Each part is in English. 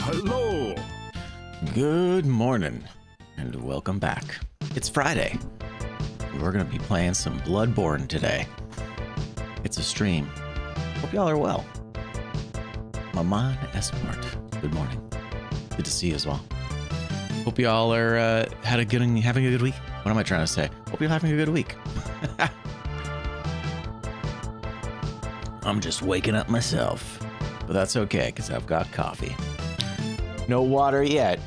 Hello. Good morning, and welcome back. It's Friday. We're going to be playing some Bloodborne today. It's a stream. Hope y'all are well. Maman Esmart, good morning. Good to see you as well. Hope y'all are having a good week. What am I trying to say? Hope you're having a good week. I'm just waking up myself, but that's okay because I've got coffee. No water yet,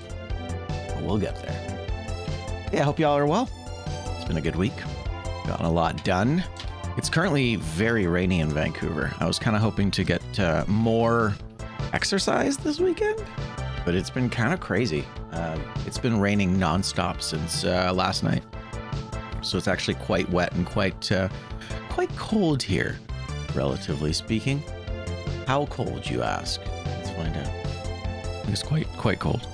but we'll get there. Yeah, I hope y'all are well. It's been a good week. Gotten a lot done. It's currently very rainy in Vancouver. I was kind of hoping to get more exercise this weekend, but it's been kind of crazy. It's been raining nonstop since last night, so it's actually quite wet and quite cold here, relatively speaking. How cold, you ask? Let's find out. I think it's quite cold.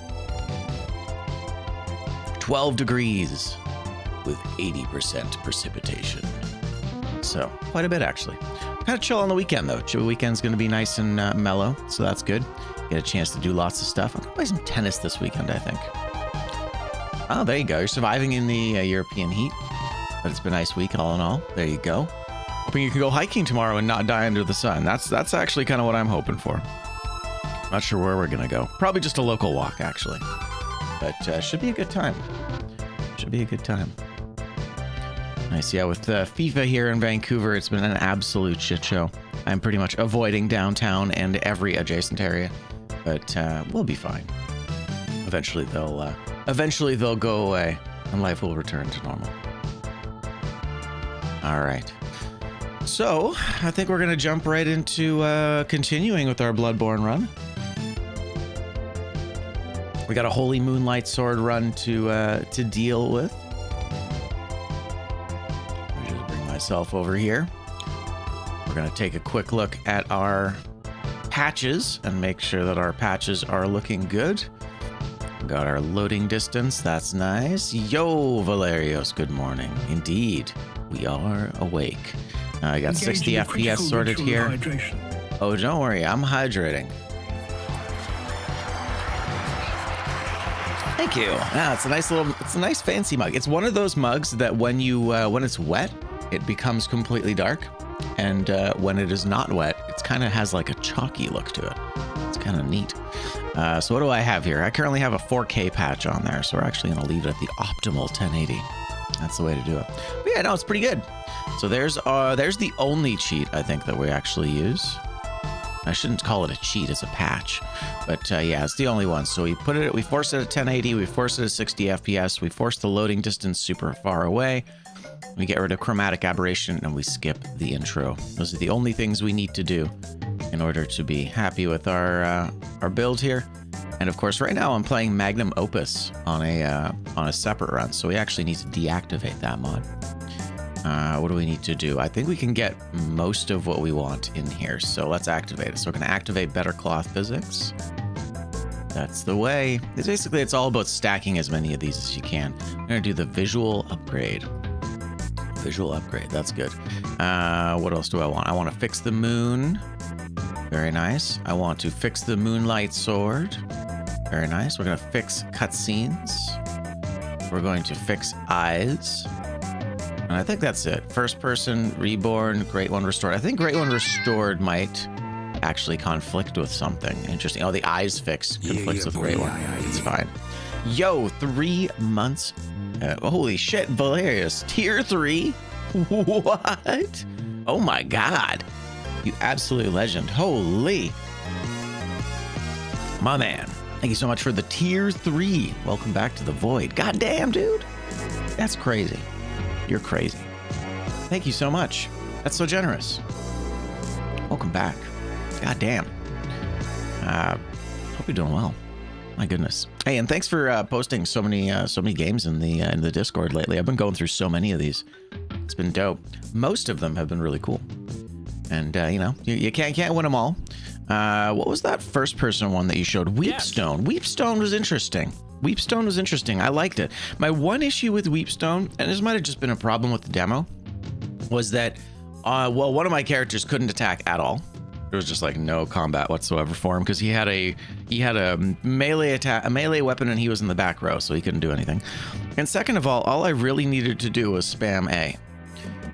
12 degrees with 80% precipitation. So quite a bit, actually. Kind of chill on the weekend, though. The weekend's going to be nice and mellow, so that's good. Get a chance to do lots of stuff. I'm going to play some tennis this weekend, I think. Oh, there you go. You're surviving in the European heat, but it's been a nice week all in all. There you go. Hoping you can go hiking tomorrow and not die under the sun. That's actually kind of what I'm hoping for. Not sure where we're going to go. Probably just a local walk, actually. But should be a good time. Should be a good time. Nice. Yeah, with FIFA here in Vancouver, it's been an absolute shit show. I'm pretty much avoiding downtown and every adjacent area, but we'll be fine. Eventually they'll go away and life will return to normal. All right. So I think we're going to jump right into continuing with our Bloodborne run. We got a Holy Moonlight sword run to deal with. Let me just bring myself over here. We're going to take a quick look at our patches and make sure that our patches are looking good. Got our loading distance. That's nice. Yo, Valerios, good morning. Indeed, we are awake. I got 60 FPS sorted here. Hydration. Oh, don't worry. I'm hydrating. Thank you. Yeah, it's a nice fancy mug. It's one of those mugs that when it's wet, it becomes completely dark. And when it is not wet, it kind of has like a chalky look to it. It's kind of neat. So what do I have here? I currently have a 4K patch on there. So we're actually going to leave it at the optimal 1080. That's the way to do it. But yeah, no, it's pretty good. So there's the only cheat I think that we actually use. I shouldn't call it a cheat, it's a patch. But yeah, it's the only one. So we force it at 1080, we force it at 60 FPS, we force the loading distance super far away, we get rid of chromatic aberration, and we skip the intro. Those are the only things we need to do in order to be happy with our build here. And of course, right now I'm playing Magnum Opus on a separate run, so we actually need to deactivate that mod. What do we need to do? I think we can get most of what we want in here, so let's activate it. So we're going to activate Better Cloth Physics. That's the way. It's all about stacking as many of these as you can. I'm going to do the visual upgrade. Visual upgrade, that's good. What else do I want? I want to fix the moon. Very nice. I want to fix the Moonlight Sword. Very nice. We're going to fix cutscenes. We're going to fix eyes. And I think that's it. First person, reborn, Great One Restored. I think Great One Restored might actually conflict with something interesting. Oh, the eyes fix conflicts with Great One. It's fine. Yo, 3 months. Holy shit, Valerius. Tier 3? What? Oh my god. You absolute legend. Holy. My man. Thank you so much for the tier 3. Welcome back to the void. God damn, dude. That's crazy. You're crazy. Thank you so much. That's so generous. Welcome back. God damn. Hope you're doing well. My goodness. Hey, and thanks for posting so many games in the Discord lately. I've been going through so many of these. It's been dope. Most of them have been really cool. And you know, you can't win them all. What was that first person one that you showed? Weepstone. Yes. Weepstone was interesting. Weepstone was interesting. I liked it. My one issue with Weepstone, and this might have just been a problem with the demo, was that well, one of my characters couldn't attack at all. There was just like no combat whatsoever for him because he had a melee attack, a melee weapon, and he was in the back row, so he couldn't do anything. And second of all I really needed to do was spam A.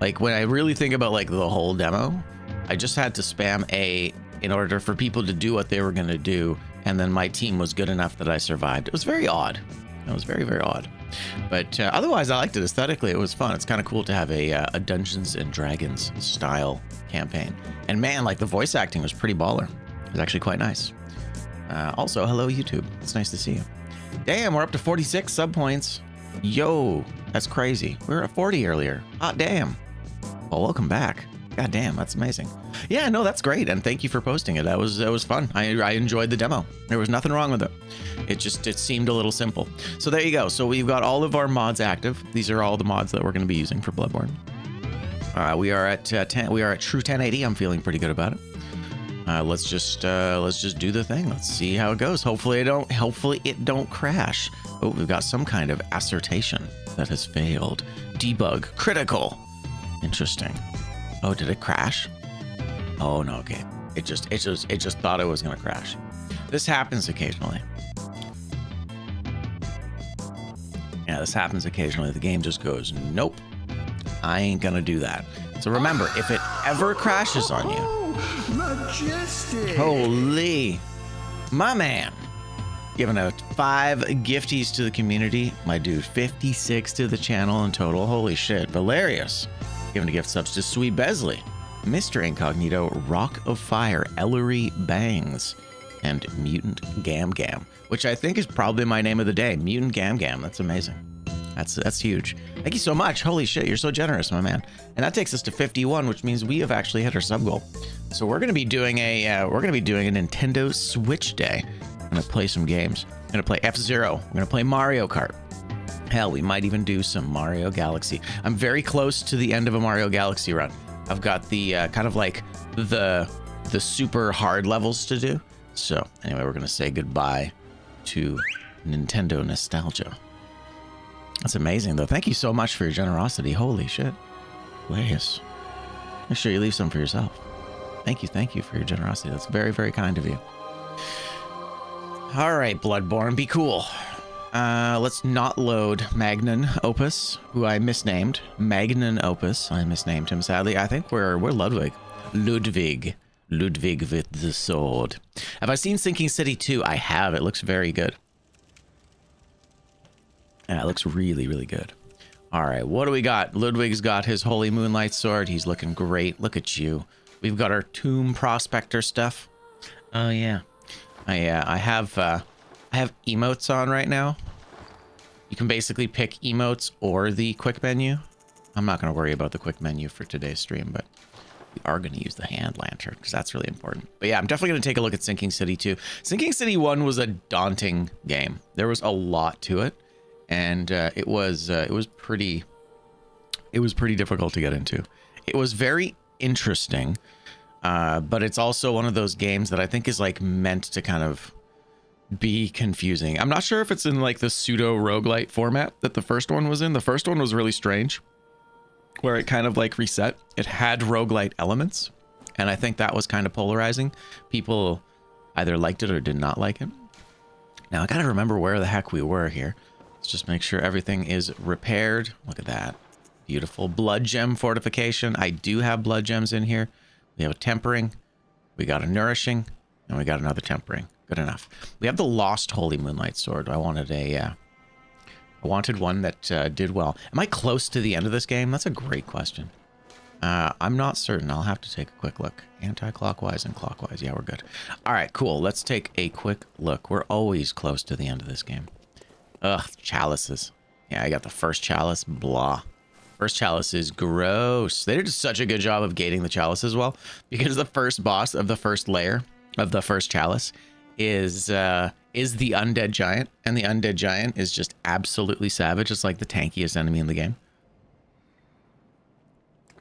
Like when I really think about like the whole demo, I just had to spam A in order for people to do what they were going to do, and then my team was good enough that I survived. It was very odd. It was very, very odd. But otherwise, I liked it aesthetically. It was fun. It's kind of cool to have a Dungeons and Dragons style campaign. And man, like the voice acting was pretty baller. It was actually quite nice. Also, hello YouTube. It's nice to see you. Damn, we're up to 46 sub points. Yo, that's crazy. We were at 40 earlier. Hot damn. Well, welcome back. God damn, that's amazing. Yeah, no, that's great. And thank you for posting it. That was fun. I enjoyed the demo. There was nothing wrong with it. It seemed a little simple. So there you go. So we've got all of our mods active. These are all the mods that we're going to be using for Bloodborne. We are at true 1080. I'm feeling pretty good about it. Let's just do the thing. Let's see how it goes. Hopefully it don't crash. Oh, we've got some kind of assertion that has failed. Debug critical. Interesting. Oh, did it crash? Oh no, okay. It just thought it was gonna crash. This happens occasionally. Yeah, this happens occasionally. The game just goes, nope, I ain't gonna do that. So remember, if it ever crashes on you, majestic. Holy, my man, giving out 5 gifties to the community. My dude, 56 to the channel in total. Holy shit, Valerius. Giving a gift subs to Sweet Besley, Mr. Incognito, Rock of Fire, Ellery Bangs, and Mutant Gam Gam, which I think is probably my name of the day. Mutant Gam Gam. That's amazing. That's huge. Thank you so much. Holy shit, you're so generous, my man. And that takes us to 51, which means we have actually hit our sub goal. So we're gonna be doing a Nintendo Switch day. I'm gonna play some games. I'm gonna play F-Zero. I'm gonna play Mario Kart. Hell, we might even do some Mario Galaxy. I'm very close to the end of a Mario Galaxy run. I've got the kind of like the super hard levels to do. So anyway, we're gonna say goodbye to Nintendo nostalgia. That's amazing though. Thank you so much for your generosity. Holy shit. Hilarious. Make sure you leave some for yourself. Thank you for your generosity. That's very, very kind of you. All right, Bloodborne, be cool. Let's not load Magnan Opus, who I misnamed. Magnan Opus, I misnamed him, sadly. I think we're Ludwig. Ludwig with the sword. Have I seen Sinking City 2? I have. It looks very good. Yeah, it looks really, really good. All right, what do we got? Ludwig's got his Holy Moonlight sword. He's looking great. Look at you. We've got our Tomb Prospector stuff. Oh, yeah. I have emotes on right now. You can basically pick emotes or the quick menu. I'm not going to worry about the quick menu for today's stream, but we are going to use the hand lantern because that's really important. But yeah, I'm definitely going to take a look at Sinking City 2. Sinking City 1 was a daunting game. There was a lot to it, and it was pretty difficult to get into. It was very interesting, but it's also one of those games that I think is like meant to kind of be confusing. I'm not sure if it's in like the pseudo roguelite format that the first one was in. The first one was really strange, where it kind of like reset. It had roguelite elements, and I think that was kind of polarizing. People either liked it or did not like it. Now I gotta remember where the heck we were here. Let's just make sure everything is repaired. Look at that. Beautiful blood gem fortification. I do have blood gems in here. We have a tempering, we got a nourishing, and we got another tempering. Good enough. We have the lost Holy Moonlight sword. I wanted one that did well. Am I close to the end of this game? That's a great question. I'm not certain. I'll have to take a quick look. Anti-clockwise and clockwise. Yeah, we're good. All right, cool. Let's take a quick look. We're always close to the end of this game. Ugh, chalices. Yeah, I got the first chalice. Blah. First chalice is gross. They did such a good job of gating the chalice as well, because the first boss of the first layer of the first chalice is the undead giant, and the undead giant is just absolutely savage. It's like the tankiest enemy in the game.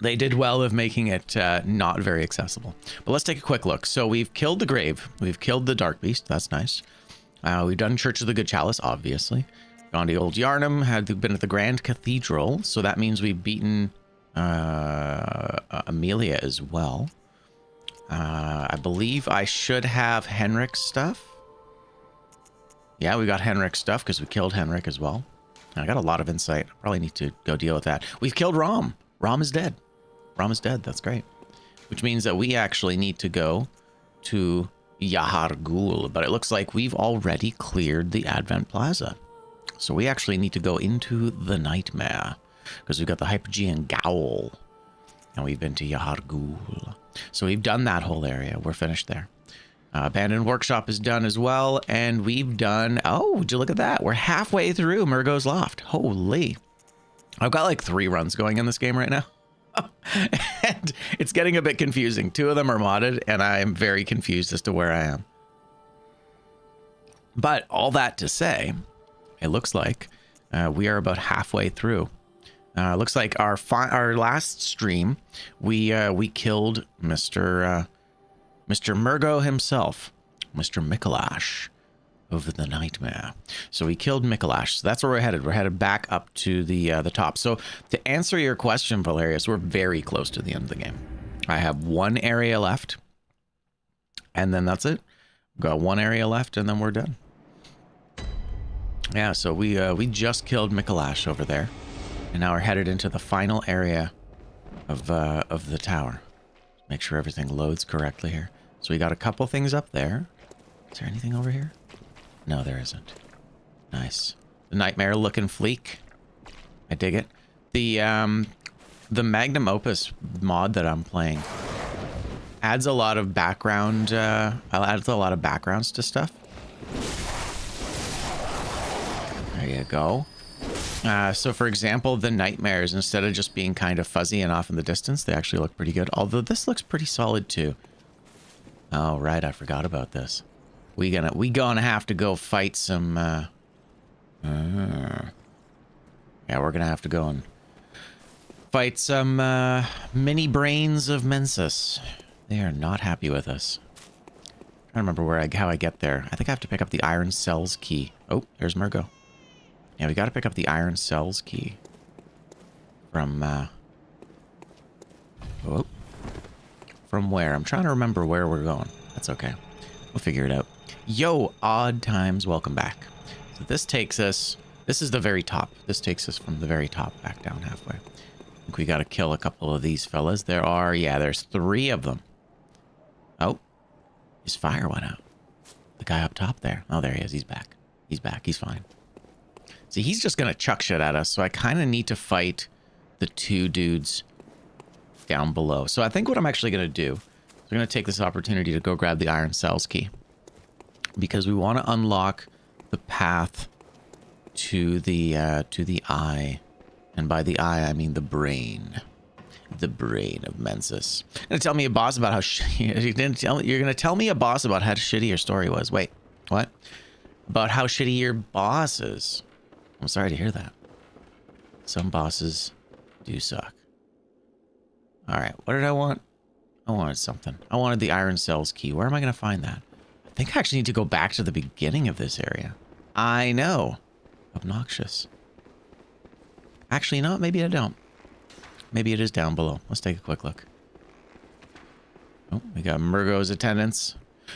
They did well of making it not very accessible. But let's take a quick look. So we've killed the grave, we've killed the dark beast. That's nice. We've done Church of the Good Chalice, obviously. Gone to Old Yarnum, had been at the Grand Cathedral, so that means we've beaten Amelia as well. I believe I should have Henrik's stuff. Yeah, we got Henrik's stuff because we killed Henrik as well. I got a lot of insight. Probably need to go deal with that. We've killed Rom. Rom is dead. Rom is dead. That's great. Which means that we actually need to go to Yahar'gul. But it looks like we've already cleared the Advent Plaza. So we actually need to go into the Nightmare. Because we've got the Hypogean Gowl. And we've been to Yahar'gul. So we've done that whole area. We're finished there. Abandoned Workshop is done as well. And we've done... Oh, would you look at that? We're halfway through Murgo's Loft. Holy. I've got like 3 runs going in this game right now. And it's getting a bit confusing. 2 of them are modded, and I'm very confused as to where I am. But all that to say, it looks like we are about halfway through. Looks like our last stream, we killed Mr. Murgo himself, Mr. Mikolash of the Nightmare. So we killed Mikolash. So that's where we're headed. We're headed back up to the top. So to answer your question, Valerius, we're very close to the end of the game. I have 1 area left, and then that's it. We've got 1 area left, and then we're done. Yeah, so we just killed Mikolash over there, and now we're headed into the final area of the tower. Make sure everything loads correctly here. So we got a couple things up there. Is there anything over here? No, there isn't. Nice. The Nightmare looking fleek. I dig it. The Magnum Opus mod that I'm playing adds a lot of background. Adds a lot of backgrounds to stuff. There you go. So for example, the nightmares, instead of just being kind of fuzzy and off in the distance, they actually look pretty good. Although this looks pretty solid too. Oh, right. I forgot about this. We gonna have to go fight some, yeah, we're gonna have to go and fight some, mini brains of Mensis. They are not happy with us. I don't remember how I get there. I think I have to pick up the Iron Cells key. Oh, there's Murgo. Yeah, we gotta pick up the Iron Cells key. From, oh. From where? I'm trying to remember where we're going. That's okay. We'll figure it out. Yo, Odd Times, welcome back. So this takes us... This is the very top. This takes us from the very top back down halfway. I think we gotta kill a couple of these fellas. There are... Yeah, there's 3 of them. Oh. His fire went out. The guy up top there. Oh, there he is. He's back. He's back. He's fine. See, he's just gonna chuck shit at us, so I kind of need to fight the 2 dudes down below. So I think what I'm actually gonna do is I'm gonna take this opportunity to go grab the Iron Cells key. Because we want to unlock the path to the eye. And by the eye, I mean the brain. The brain of Mensis. You're going to tell me a boss about how you're going to tell me a boss about how shitty your story was. Wait, what? About how shitty your boss is. I'm sorry to hear that. Some bosses do suck. All right, what did I want? I wanted something. I wanted the Iron Cells key. Where am I going to find that? I think I actually need to go back to the beginning of this area. I know. Obnoxious. Actually, no, maybe I don't. Maybe it is down below. Let's take a quick look. Oh, we got Murgo's attendants,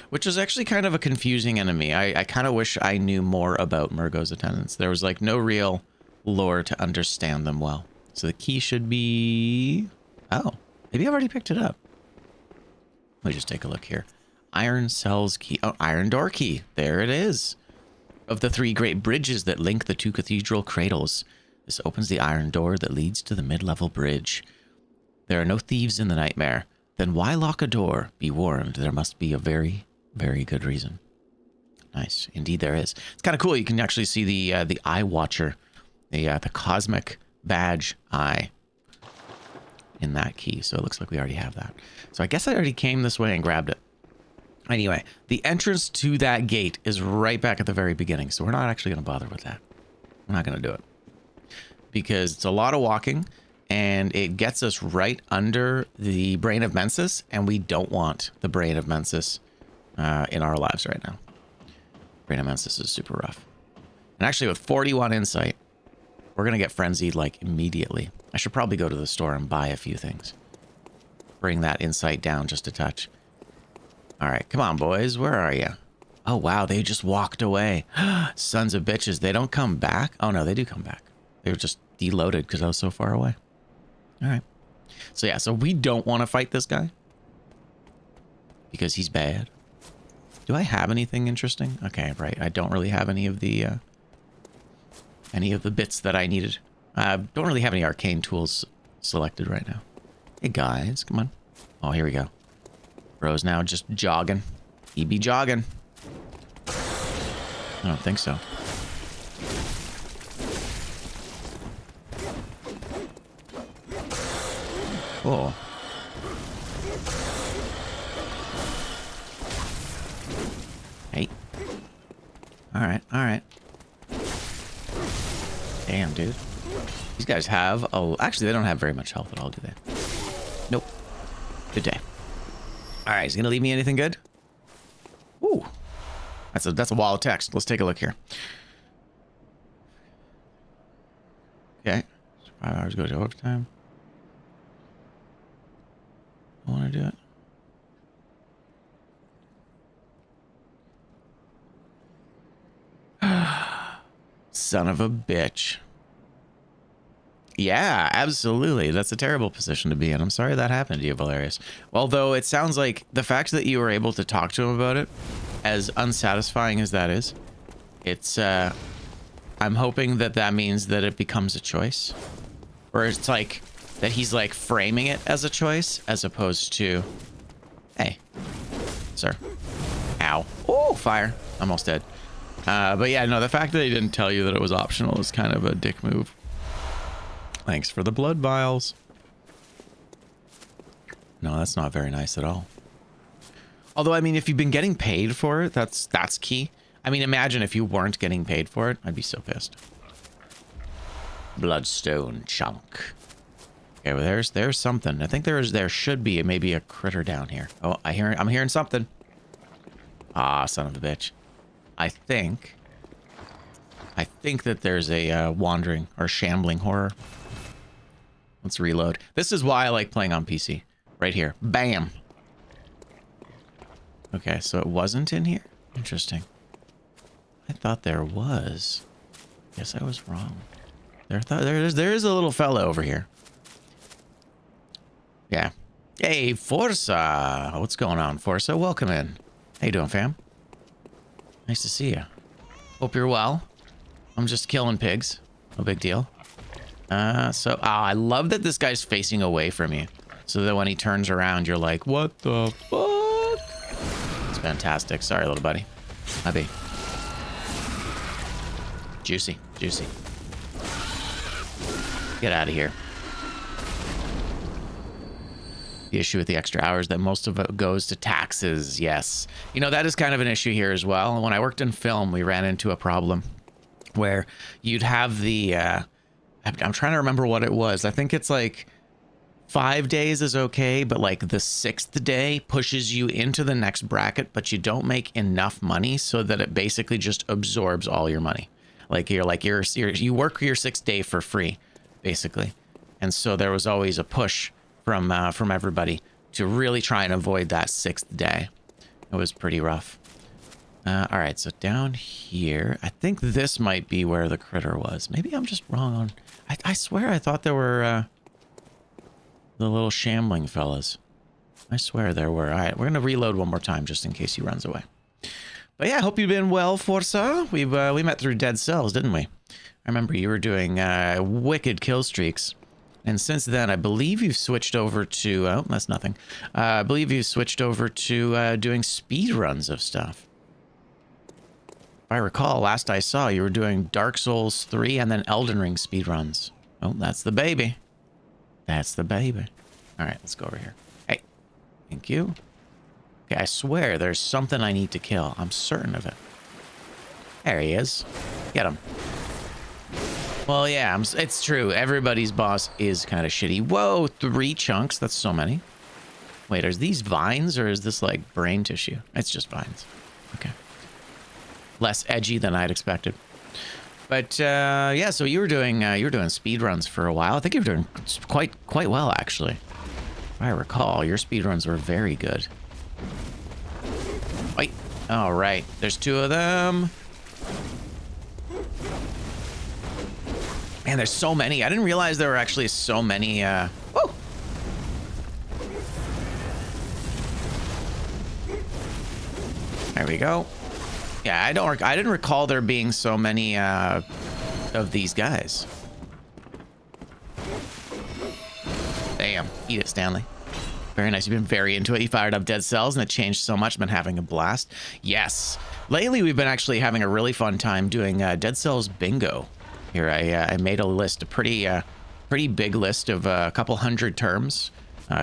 which is actually kind of a confusing enemy. I kind of wish I knew more about Murgo's attendants. There was like no real lore to understand them well. So the key should be... Oh, maybe I've already picked it up. Let me just take a look here. Iron Cells key. Oh, Iron Door key. There it is. Of the 3 great bridges that link the 2 cathedral cradles, this opens the iron door that leads to the mid-level bridge. There are no thieves in the Nightmare. Then why lock a door? Be warned, there must be a very, very good reason. Nice. Indeed there is. It's kind of cool. You can actually see the Eye Watcher, the cosmic badge eye in that key. So it looks like we already have that. So I guess I already came this way and grabbed it. Anyway, the entrance to that gate is right back at the very beginning, so we're not actually going to bother with that. We're not going to do it. Because it's a lot of walking, and it gets us right under the Brain of Mensis, and we don't want the Brain of Mensis in our lives right now. Brain of Mensis is super rough. And actually, with 41 insight, we're going to get frenzied, like, immediately. I should probably go to the store and buy a few things. Bring that insight down just a touch. All right, come on, boys. Where are you? Oh, wow, they just walked away. Sons of bitches. They don't come back? Oh, no, they do come back. They were just deloaded because I was so far away. All right. So, yeah, so we don't want to fight this guy because he's bad. Do I have anything interesting? Okay, right. I don't really have any of the bits that I needed. Don't really have any arcane tools selected right now. Hey, guys, come on. Oh, here we go. Bro's now just jogging. He be jogging. I don't think so. Oh. Hey. All right, all right. Damn, dude. These guys have actually, they don't have very much health at all, do they? Nope. Good day. All right, is he gonna leave me anything good? Ooh. That's a wall of text. Let's take a look here. Okay. 5 hours go to overtime. I want to do it. Son of a bitch. Yeah, absolutely. That's a terrible position to be in. I'm sorry that happened to you, Valerius. Although it sounds like the fact that you were able to talk to him about it, as unsatisfying as that is, it's, I'm hoping that that means that it becomes a choice. Or it's like, that he's like framing it as a choice, as opposed to, hey, sir. Ow. Oh, fire. Almost dead. But yeah, no, the fact that he didn't tell you that it was optional is kind of a dick move. Thanks for the blood vials. No, that's not very nice at all. Although, I mean, if you've been getting paid for it, that's key. I mean, imagine if you weren't getting paid for it. I'd be so pissed. Bloodstone chunk. Okay, well, there's something. I think there should be maybe a critter down here. Oh, I'm hearing something. Ah, son of a bitch. I think that there's a wandering or shambling horror. Let's reload. This is why I like playing on PC. Right here. Bam. Okay, so it wasn't in here? Interesting. I thought there was. Guess I was wrong. There is a little fella over here. Yeah. Hey, Forza. What's going on, Forza? Welcome in. How you doing, fam? Nice to see you. Hope you're well. I'm just killing pigs. No big deal. I love that this guy's facing away from you. So that when he turns around, you're like, what the fuck? It's fantastic. Sorry, little buddy. Happy. Juicy. Juicy. Get out of here. The issue with the extra hours that most of it goes to taxes. Yes. You know, that is kind of an issue here as well. When I worked in film, we ran into a problem where you'd have the, I'm trying to remember what it was. I think it's like 5 days is okay, but like the 6th day pushes you into the next bracket, but you don't make enough money so that it basically just absorbs all your money. Like you work your 6th day for free, basically. And so there was always a push from everybody to really try and avoid that 6th day. It was pretty rough. All right, so down here, I think this might be where the critter was. Maybe I'm just wrong on... I swear I thought there were the little shambling fellas. I swear there were. All right, we're going to reload one more time just in case he runs away. But yeah, I hope you've been well, Forza. We met through Dead Cells, didn't we? I remember you were doing wicked kill streaks. And since then, I believe you've switched over to... Oh, that's nothing. I believe you've switched over to doing speed runs of stuff. If I recall, last I saw, you were doing Dark Souls 3 and then Elden Ring speedruns. Oh, that's the baby. That's the baby. All right, let's go over here. Hey, thank you. Okay, I swear there's something I need to kill. I'm certain of it. There he is. Get him. Well, yeah, it's true. Everybody's boss is kind of shitty. Whoa, 3 chunks. That's so many. Wait, are these vines or is this like brain tissue? It's just vines. Okay. Less edgy than I'd expected. But yeah, so you were doing speed runs for a while. I think you were doing quite well, actually. If I recall, your speed runs were very good. Wait. All right. There's 2 of them. Man, there's so many. I didn't realize there were actually so many. Woo! There we go. Yeah, I didn't recall there being so many of these guys. Damn. Eat it, Stanley. Very nice. You've been very into it. You fired up Dead Cells and it changed so much. Been having a blast. Yes. Lately, we've been actually having a really fun time doing Dead Cells bingo. Here, I made a list, a pretty big list of a couple hundred terms,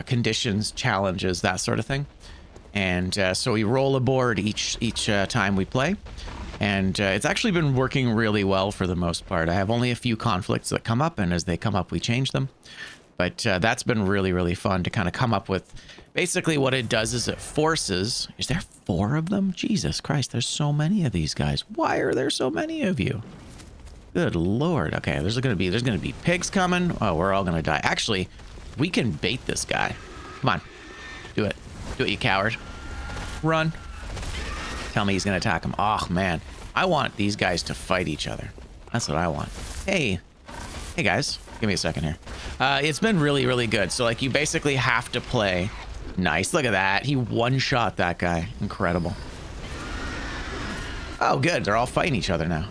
conditions, challenges, that sort of thing. And so we roll a board each time we play. And it's actually been working really well for the most part. I have only a few conflicts that come up, and as they come up, we change them. But that's been really, really fun to kind of come up with. Basically, what it does is it forces... Is there 4 of them? Jesus Christ, there's so many of these guys. Why are there so many of you? Good Lord. Okay, there's gonna be pigs coming. Oh, we're all gonna die. Actually, we can bait this guy. Come on. Do it. Do it, you coward. Run. Tell me he's gonna attack him. Oh, man. I want these guys to fight each other. That's what I want. Hey. Hey, guys. Give me a second here. It's been really, really good. So, like, you basically have to play. Nice. Look at that. He one-shot that guy. Incredible. Oh, good. They're all fighting each other now.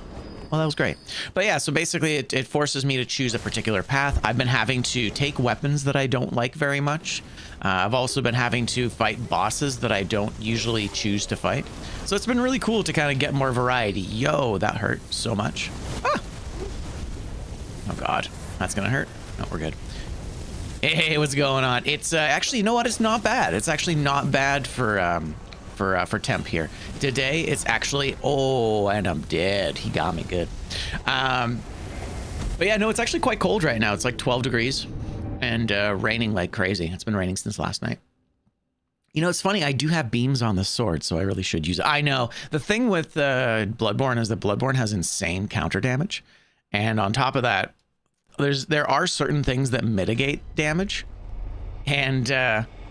Well, that was great. But yeah, so basically it forces me to choose a particular path. I've been having to take weapons that I don't like very much. I've also been having to fight bosses that I don't usually choose to fight. So it's been really cool to kind of get more variety. Yo, that hurt so much. Ah! Oh, God. That's going to hurt. No, we're good. Hey, what's going on? It's actually, you know what? It's not bad. It's actually not bad for temp here. Today, it's actually... Oh, and I'm dead. He got me good. But yeah, no, it's actually quite cold right now. It's like 12 degrees and raining like crazy. It's been raining since last night. You know, it's funny. I do have beams on the sword, so I really should use it. I know. The thing with Bloodborne is that Bloodborne has insane counter damage. And on top of that, there are certain things that mitigate damage. And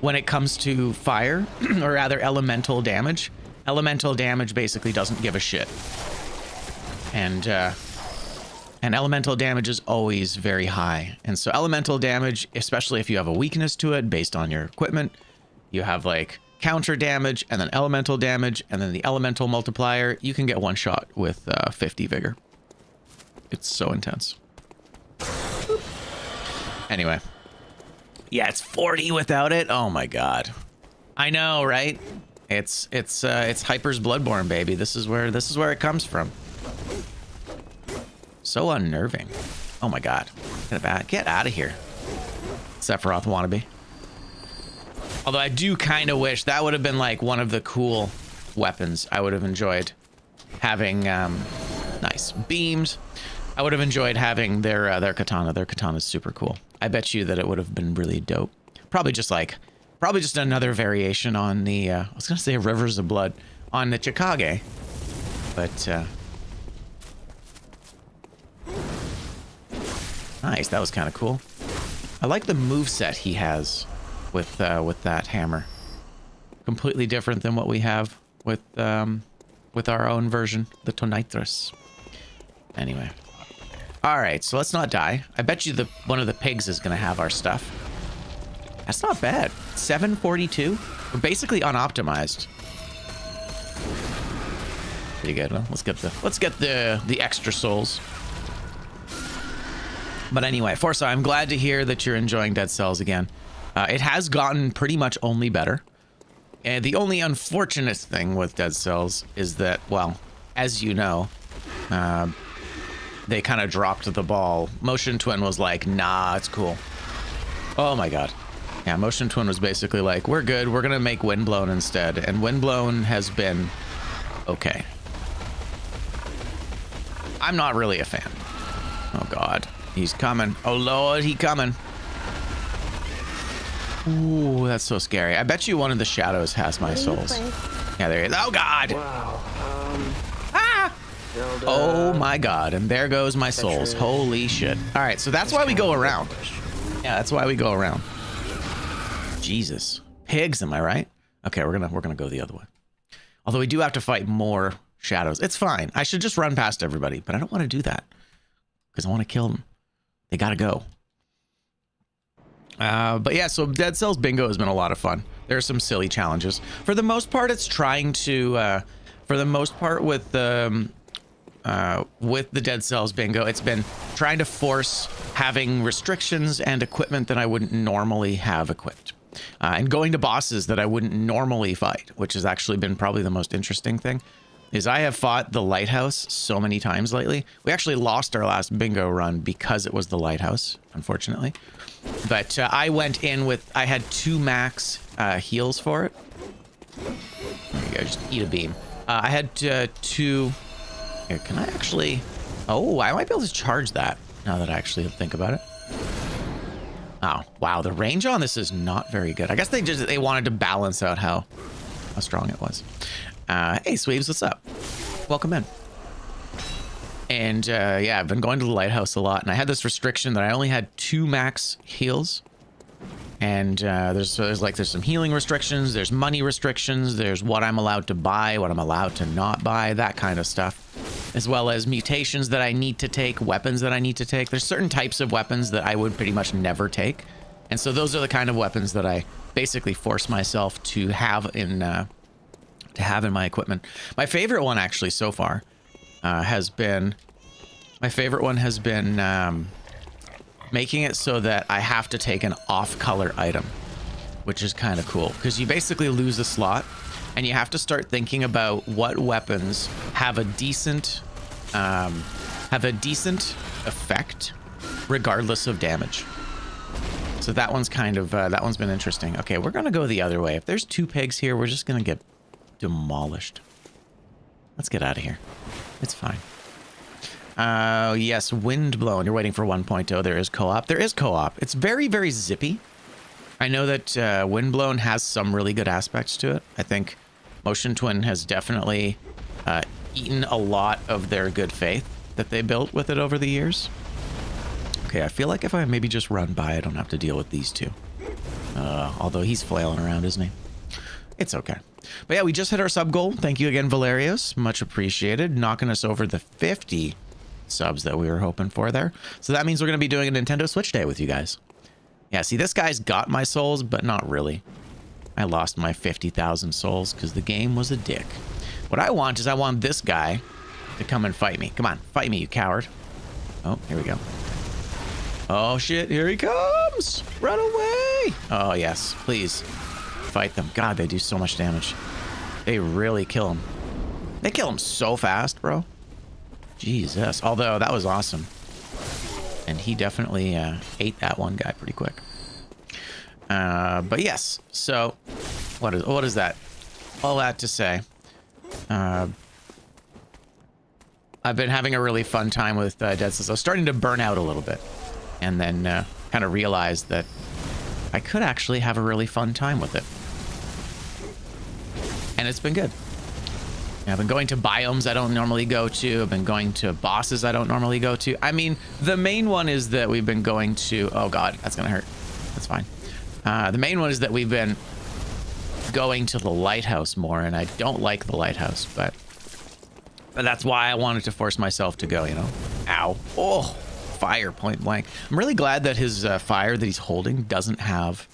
when it comes to fire, or rather elemental damage basically doesn't give a shit. And elemental damage is always very high. And so elemental damage, especially if you have a weakness to it based on your equipment, you have like counter damage and then elemental damage and then the elemental multiplier. You can get one shot with 50 vigor. It's so intense. Anyway. Yeah, it's 40 without it. Oh my God. I know, right? It's Hyper's Bloodborne, baby. This is where it comes from. So unnerving. Oh my God. Get out of here. Sephiroth wannabe. Although I do kind of wish that would have been like one of the cool weapons I would have enjoyed having. Nice beams. I would have enjoyed having their katana. Their katana is super cool. I bet you that it would have been really dope. Probably just another variation on the, I was gonna say Rivers of Blood, on the Chikage. But, nice, that was kind of cool. I like the moveset he has with that hammer. Completely different than what we have with our own version, the Tonithrus. Anyway. All right, so let's not die. I bet you one of the pigs is going to have our stuff. That's not bad. 742. We're basically unoptimized. Pretty good. Well, let's get the extra souls. But anyway, Forza, I'm glad to hear that you're enjoying Dead Cells again. It has gotten pretty much only better. And the only unfortunate thing with Dead Cells is that, well, as you know, they kind of dropped the ball. Motion Twin was like, nah, it's cool. Oh my God. Yeah, Motion Twin was basically like, we're good. We're going to make Windblown instead. And Windblown has been okay. I'm not really a fan. Oh God. He's coming. Oh Lord, he coming. Ooh, that's so scary. I bet you one of the shadows has my souls. Yeah, there he is. Oh God. Wow. Ah! Oh my God, and there goes my souls. Holy shit. All right, so that's why we go around. Yeah, that's why we go around. Jesus. Pigs, am I right? Okay, we're gonna go the other way. Although we do have to fight more shadows. It's fine. I should just run past everybody, but I don't want to do that because I want to kill them. They got to go. But yeah, so Dead Cells Bingo has been a lot of fun. There are some silly challenges. For the most part, it's trying to, for the most part with the Dead Cells Bingo, it's been trying to force having restrictions and equipment that I wouldn't normally have equipped. And going to bosses that I wouldn't normally fight, which has actually been probably the most interesting thing, is I have fought the lighthouse so many times lately. We actually lost our last bingo run because it was the lighthouse, unfortunately. But I went in with, I had 2 max heals for it. There you go, just eat a beam. I had 2, here, can I actually, oh, I might be able to charge that now that I actually think about it. Oh, wow, the range on this is not very good. I guess they wanted to balance out how strong it was. Hey, Sweeps, what's up? Welcome in. And yeah, I've been going to the lighthouse a lot, and I had this restriction that I only had 2 max heals. And there's some healing restrictions, there's money restrictions, there's what I'm allowed to buy, what I'm allowed to not buy, that kind of stuff. As well as mutations that I need to take, weapons that I need to take. There's certain types of weapons that I would pretty much never take. And so those are the kind of weapons that I basically force myself to have in my equipment. My favorite one actually so far has been making it so that I have to take an off-color item, which is kind of cool because you basically lose a slot and you have to start thinking about what weapons have a decent effect regardless of damage. So that one's that one's been interesting. Okay, we're gonna go the other way. If there's 2 pigs here, we're just gonna get demolished. Let's get out of here. It's fine. Yes, Windblown. You're waiting for 1.0. There is co-op. There is co-op. It's very, very zippy. I know that Windblown has some really good aspects to it. I think Motion Twin has definitely eaten a lot of their good faith that they built with it over the years. Okay, I feel like if I maybe just run by, I don't have to deal with these 2. Although he's flailing around, isn't he? It's okay. But yeah, we just hit our sub goal. Thank you again, Valerius. Much appreciated. Knocking us over the 50 subs that we were hoping for there. So that means we're going to be doing a Nintendo Switch Day with you guys. Yeah, see, this guy's got my souls, but not really. I lost my 50,000 souls because the game was a dick. What I want is I want this guy to come and fight me. Come on, fight me, you coward. Oh, here we go. Oh, shit, here he comes. Run away. Oh, yes, please. Fight them. God, they do so much damage. They really kill him. They kill him so fast, bro. Jesus. Although, that was awesome. And he definitely ate that one guy pretty quick. But yes, so what is that? All that to say, I've been having a really fun time with Dead Cells. I was starting to burn out a little bit. And then kind of realized that I could actually have a really fun time with it. And it's been good. I've been going to biomes I don't normally go to. I've been going to bosses I don't normally go to. I mean, the main one is that we've been going to... Oh, God, that's going to hurt. That's fine. The main one is that we've been going to the lighthouse more, and I don't like the lighthouse, but that's why I wanted to force myself to go, you know? Ow. Oh, fire point blank. I'm really glad that his fire that he's holding doesn't have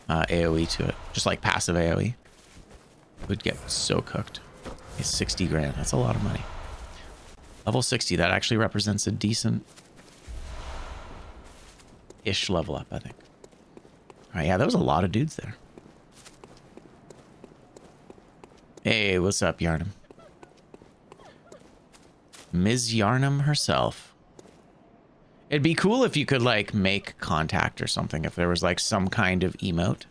AoE to it. Just like passive AoE. Would get so cooked. It's 60 grand. That's a lot of money. Level 60, that actually represents a decent-ish level up, I think. All right, yeah, there was a lot of dudes there. Hey, what's up, Yarnum? Ms. Yarnum herself. It'd be cool if you could, like, make contact or something, if there was, like, some kind of emote.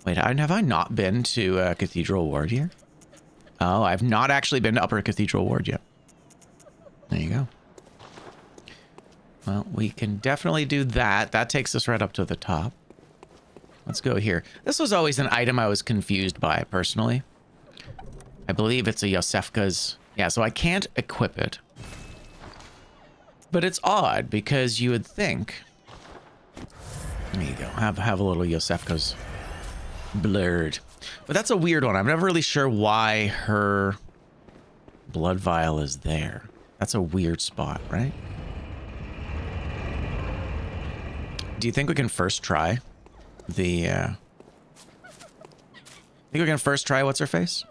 Wait, have I not been to Cathedral Ward here? Oh, I've not actually been to Upper Cathedral Ward yet. There you go. Well, we can definitely do that. That takes us right up to the top. Let's go here. This was always an item I was confused by, personally. I believe it's a Yosefka's... Yeah, so I can't equip it. But it's odd, because you would think... There you go. Have a little Yosefka's Blurred. But that's a weird one. I'm never really sure why her blood vial is there. That's a weird spot, right? Do you think we can first try the, think we can first try what's her face?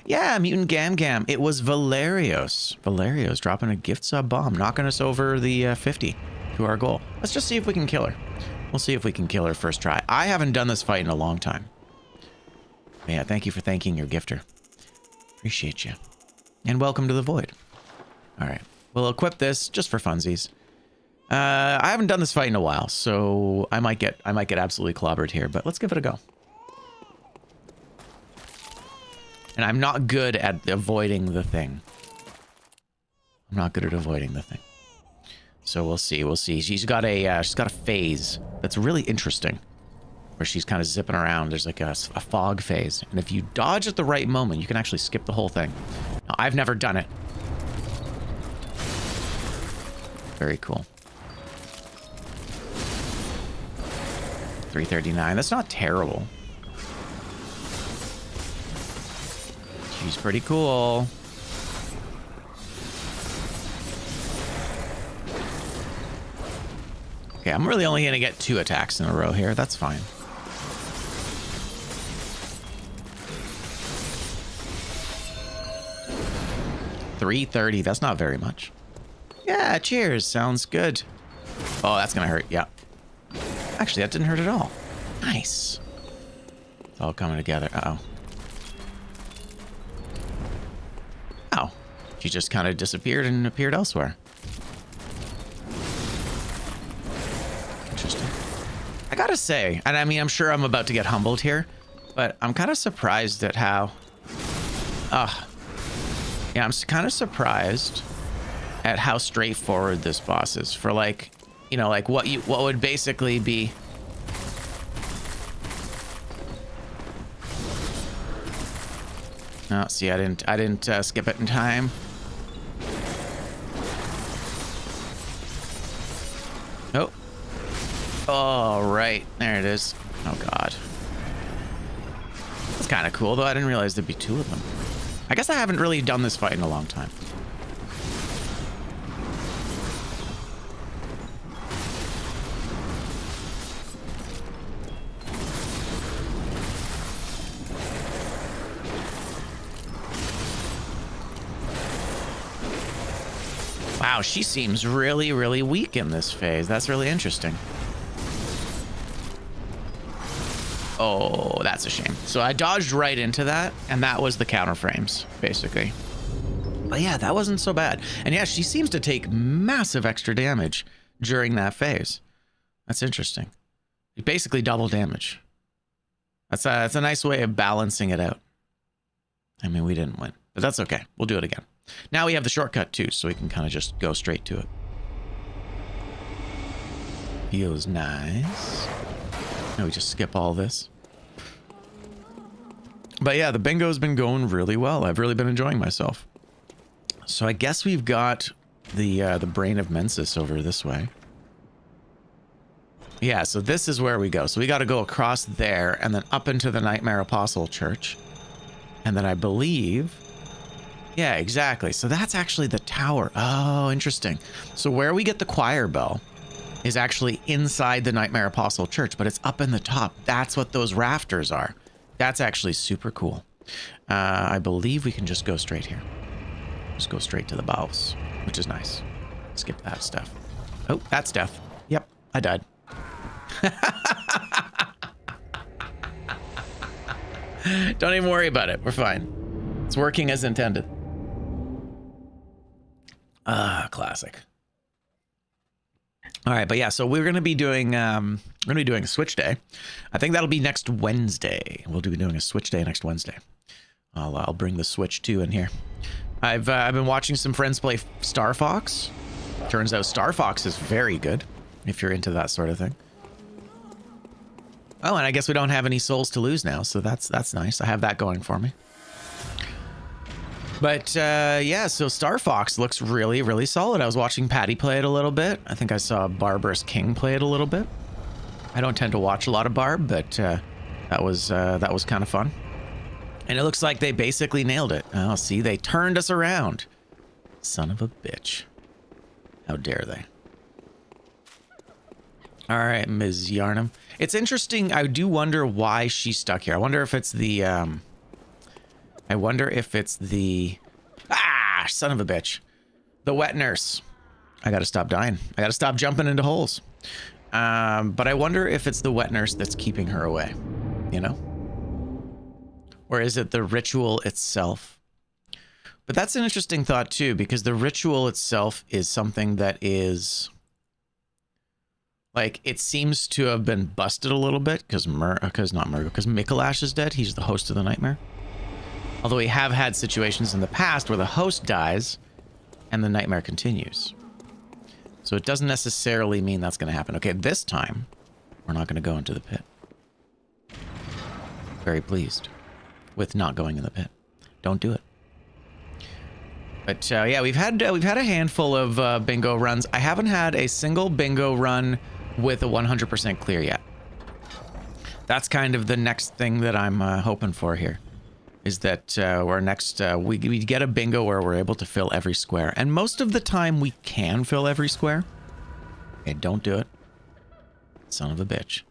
Yeah, Mutant Gam Gam. It was Valerios. Valerios dropping a gift sub bomb, knocking us over the 50 to our goal. Let's just see if we can kill her. We'll see if we can kill her first try. I haven't done this fight in a long time. Yeah, thank you for thanking your gifter. Appreciate you. And welcome to the void. All right, we'll equip this just for funsies. I haven't done this fight in a while, so I might get absolutely clobbered here, but let's give it a go. And I'm not good at avoiding the thing. I'm not good at avoiding the thing. So we'll see. We'll see. She's got a phase that's really interesting, where she's kind of zipping around. There's like a fog phase, and if you dodge at the right moment, you can actually skip the whole thing. Now, I've never done it. Very cool. 339. That's not terrible. She's pretty cool. Okay, I'm really only gonna get 2 attacks in a row here. That's fine. $330. That's not very much. Yeah, cheers. Sounds good. Oh, that's gonna hurt. Yeah. Actually, that didn't hurt at all. Nice. It's all coming together. Uh-oh. Oh. She just kind of disappeared and appeared elsewhere. Interesting. I gotta say, and I mean, I'm sure I'm about to get humbled here, but I'm kind of surprised at how... yeah, I'm kind of surprised at how straightforward this boss is for, like, you know, like what would basically be... Oh, see, I didn't skip it in time. Oh. Oh, right. There it is. Oh, God. That's kind of cool, though. I didn't realize there'd be 2 of them. I guess I haven't really done this fight in a long time. Wow, she seems really, really weak in this phase. That's really interesting. Oh, that's a shame. So I dodged right into that, and that was the counter frames, basically. But yeah, that wasn't so bad. And yeah, she seems to take massive extra damage during that phase. That's interesting. Basically double damage. That's a nice way of balancing it out. I mean, we didn't win, but that's okay. We'll do it again. Now we have the shortcut too, so we can kind of just go straight to it. Feels nice. Now we just skip all this. But yeah, the bingo's been going really well. I've really been enjoying myself. So I guess we've got the Brain of Mensis over this way. Yeah, so this is where we go. So we got to go across there and then up into the Nightmare Apostle Church. And then I believe... Yeah, exactly. So that's actually the tower. Oh, interesting. So where we get the choir bell is actually inside the Nightmare Apostle Church, but it's up in the top. That's what those rafters are. That's actually super cool. I believe we can just go straight here. Just go straight to the bows, which is nice. Skip that stuff. Oh, that's death. Yep, I died. Don't even worry about it. We're fine. It's working as intended. Classic. All right, but yeah, so we're gonna be doing a Switch Day. I think that'll be next Wednesday. We'll be doing a Switch Day next Wednesday. I'll bring the Switch 2 in here. I've been watching some friends play Star Fox. Turns out Star Fox is very good if you're into that sort of thing. Oh, and I guess we don't have any souls to lose now, so that's nice. I have that going for me. But yeah, so Star Fox looks really, really solid. I was watching Patty play it a little bit. I think I saw Barbarous King play it a little bit. I don't tend to watch a lot of Barb, but That was kind of fun. And it looks like they basically nailed it. Oh, see, they turned us around. Son of a bitch. How dare they? All right, Ms. Yarnum. It's interesting. I do wonder why she's stuck here. I wonder if it's the, ah, son of a bitch. The wet nurse. I gotta stop dying. I gotta stop jumping into holes. But I wonder if it's the wet nurse that's keeping her away, you know? Or is it the ritual itself? But that's an interesting thought too, because the ritual itself is something that is... like, it seems to have been busted a little bit, because Mikolash is dead. He's the host of the nightmare. Although we have had situations in the past where the host dies and the nightmare continues. So it doesn't necessarily mean that's going to happen. Okay, this time, we're not going to go into the pit. Very pleased with not going in the pit. Don't do it. But yeah, we've had a handful of bingo runs. I haven't had a single bingo run with a 100% clear yet. That's kind of the next thing that I'm hoping for here. Is that we get a bingo where we're able to fill every square. And most of the time we can fill every square. Okay, don't do it. Son of a bitch.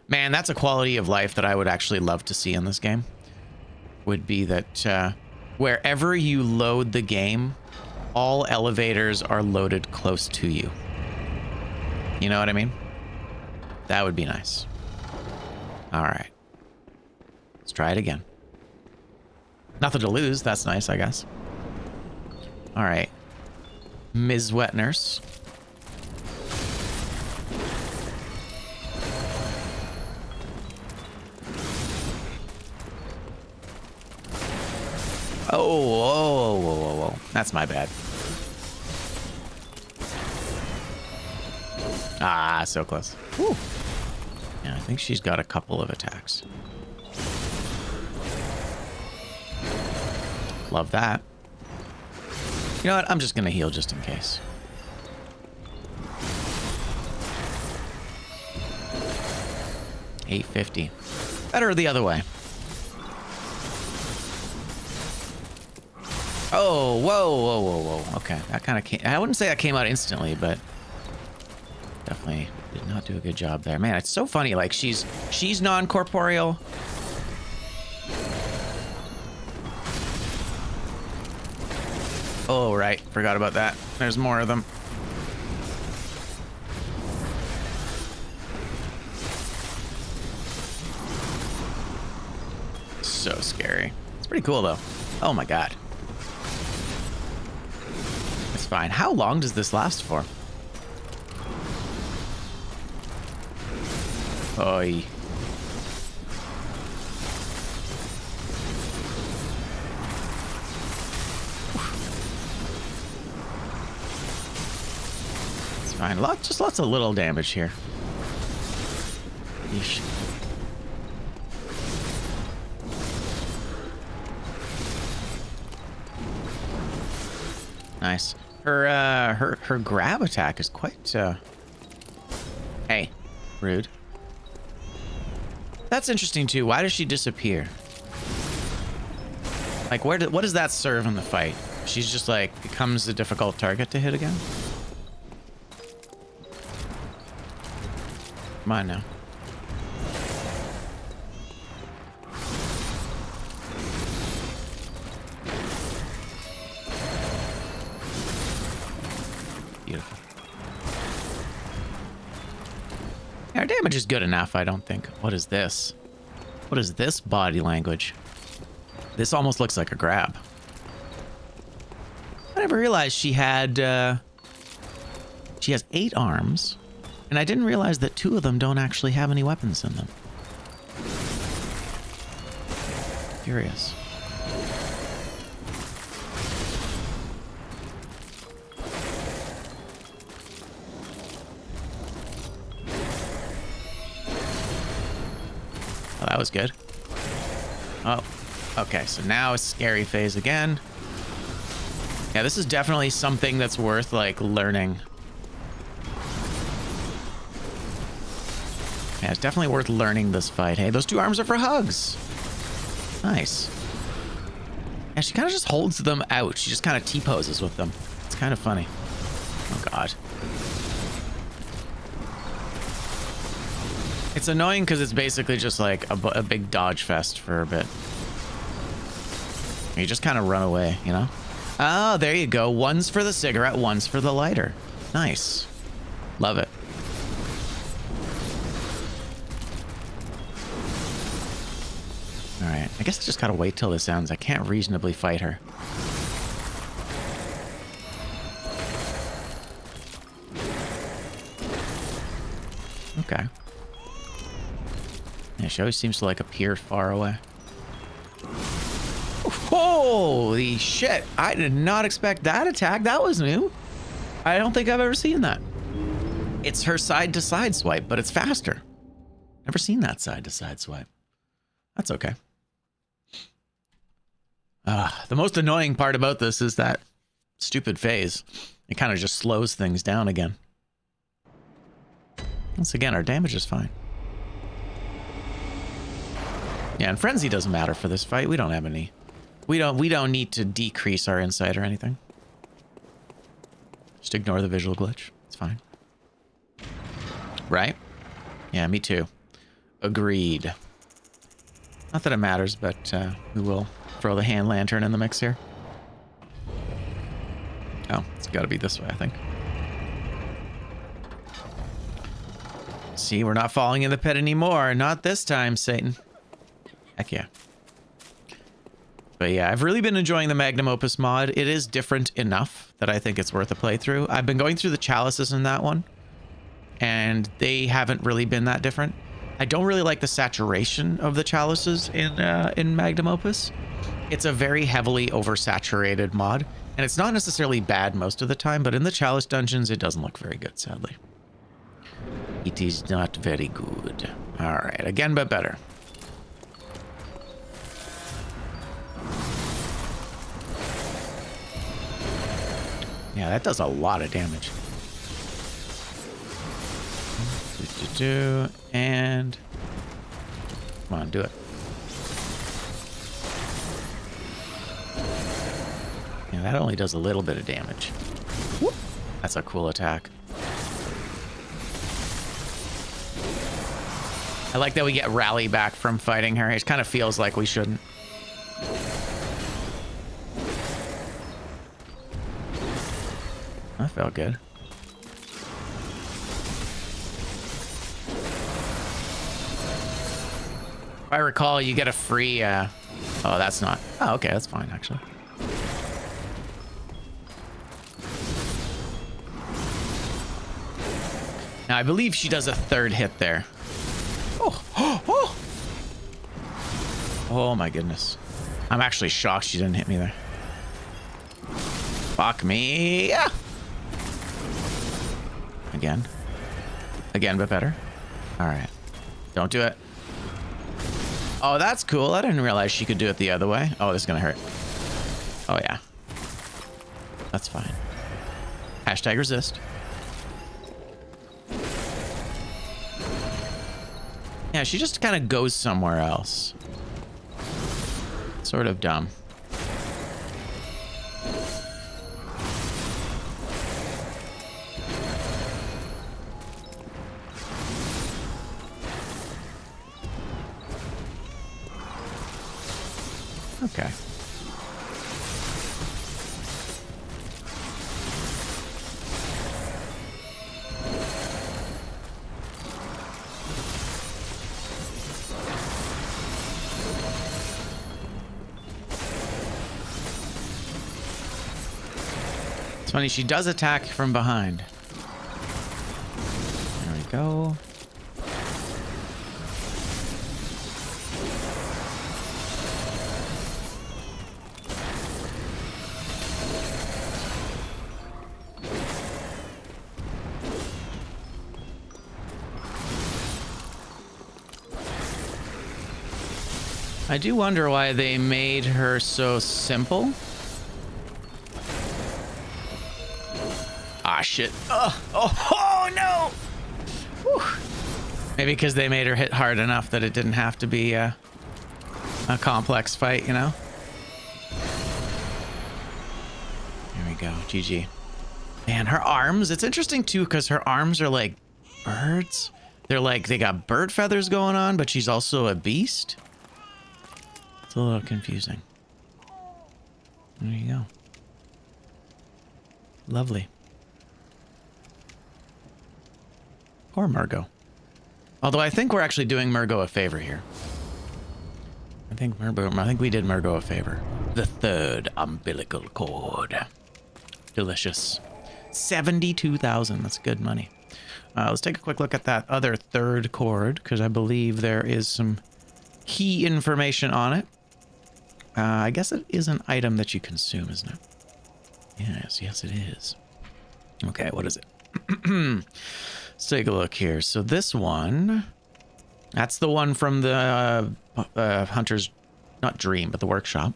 Man, that's a quality of life that I would actually love to see in this game. Would be that wherever you load the game, all elevators are loaded close to you. You know what I mean? That would be nice. All right. Let's try it again. Nothing to lose. That's nice, I guess. All right. Ms. Wet Nurse. Oh, whoa, whoa, whoa, whoa. That's my bad. Ah, so close. Whew. Yeah, I think she's got a couple of attacks. Love that. You know what? I'm just going to heal just in case. $850. Better the other way. Oh, whoa, whoa, whoa, whoa. Okay, that kind of came... I wouldn't say that came out instantly, but... definitely did not do a good job there. Man, it's so funny. Like, she's non-corporeal. Oh, right. Forgot about that. There's more of them. So scary. It's pretty cool, though. Oh, my God. It's fine. How long does this last for? Oy. It's fine. Just lots of little damage here. Yeesh. Nice. Her grab attack is quite hey, rude. That's interesting too. Why does she disappear? Like, what does that serve in the fight? She's just like becomes a difficult target to hit again. Come on now. Beautiful. Our damage is good enough, I don't think. What is this? What is this body language? This almost looks like a grab. I never realized she had, she has 8 arms, and I didn't realize that 2 of them don't actually have any weapons in them. Curious. Oh, that was good. Oh, okay. So now it's scary phase again. Yeah, this is definitely something that's worth, like, learning. Yeah, it's definitely worth learning this fight. Hey, those two arms are for hugs. Nice. Yeah, she kind of just holds them out. She just kind of T-poses with them. It's kind of funny. Oh, God. It's annoying because it's basically just like a big dodge fest for a bit. You just kind of run away, you know? Oh, there you go. One's for the cigarette, one's for the lighter. Nice. Love it. All right. I guess I just gotta wait till this ends. I can't reasonably fight her. Okay. Yeah, she always seems to like appear far away. Holy shit. I did not expect that attack. That was new. I don't think I've ever seen that. It's her side-to-side swipe, but it's faster. Never seen that side-to-side swipe. That's okay. The most annoying part about this is that stupid phase. It kind of just slows things down again. Once again, our damage is fine. Yeah, and frenzy doesn't matter for this fight. We don't have any. We don't need to decrease our insight or anything. Just ignore the visual glitch. It's fine. Right? Yeah, me too. Agreed. Not that it matters, but we will throw the hand lantern in the mix here. Oh, it's got to be this way, I think. See, we're not falling in the pit anymore. Not this time, Satan. Heck yeah. But yeah, I've really been enjoying the Magnum Opus mod. It is different enough that I think it's worth a playthrough. I've been going through the chalices in that one, and they haven't really been that different. I don't really like the saturation of the chalices in Magnum Opus. It's a very heavily oversaturated mod, and it's not necessarily bad most of the time, but in the chalice dungeons, it doesn't look very good, sadly. It is not very good. All right, again, but better. Yeah, that does a lot of damage. And come on, do it. Yeah, that only does a little bit of damage. Whoop. That's a cool attack. I like that we get rally back from fighting her. It kind of feels like we shouldn't. That felt good. If I recall, you get a free... Oh, that's not... Oh, okay, that's fine, actually. Now, I believe she does a third hit there. Oh, oh my goodness. I'm actually shocked she didn't hit me there. Fuck me. Yeah. Again. Again, but better. All right. Don't do it. Oh, that's cool. I didn't realize she could do it the other way. Oh, this is going to hurt. Oh, yeah. That's fine. Hashtag resist. Yeah, she just kind of goes somewhere else. Sort of dumb. Okay. It's funny, she does attack from behind. There we go. I do wonder why they made her so simple. Ah, shit. Oh, no! Whew. Maybe because they made her hit hard enough that it didn't have to be a complex fight, you know? There we go. GG. Man, her arms, it's interesting too because her arms are like birds. They're like, they got bird feathers going on, but she's also a beast. It's a little confusing. There you go. Lovely. Poor Murgo. Although I think we're actually doing Murgo a favor here. I think we did Murgo a favor. The third umbilical cord. Delicious. 72,000. That's good money. Let's take a quick look at that other third cord, because I believe there is some key information on it. I guess it is an item that you consume, isn't it? Yes, it is. Okay, what is it? Let's take a look here. So this one, that's the one from the Hunter's, not dream, but the workshop.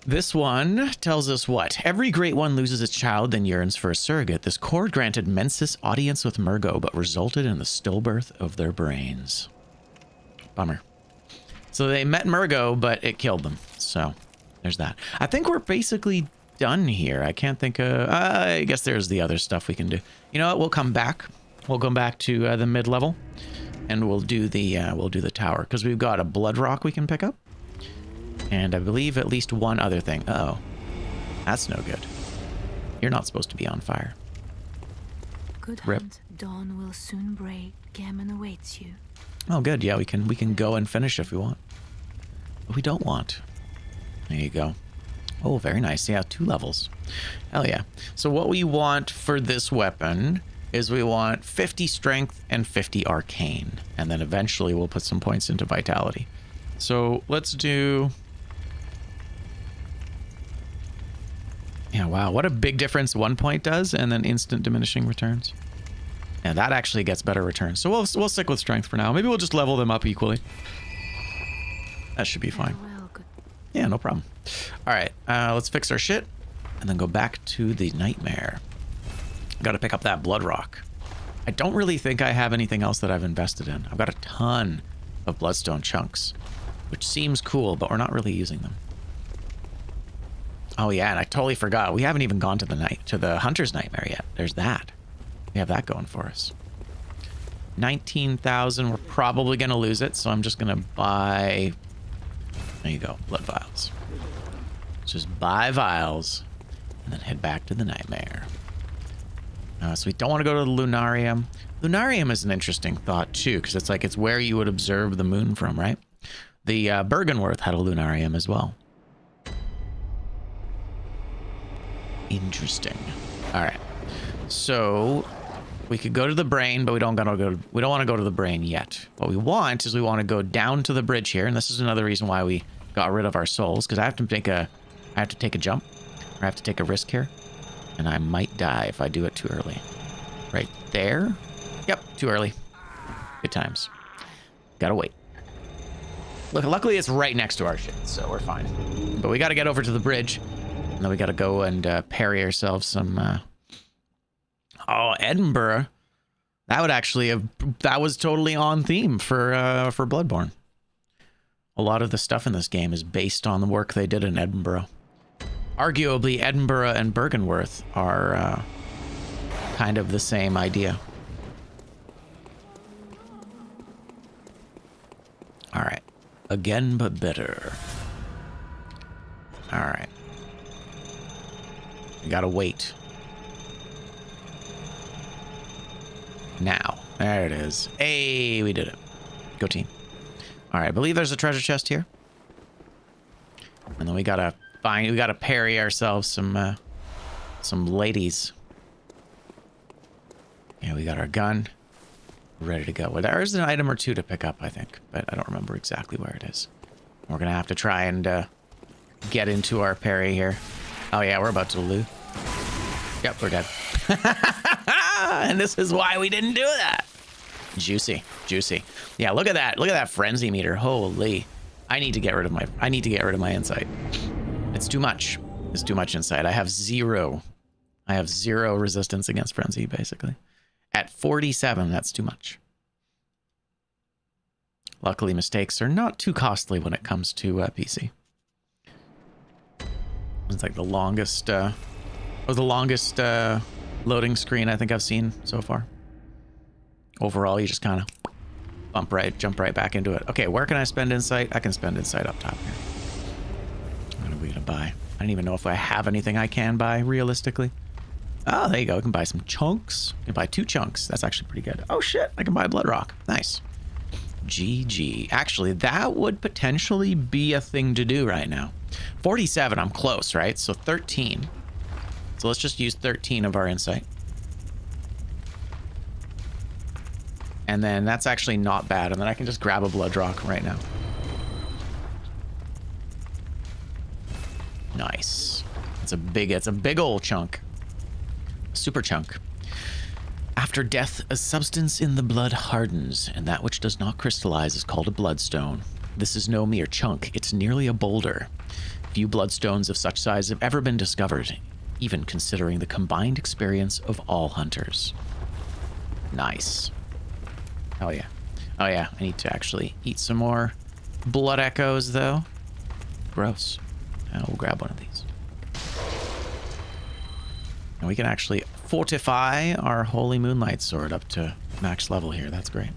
This one tells us what? Every great one loses a child, then yearns for a surrogate. This cord granted Mensis audience with Murgo, but resulted in the stillbirth of their brains. Bummer. So they met Murgo, but it killed them. So there's that. I think we're basically done here. I can't think of... I guess there's the other stuff we can do. You know what? We'll come back. We'll go back to the mid-level, and we'll do the tower, because we've got a blood rock we can pick up. And I believe at least one other thing. Uh-oh. That's no good. You're not supposed to be on fire. Good Rip. hunt. Dawn will soon break. Gammon awaits you. Oh, good. Yeah, we can go and finish if we want. But we don't want. There you go. Oh, very nice. Yeah, 2 levels. Hell yeah. So what we want for this weapon is we want 50 strength and 50 arcane. And then eventually we'll put some points into vitality. So let's do... Yeah, wow. What a big difference 1 point does, and then instant diminishing returns. Yeah, that actually gets better returns. So we'll stick with strength for now. Maybe we'll just level them up equally. That should be fine. Yeah, no problem. All right, let's fix our shit and then go back to the nightmare. Got to pick up that blood rock. I don't really think I have anything else that I've invested in. I've got a ton of bloodstone chunks, which seems cool, but we're not really using them. Oh yeah, and I totally forgot. We haven't even gone to the Hunter's Nightmare yet. There's that. We have that going for us. 19,000. We're probably going to lose it, so I'm just going to buy... There you go. Blood vials. Just buy vials and then head back to the Nightmare. So we don't want to go to the Lunarium. Lunarium is an interesting thought, too, because it's like it's where you would observe the moon from, right? The Bergenworth had a Lunarium as well. Interesting. All right. So we could go to the brain, but we don't want to go to the brain yet. What we want is we want to go down to the bridge here, and this is another reason why we got rid of our souls, because I have to take a jump, or I have to take a risk here, and I might die if I do it too early. Right there. Yep, too early. Good times. Gotta wait. Look, luckily it's right next to our shit, so we're fine. But we got to get over to the bridge, and then we got to go and parry ourselves some. Oh, Edinburgh. That would actually have... That was totally on theme for Bloodborne. A lot of the stuff in this game is based on the work they did in Edinburgh. Arguably, Edinburgh and Bergenworth are kind of the same idea. All right. Again, but better. All right. We gotta wait. Now. There it is. Hey, we did it. Go team. All right, I believe there's a treasure chest here. And then we gotta parry ourselves some ladies. Yeah, we got our gun. Ready to go. Well, there's an item or two to pick up, I think, but I don't remember exactly where it is. We're gonna have to try and get into our parry here. Oh yeah, we're about to lose. Yep, we're dead. And this is why we didn't do that. Juicy, juicy. Yeah, look at that. Look at that frenzy meter. Holy. I need to get rid of my insight. It's too much. It's too much insight. I have zero resistance against frenzy, basically. At 47, that's too much. Luckily, mistakes are not too costly when it comes to PC. It's like the longest, loading screen I think I've seen so far. Overall, you just kind of jump right back into it. Okay, where can I spend insight? I can spend insight up top here. What are we gonna buy? I don't even know if I have anything I can buy realistically. Oh, there you go. I can buy some chunks. I can buy 2 chunks. That's actually pretty good. Oh shit, I can buy blood rock. Nice. GG. Actually, that would potentially be a thing to do right now. 47, I'm close, right? So 13. So let's just use 13 of our insight. And then that's actually not bad. And then I can just grab a blood rock right now. Nice. It's a big old chunk. Super chunk. After death, a substance in the blood hardens, and that which does not crystallize is called a bloodstone. This is no mere chunk, it's nearly a boulder. Few bloodstones of such size have ever been discovered, even considering the combined experience of all hunters. Nice. Oh yeah. Oh yeah, I need to actually eat some more blood echoes though. Gross. We'll grab one of these. And we can actually fortify our Holy Moonlight sword up to max level here. That's great.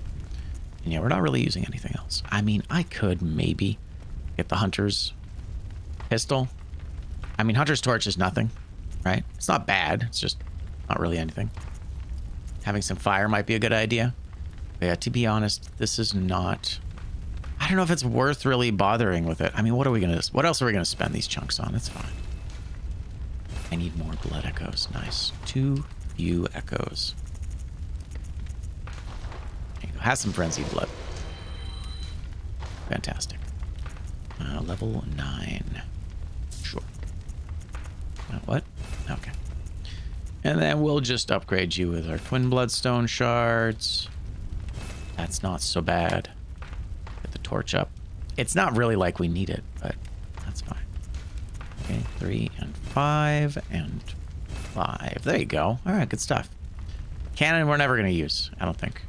And yeah, we're not really using anything else. I mean, I could maybe get the Hunter's pistol. I mean, Hunter's torch is nothing, right? It's not bad. It's just not really anything. Having some fire might be a good idea. But yeah, to be honest, this is not... I don't know if it's worth really bothering with it. I mean, what else are we gonna spend these chunks on? It's fine. I need more blood echoes. Nice. 2 few echoes. There you go. Has some frenzied blood. Fantastic. Level 9. Sure. What? Okay. And then we'll just upgrade you with our twin bloodstone shards. That's not so bad. Get the torch up. It's not really like we need it, but that's fine. Okay, 3 and 5 and 5. There you go. All right, good stuff. Cannon we're never going to use, I don't think.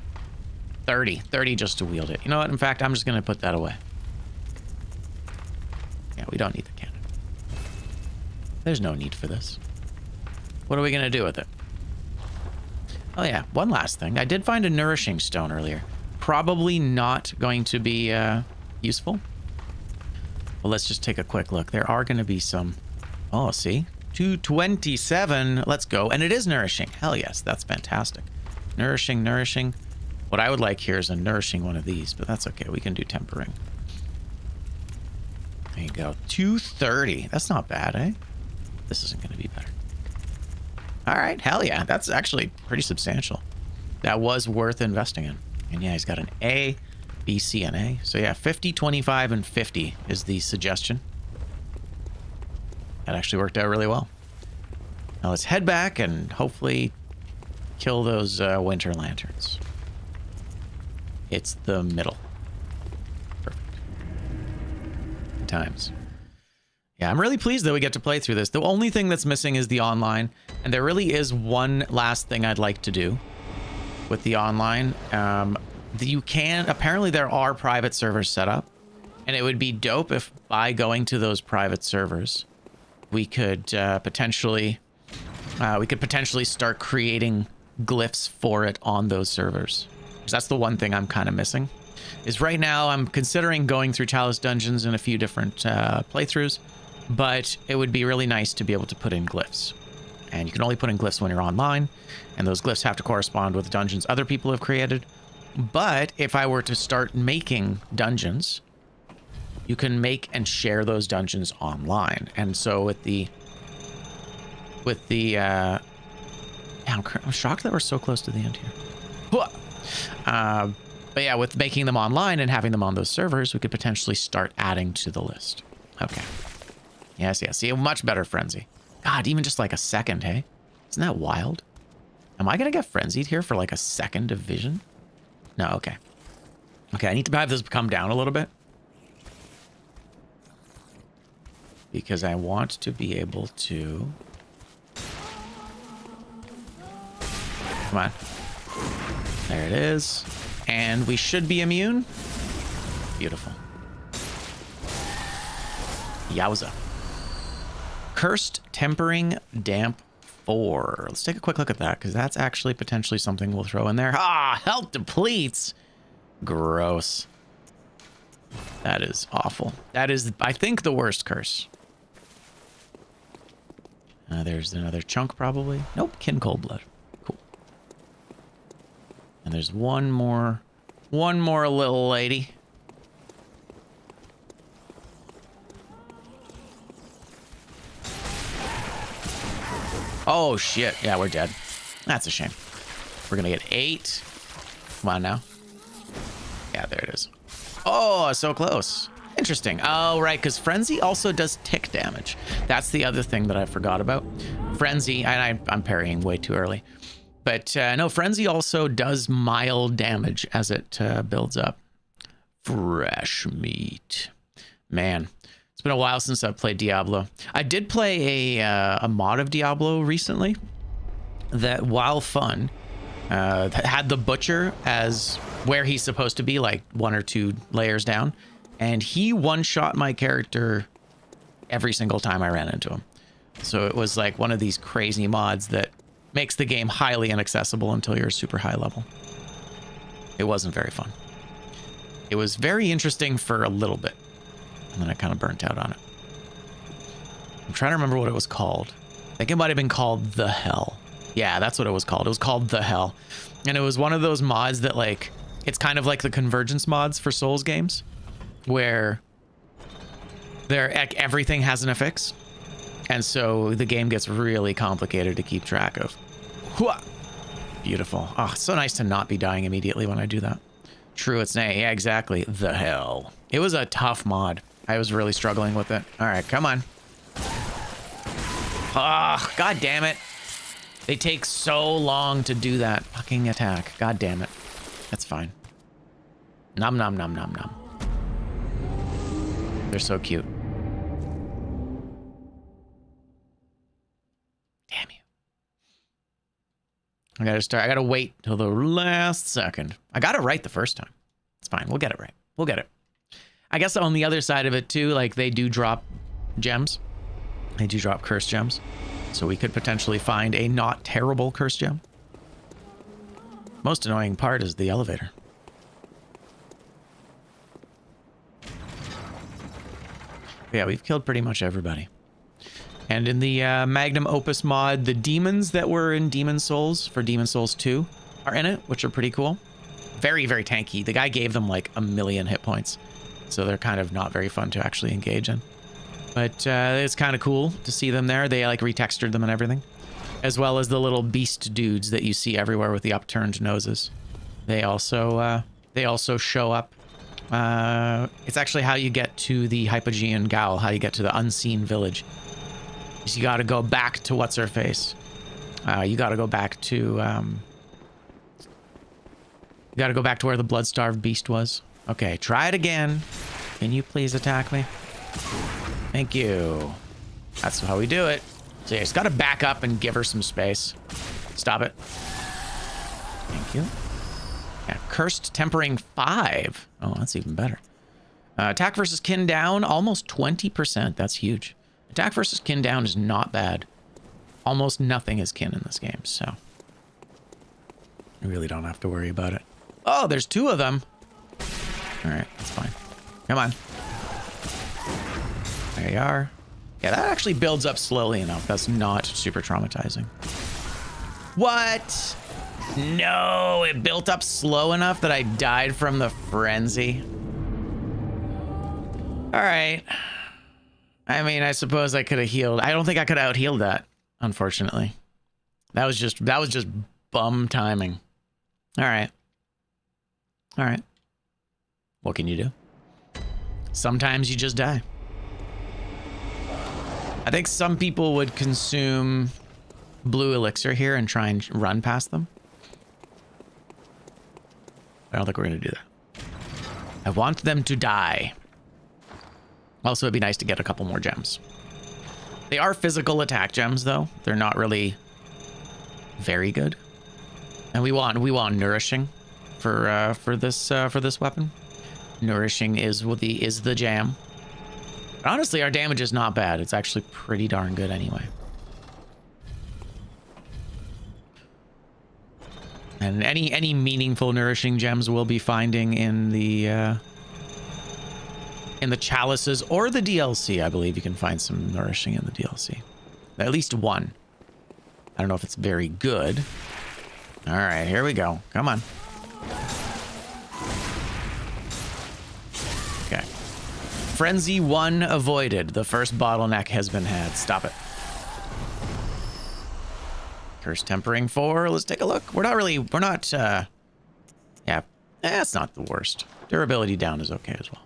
30 just to wield it. You know what? In fact, I'm just going to put that away. Yeah, we don't need the cannon. There's no need for this. What are we going to do with it? Oh yeah, one last thing. I did find a nourishing stone earlier. Probably not going to be useful. Well, let's just take a quick look. There are going to be some... Oh, see? 227. Let's go. And it is nourishing. Hell yes, that's fantastic. Nourishing. What I would like here is a nourishing one of these, but that's okay. We can do tempering. There you go. 230. That's not bad, eh? This isn't going to be better. All right. Hell yeah. That's actually pretty substantial. That was worth investing in. And yeah, he's got an A, B, C, and A. So yeah, 50, 25, and 50 is the suggestion. That actually worked out really well. Now let's head back and hopefully kill those winter lanterns. It's the middle. Perfect. Good times. Yeah, I'm really pleased that we get to play through this. The only thing that's missing is the online. And there really is one last thing I'd like to do with the online. You can... Apparently there are private servers set up. And it would be dope if by going to those private servers, we could potentially start creating glyphs for it on those servers. Because that's the one thing I'm kind of missing. Is right now I'm considering going through Chalice Dungeons in a few different playthroughs. But it would be really nice to be able to put in glyphs. And you can only put in glyphs when you're online. And those glyphs have to correspond with dungeons other people have created. But if I were to start making dungeons, you can make and share those dungeons online. And so with the I'm shocked that we're so close to the end here. But yeah, with making them online and having them on those servers, we could potentially start adding to the list. Okay. Yes. See, a much better frenzy. God, even just like a second, hey? Isn't that wild? Am I going to get frenzied here for like a second of vision? No, okay. Okay, I need to have this come down a little bit. Because I want to be able to... Come on. There it is. And we should be immune. Beautiful. Yowza. Cursed Tempering Damp 4. Let's take a quick look at that, because that's actually potentially something we'll throw in there. Ah, health depletes. Gross. That is awful. That is, I think, the worst curse. There's another chunk, probably. Nope, kin cold blood. Cool. And there's one more little lady. Oh, shit. Yeah, we're dead. That's a shame. We're gonna get 8. Come on now. Yeah, there it is. Oh, so close. Interesting. Oh, right, because Frenzy also does tick damage. That's the other thing that I forgot about. Frenzy, and I'm parrying way too early. But no, Frenzy also does mild damage as it builds up. Fresh meat. Man, it's been a while since I've played Diablo. I did play a mod of Diablo recently that, while fun, had the Butcher as where he's supposed to be, like 1 or 2 layers down. And he one-shot my character every single time I ran into him. So it was like one of these crazy mods that makes the game highly inaccessible until you're super high level. It wasn't very fun. It was very interesting for a little bit, and then I kind of burnt out on it. I'm trying to remember what it was called. I think it might have been called The Hell. Yeah, that's what it was called. It was called The Hell. And it was one of those mods that, like, it's kind of like the convergence mods for Souls games, where everything has an affix, and so the game gets really complicated to keep track of. Hooah! Beautiful. Oh, it's so nice to not be dying immediately when I do that. True, it's nay. Yeah, exactly. The Hell. It was a tough mod. I was really struggling with it. All right, come on. Oh, god damn it. They take so long to do that fucking attack. God damn it. That's fine. Nom nom nom nom nom. They're so cute. Damn you. I gotta wait till the last second. I got it right the first time. It's fine. We'll get it right. We'll get it. I guess on the other side of it too, like, they do drop gems. They do drop curse gems. So we could potentially find a not terrible curse gem. Most annoying part is the elevator. Yeah, we've killed pretty much everybody. And in the Magnum Opus mod, the demons that were in Demon Souls for Demon Souls 2 are in it, which are pretty cool. Very, very tanky. The guy gave them like 1,000,000 hit points. So they're kind of not very fun to actually engage in. But it's kind of cool to see them there. They like retextured them and everything. As well as the little beast dudes that you see everywhere with the upturned noses. They also show up. It's actually how you get to the Hypogean Gaol, how you get to the unseen village. So you got to go back to what's her face. You got to go back to. You got to go back to where the blood-starved beast was. Okay, try it again. Can you please attack me? Thank you. That's how we do it. So you just got to back up and give her some space. Stop it. Thank you. Yeah, Cursed Tempering 5. Oh, that's even better. Attack versus kin down, almost 20%. That's huge. Attack versus kin down is not bad. Almost nothing is kin in this game, so you really don't have to worry about it. Oh, there's 2 of them. All right, that's fine. Come on. There you are. Yeah, that actually builds up slowly enough. That's not super traumatizing. What? No, it built up slow enough that I died from the frenzy. All right. I mean, I suppose I could have healed. I don't think I could have out-healed that, unfortunately. That was just bum timing. All right. All right. What can you do? Sometimes you just die. I think some people would consume blue elixir here and try and run past them. I don't think we're going to do that. I want them to die. Also, it'd be nice to get a couple more gems. They are physical attack gems, though. They're not really very good. And we want nourishing for this weapon. Nourishing is the jam. But honestly, our damage is not bad. It's actually pretty darn good anyway. And any meaningful nourishing gems we'll be finding in the chalices or the DLC. I believe you can find some nourishing in the DLC. At least one. I don't know if it's very good. All right, here we go. Come on. Okay. Frenzy 1 avoided. The first bottleneck has been had. Stop it. Curse Tempering 4. Let's take a look. We're not, yeah, it's not the worst. Durability down is okay as well.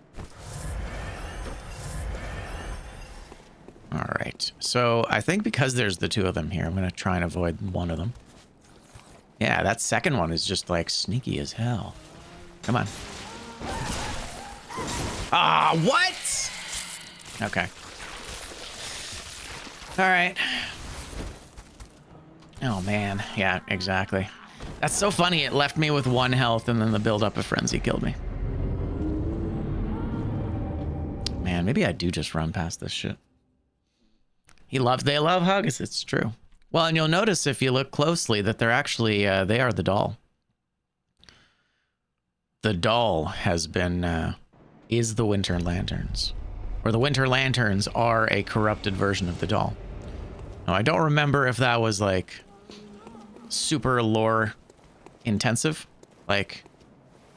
All right. So I think because there's the two of them here, I'm going to try and avoid one of them. Yeah, that second one is just like sneaky as hell. Come on. Ah, what? Okay. All right. Oh, man. Yeah, exactly. That's so funny. It left me with 1 health, and then the build-up of Frenzy killed me. Man, maybe I do just run past this shit. They love hugs. It's true. Well, and you'll notice if you look closely that they're actually, they are the doll. The doll has been, is the Winter Lanterns. Or the Winter Lanterns are a corrupted version of the doll. Now, I don't remember if that was, like, super lore intensive. Like,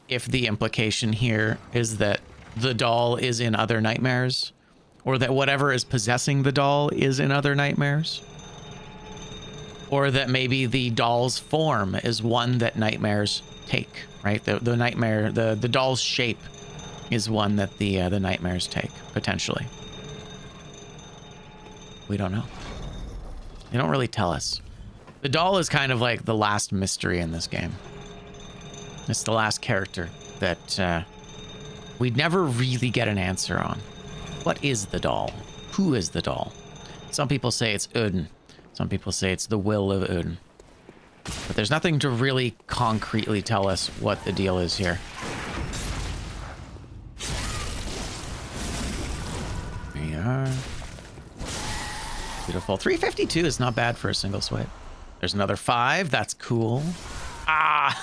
if the implication here is that the doll is in other nightmares, or that whatever is possessing the doll is in other nightmares, or that maybe the doll's form is one that nightmares take, right? The nightmare, the doll's shape is one that the nightmares take, potentially. We don't know. They don't really tell us. The doll is kind of like the last mystery in this game. It's the last character that we'd never really get an answer on. What is the doll? Who is the doll? Some people say it's Odin. Some people say it's the will of Odin. But there's nothing to really concretely tell us what the deal is here. There you are. Beautiful. 352 is not bad for a single swipe. There's another 5. That's cool. Ah!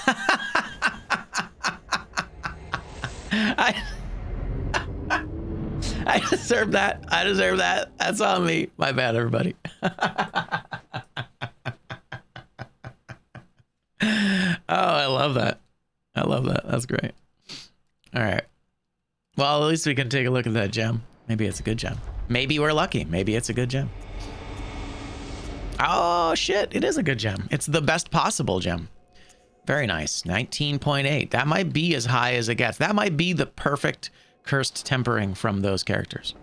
I deserve that. I deserve that. That's on me. My bad, everybody. Oh, I love that. I love that. That's great. All right. Well, at least we can take a look at that gem. Maybe it's a good gem. Maybe we're lucky. Maybe it's a good gem. Oh, shit. It is a good gem. It's the best possible gem. Very nice. 19.8. That might be as high as it gets. That might be the perfect cursed tempering from those characters.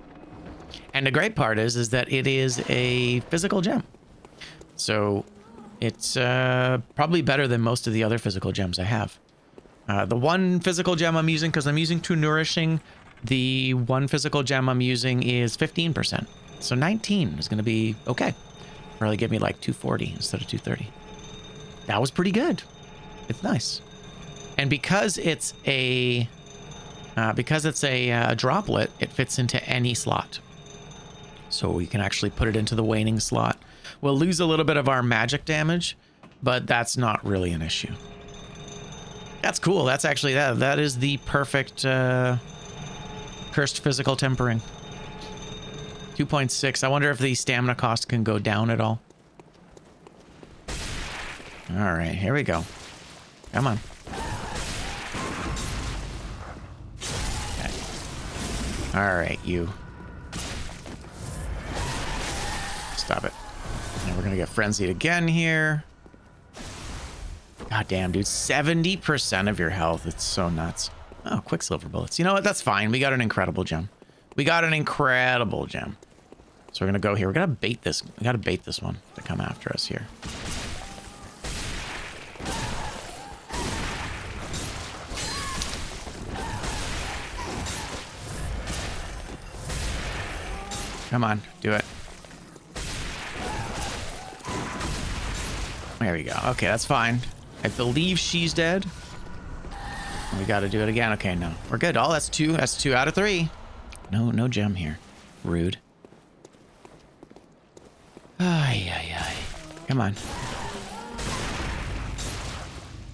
And the great part is that it is a physical gem. So it's probably better than most of the other physical gems I have. The one physical gem I'm using, because I'm using 2 nourishing, the one physical gem I'm using is 15%. So 19 is going to be okay. Probably give me like 240 instead of 230. That was pretty good. It's nice. And because it's a droplet, it fits into any slot. So we can actually put it into the waning slot. We'll lose a little bit of our magic damage, but that's not really an issue. That's cool. That's actually, that is the perfect cursed physical tempering. 2.6. I wonder if the stamina cost can go down at all. All right, here we go. Come on. Okay. All right, you. Stop it. And we're gonna get frenzied again here. God damn, dude. 70% of your health. It's so nuts. Oh, quicksilver bullets. You know what? That's fine. We got an incredible gem. We got an incredible gem. So we're gonna go here. We're gonna bait this. We gotta bait this one to come after us here. Come on, do it. There we go. Okay, that's fine. I believe she's dead. We got to do it again. Okay, no. We're good. Oh, that's two. That's 2 out of 3. No gem here. Rude. Ay, ay, ay. Come on.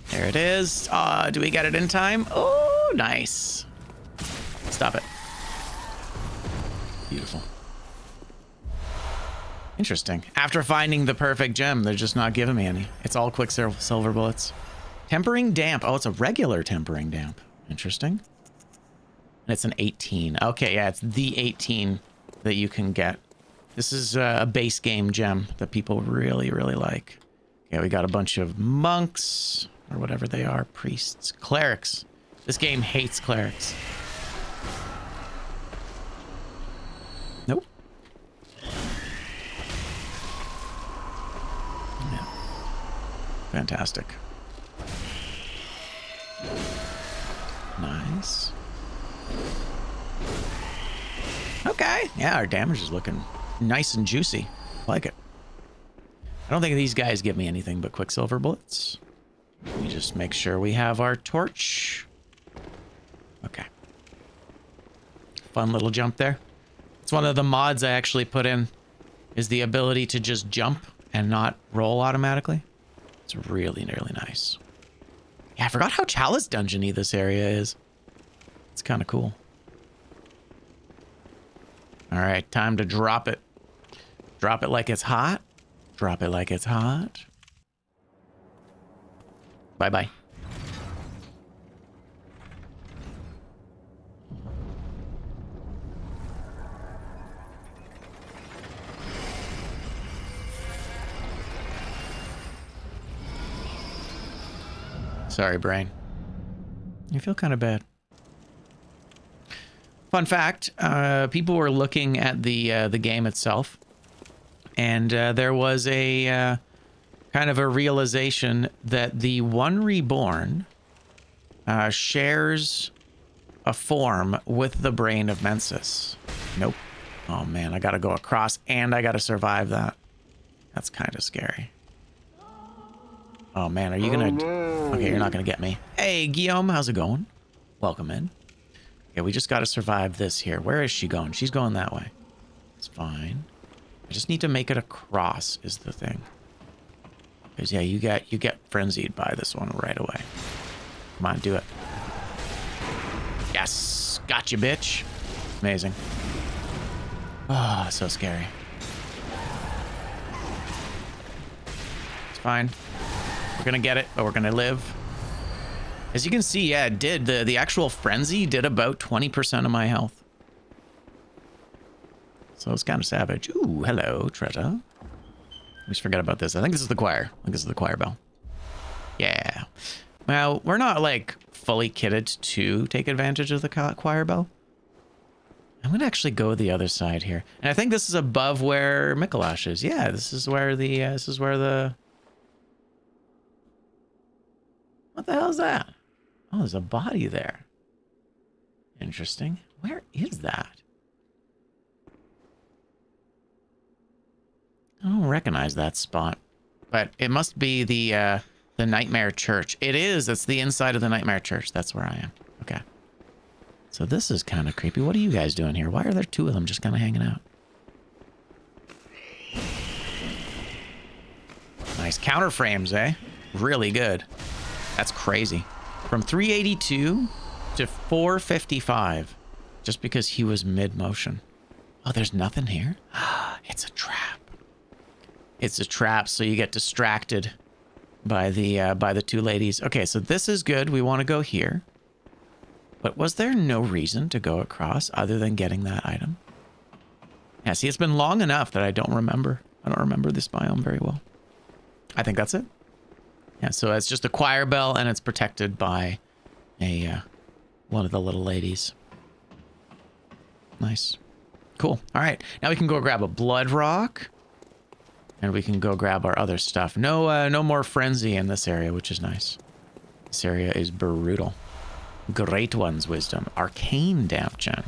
There it is. Do we get it in time? Oh, nice. Stop it. Beautiful. Interesting. After finding the perfect gem, they're just not giving me any. It's all quicksilver bullets. Tempering damp. Oh, it's a regular tempering damp. Interesting. And it's an 18. Okay, yeah, it's the 18 that you can get. This is a base game gem that people really, really like. Yeah, we got a bunch of monks, or whatever they are, priests, clerics. This game hates clerics. Nope. Yeah. Fantastic. Nice. Okay. Yeah, our damage is looking nice and juicy. Like it. I don't think these guys give me anything but quicksilver bullets. Let me just make sure we have our torch. Okay. Fun little jump there. It's one of the mods I actually put in, is the ability to just jump and not roll automatically. It's really, really nice. Yeah, I forgot how Chalice Dungeon-y this area is. It's kind of cool. All right, time to drop it. Drop it like it's hot. Drop it like it's hot. Bye-bye. Sorry, brain. You feel kind of bad. Fun fact, people were looking at the game itself, and there was a kind of a realization that the One Reborn shares a form with the brain of Mensis. Nope. Oh man, I gotta go across and I gotta survive that. That's kind of scary. Oh man, are you gonna... Okay, you're not gonna get me. Hey, Guillaume, how's it going? Welcome in. Okay, we just gotta survive this here. Where is she going? She's going that way. It's fine. I just need to make it across is the thing. Because yeah, you get frenzied by this one right away. Come on, do it. Yes, gotcha, bitch. Amazing. Oh, so scary. It's fine. We're gonna get it, but we're gonna live. As you can see, yeah, it did. The actual frenzy did about 20% of my health. So it's kind of savage. Ooh, hello, Tretta. Always forget about this. I think this is the choir. I think this is the choir bell. Yeah. Well, we're not like fully kitted to take advantage of the choir bell. I'm gonna actually go the other side here, and I think this is above where Mikolash is. Yeah, this is where the. What the hell is that? Oh, there's a body there. Interesting. Where is that? I don't recognize that spot, but it must be the Nightmare Church. It is. It's the inside of the Nightmare Church. That's where I am. Okay. So this is kind of creepy. What are you guys doing here? Why are there 2 of them just kind of hanging out? Nice counter frames, eh? Really good. That's crazy. From 382 to 455, just because he was mid-motion. Oh, there's nothing here? It's a trap. It's a trap, so you get distracted by the 2 ladies. Okay, so this is good. We want to go here. But was there no reason to go across other than getting that item? Yeah, see, it's been long enough that I don't remember. I don't remember this biome very well. I think that's it. Yeah, so it's just a choir bell, and it's protected by a one of the little ladies. Nice. Cool. All right, now we can go grab a blood rock, and we can go grab our other stuff. No more frenzy in this area, which is nice. This area is brutal. Great One's Wisdom. Arcane Damp Gem.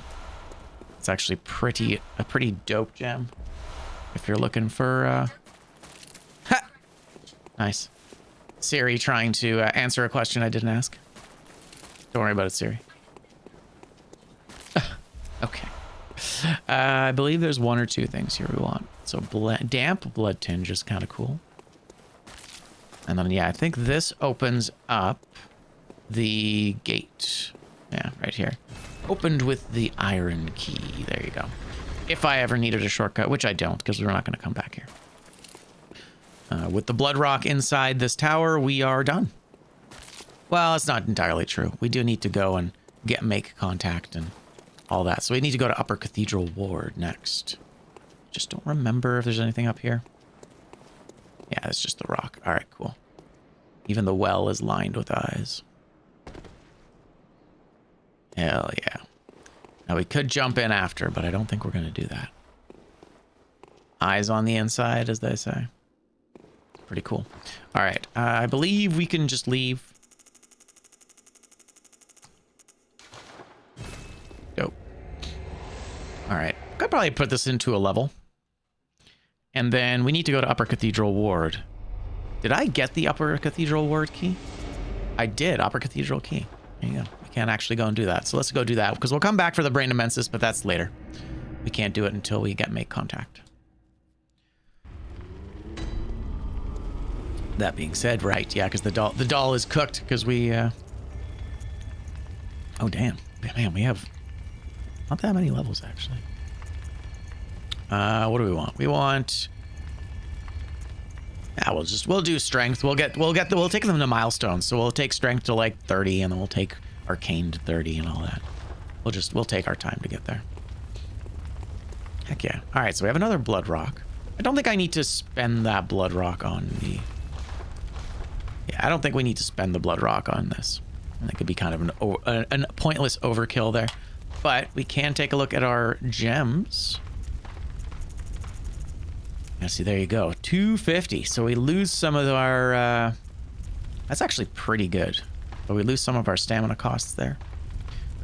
It's actually a pretty dope gem. If you're looking for... Ha! Nice. Siri trying to answer a question I didn't ask. Don't worry about it, Siri. Okay. I believe there's one or two things here we want. So damp blood tinge is kind of cool. And then, yeah, I think this opens up the gate. Yeah, right here. Opened with the iron key. There you go. If I ever needed a shortcut, which I don't, because we're not going to come back here. With the blood rock inside this tower, we are done. Well, it's not entirely true. We do need to go and make contact and all that. So we need to go to Upper Cathedral Ward next. Just don't remember if there's anything up here. Yeah, it's just the rock. All right, cool. Even the well is lined with eyes. Hell yeah. Now we could jump in after, but I don't think we're going to do that. Eyes on the inside, as they say. Pretty cool. All right, I believe we can just leave. Dope. All right, could probably put this into a level. And then we need to go to Upper Cathedral Ward. Did I get the Upper Cathedral Ward key? I did, Upper Cathedral key. There you go. We can't actually go and do that. So let's go do that, because we'll come back for the Brain Immensis, but that's later. We can't do it until we make contact. That being said, right, yeah, because the doll is cooked, because we, Oh, damn. Man, we have not that many levels, actually. What do we want? We want... Yeah, we'll do strength. We'll take them to milestones. So we'll take strength to like 30, and then we'll take arcane to 30 and all that. We'll take our time to get there. Heck yeah. All right, so we have another blood rock. I don't think I need to spend that blood rock on the... Yeah, I don't think we need to spend the blood rock on this. And it could be kind of a pointless overkill there. But we can take a look at our gems. Yeah, see, there you go. 250. So we lose some of our... That's actually pretty good. But we lose some of our stamina costs there.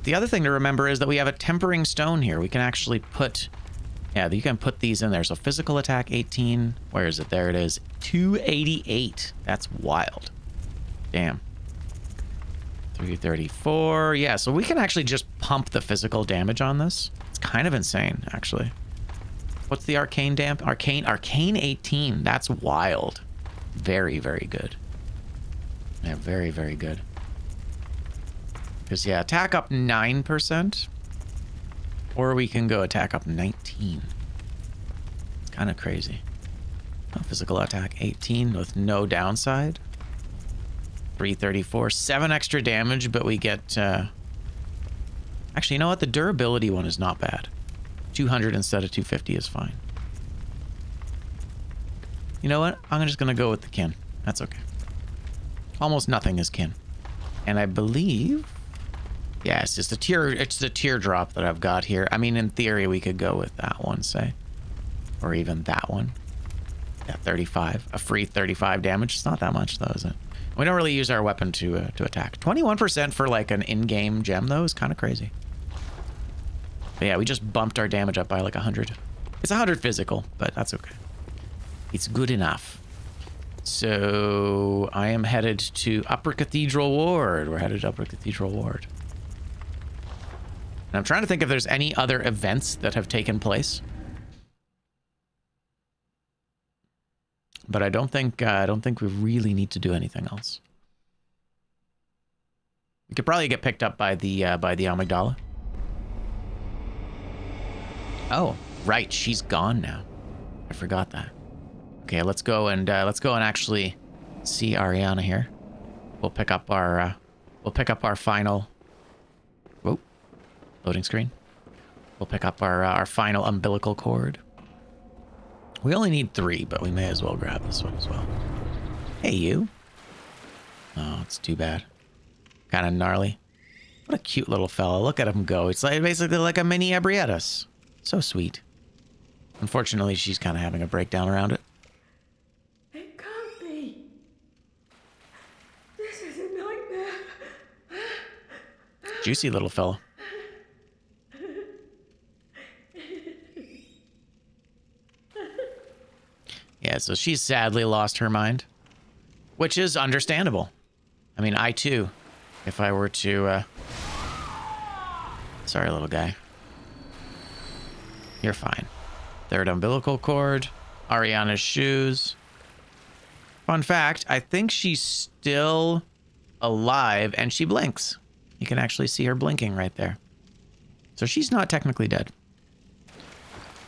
The other thing to remember is that we have a tempering stone here. We can actually put... Yeah, you can put these in there. So physical attack 18. Where is it? There it is. 288. That's wild. Damn. 334. Yeah, so we can actually just pump the physical damage on this. It's kind of insane, actually. What's the arcane damp? Arcane 18. That's wild. Very, very good. Yeah, very, very good. Because, yeah, attack up 9%. Or we can go attack up 19. It's kind of crazy. Oh, physical attack 18 with no downside. 334. 7 extra damage, but we get... Actually, you know what? The durability one is not bad. 200 instead of 250 is fine. You know what? I'm just going to go with the kin. That's okay. Almost nothing is kin. And I believe... Yeah, it's just the teardrop that I've got here. I mean, in theory, we could go with that one, say. Or even that one. Yeah, 35. A free 35 damage. It's not that much, though, is it? We don't really use our weapon to attack. 21% for, like, an in-game gem, though, is kind of crazy. But yeah, we just bumped our damage up by, like, 100. It's 100 physical, but that's okay. It's good enough. So, I am headed to Upper Cathedral Ward. We're headed to Upper Cathedral Ward. And I'm trying to think if there's any other events that have taken place. But I don't think we really need to do anything else. We could probably get picked up by the amygdala. Oh, right, she's gone now. I forgot that. Okay, let's go and actually see Ariana here. We'll pick up our final. Whoa. Loading screen. We'll pick up our final umbilical cord. We only need 3, but we may as well grab this one as well. Hey, you. Oh, it's too bad. Kind of gnarly. What a cute little fella. Look at him go. It's like basically like a mini Ebrietas. So sweet. Unfortunately, she's kind of having a breakdown around it. It can't be. This is a nightmare. Juicy little fella. Yeah, so she's sadly lost her mind, which is understandable. I mean, I too, if I were to Sorry, little guy. You're fine. Third umbilical cord. Ariana's shoes. Fun fact, I think she's still alive and she blinks. You can actually see her blinking right there. So she's not technically dead.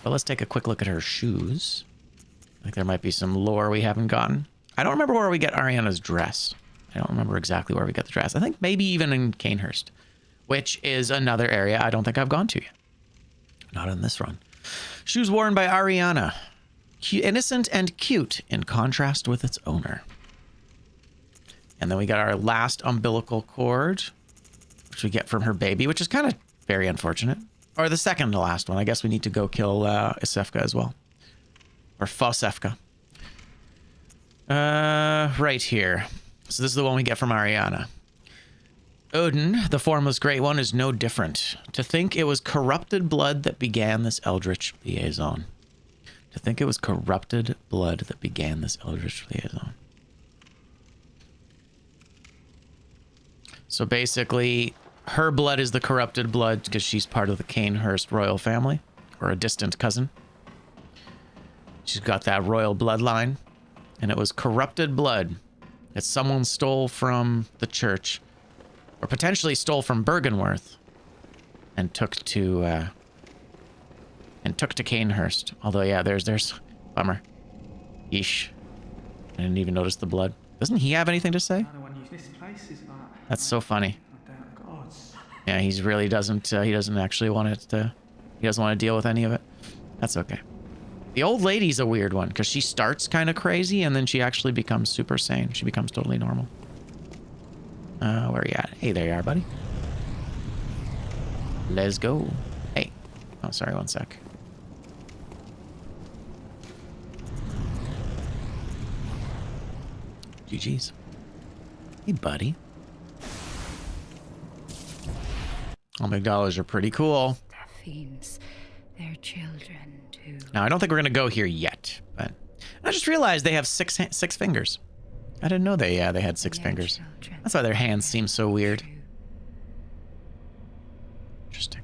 But let's take a quick look at her shoes. I think there might be some lore we haven't gotten. I don't remember where we get Ariana's dress. I don't remember exactly where we get the dress. I think maybe even in Canehurst, which is another area I don't think I've gone to yet. Not in this run. Shoes worn by Ariana. Innocent and cute in contrast with its owner. And then we got our last umbilical cord, which we get from her baby, which is kind of very unfortunate. Or the second to last one. I guess we need to go kill Isefka as well. Or Fosefka. Right here. So this is the one we get from Ariana. Odin, the formless great one, is no different. To think it was corrupted blood that began this eldritch liaison. To think it was corrupted blood that began this eldritch liaison. So basically, her blood is the corrupted blood because she's part of the Canehurst royal family, or a distant cousin. She's got that royal bloodline, and it was corrupted blood that someone stole from the church, or potentially stole from Bergenworth, and took to Canehurst. Although, yeah, there's bummer. Yeesh. I didn't even notice the blood. Doesn't he have anything to say? That's so funny. Yeah, he really doesn't. He doesn't actually want it to. He doesn't want to deal with any of it. That's okay. The old lady's a weird one because she starts kind of crazy and then she actually becomes super sane. She becomes totally normal. Where are you at? Hey, there you are, buddy. Let's go. Hey. Oh, sorry, one sec. GG's. Hey, buddy. All McDollar's are pretty cool. Fiends, their children too. Now, I don't think we're going to go here yet, but I just realized they have six fingers. I didn't know they had six fingers. That's why their hands seem so weird. Interesting.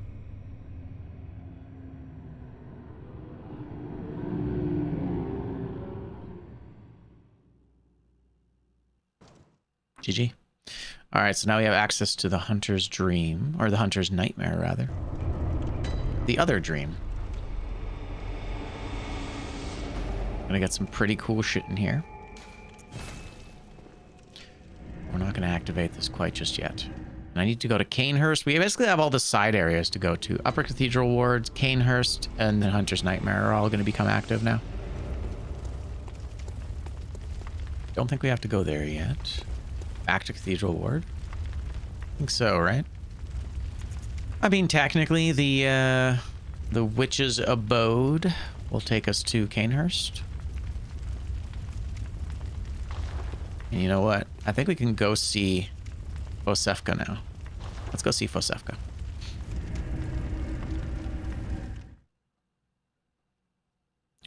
GG. All right, so now we have access to the Hunter's Dream, or the Hunter's Nightmare, rather. The other dream. Gonna get some pretty cool shit in here. We're not gonna activate this quite just yet. And I need to go to Canehurst. We basically have all the side areas to go to. Upper Cathedral Wards, Canehurst, and the Hunter's Nightmare are all gonna become active now. Don't think we have to go there yet. Back to Cathedral Ward? I think so, right? I mean, technically, the Witch's Abode will take us to Canehurst. And you know what? I think we can go see Fosefka now. Let's go see Fosefka.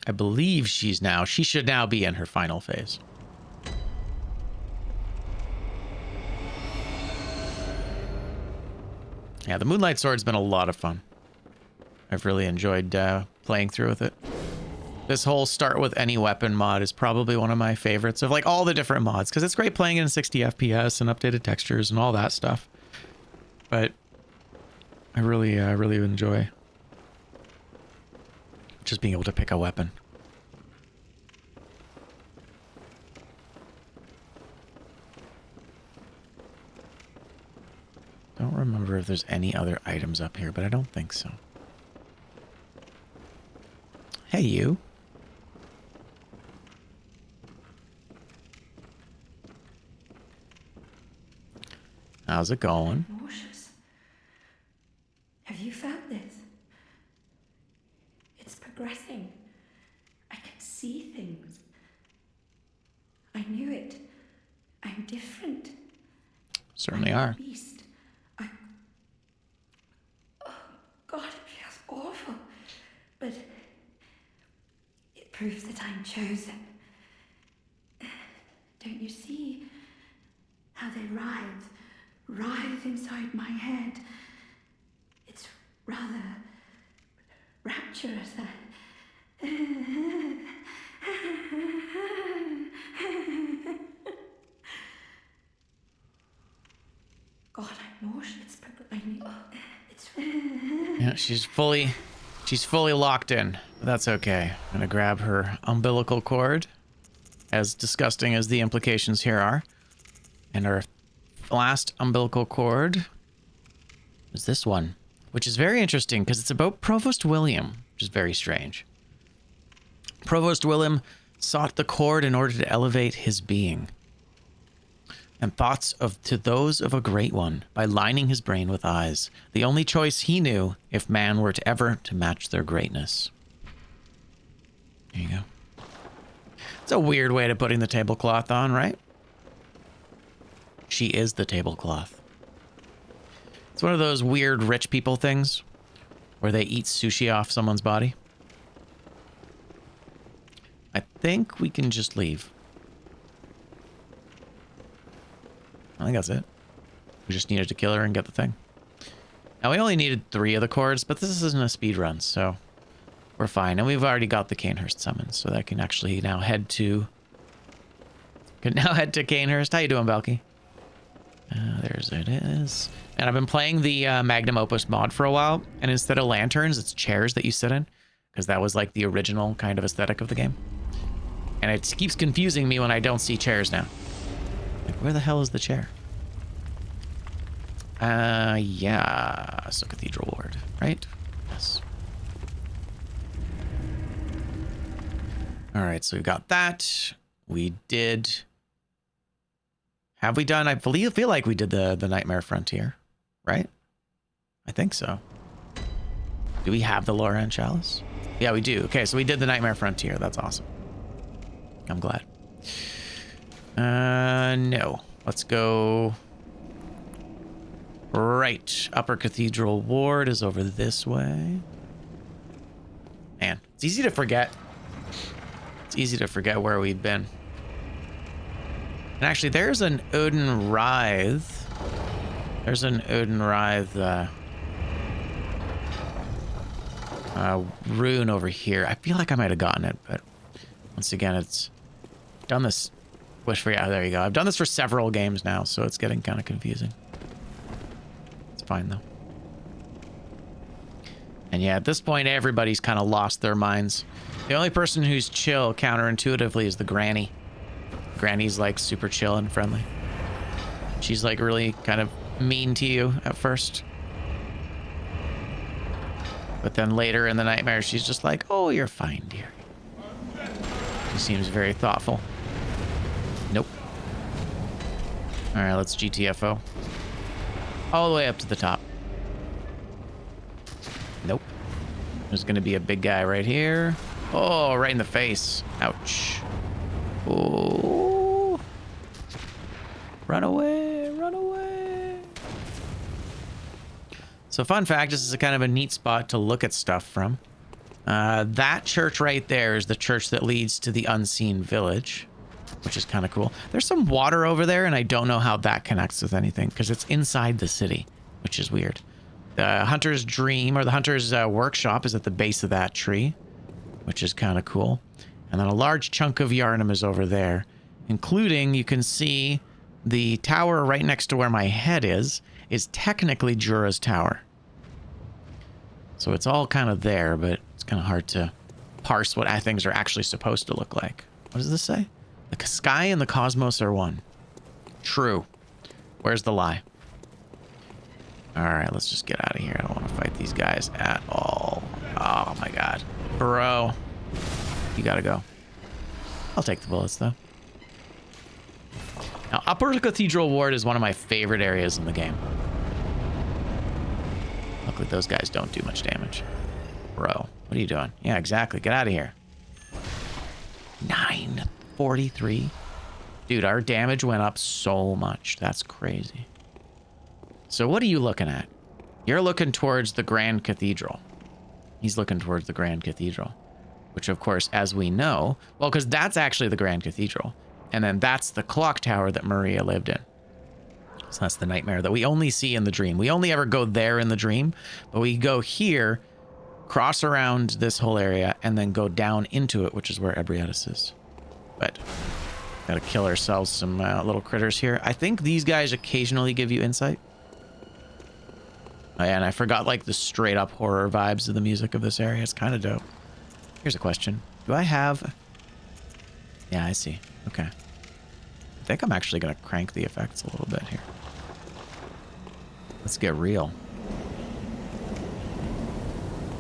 I believe she should now be in her final phase. Yeah, the Moonlight Sword's been a lot of fun. I've really enjoyed playing through with it. This whole start with any weapon mod is probably one of my favorites of like all the different mods, because it's great playing in 60 FPS and updated textures and all that stuff. But I really enjoy just being able to pick a weapon. Don't remember if there's any other items up here, but I don't think so. Hey, you. How's it going? Nauseous. Have you felt this? It's progressing. I can see things. I knew it. I'm different. Certainly I'm a are. beast. Oh, God, it feels awful. But it proves that I'm chosen. Don't you see how they writhe inside my head? It's rather rapturous than. God, I know she's probably. It's. Yeah, she's fully locked in. But that's okay. I'm gonna grab her umbilical cord, as disgusting as the implications here are. And our last umbilical cord is this one, which is very interesting because it's about Provost William, which is very strange. Provost William sought the cord in order to elevate his being and thoughts to those of a great one by lining his brain with eyes, the only choice he knew if man were to ever to match their greatness. There you go. It's a weird way to putting the tablecloth on, right? She is the tablecloth. It's one of those weird rich people things where they eat sushi off someone's body. I think we can just leave. I think that's it. We just needed to kill her and get the thing. Now, we only needed 3 of the cords, but this isn't a speed run, so we're fine. And we've already got the Canehurst summons, so that can actually now head to... Canehurst. How you doing, Valky? There's it is. And I've been playing the Magnum Opus mod for a while, and instead of lanterns, it's chairs that you sit in, because that was like the original kind of aesthetic of the game. And it keeps confusing me when I don't see chairs now. Like, where the hell is the chair? Yeah. So Cathedral Ward, right? Yes. All right, so we got that. We did... Have we done... I feel like we did the Nightmare Frontier, right? I think so. Do we have the Loran Chalice? Yeah, we do. Okay, so we did the Nightmare Frontier. That's awesome. I'm glad. No. Let's go... Right. Upper Cathedral Ward is over this way. Man, it's easy to forget. It's easy to forget where we've been. And actually, there's an Odin Writhe. There's an Odin Writhe rune over here. I feel like I might have gotten it, but once again, it's done this. Wish for, yeah, there you go. I've done this for several games now, so it's getting kind of confusing. It's fine, though. And yeah, at this point, everybody's kind of lost their minds. The only person who's chill, counterintuitively, is the granny. Granny's, like, super chill and friendly. She's, like, really kind of mean to you at first. But then later in the nightmare, she's just like, oh, you're fine, dear. She seems very thoughtful. Nope. All right, let's GTFO. All the way up to the top. Nope. There's going to be a big guy right here. Oh, right in the face. Ouch. Oh. Run away, run away. So fun fact, this is a kind of a neat spot to look at stuff from. That church right there is the church that leads to the unseen village, which is kind of cool. There's some water over there, and I don't know how that connects with anything because it's inside the city, which is weird. The Hunter's Dream, or the Hunter's Workshop, is at the base of that tree, which is kind of cool. And then a large chunk of Yharnam is over there, including, you can see the tower right next to where my head is technically Jura's tower. So it's all kind of there, but it's kind of hard to parse what things are actually supposed to look like. What does this say? The sky and the cosmos are one. True. Where's the lie? All right, let's just get out of here. I don't want to fight these guys at all. Oh my god. Bro. You gotta go. I'll take the bullets though. Now, Upper Cathedral Ward is one of my favorite areas in the game. Luckily, those guys don't do much damage. Bro, what are you doing? Yeah, exactly. Get out of here. 943. Dude, our damage went up so much. That's crazy. So what are you looking at? You're looking towards the Grand Cathedral. He's looking towards the Grand Cathedral. Which, of course, as we know... Well, because that's actually the Grand Cathedral. And then that's the clock tower that Maria lived in. So that's the nightmare that we only see in the dream. We only ever go there in the dream, but we go here, cross around this whole area, and then go down into it, which is where Ebrietas is. But gotta kill ourselves some little critters here. I think these guys occasionally give you insight. Oh, yeah, and I forgot like the straight up horror vibes of the music of this area. It's kind of dope. Here's a question. Do I have... Yeah, I see. Okay. I think I'm actually going to crank the effects a little bit here. Let's get real.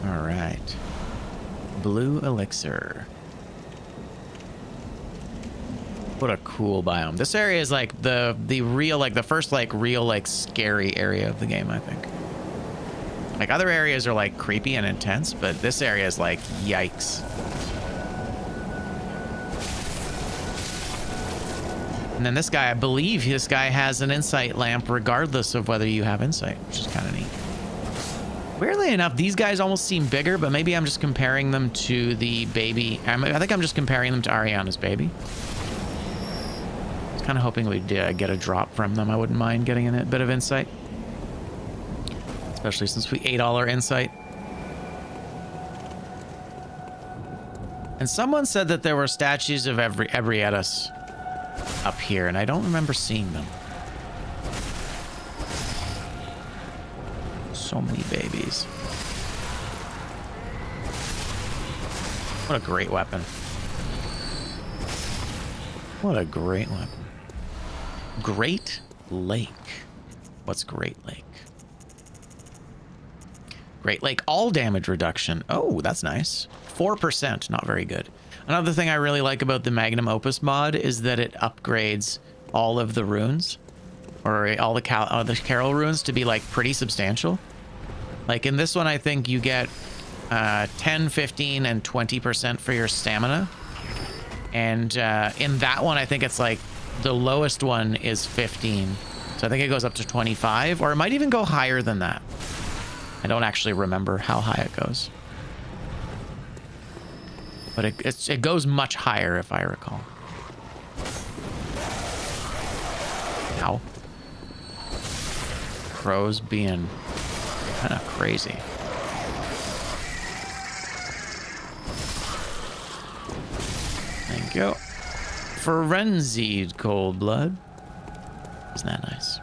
All right. Blue elixir. What a cool biome. This area is like the real, like the first like real like scary area of the game, I think. Like other areas are like creepy and intense, but this area is like yikes. And then this guy, I believe this guy has an insight lamp regardless of whether you have insight, which is kind of neat. Weirdly enough, these guys almost seem bigger, but maybe I'm just comparing them to the baby. I think I'm just comparing them to Ariana's baby. I was kind of hoping we'd get a drop from them. I wouldn't mind getting a bit of insight. Especially since we ate all our insight. And someone said that there were statues of Ebrietas up here, and I don't remember seeing them. So many babies. What a great weapon. What a great weapon. Great Lake. What's Great Lake? Great Lake all damage reduction. Oh, that's nice. 4%, not very good. Another thing I really like about the Magnum Opus mod is that it upgrades all of the runes, or all the Carol runes, to be like pretty substantial. Like in this one, I think you get 10, 15, and 20% for your stamina. And in that one, I think it's like the lowest one is 15. So I think it goes up to 25, or it might even go higher than that. I don't actually remember how high it goes. But it goes much higher, if I recall. Ow. Crows being kind of crazy. Thank you. Frenzied cold blood. Isn't that nice?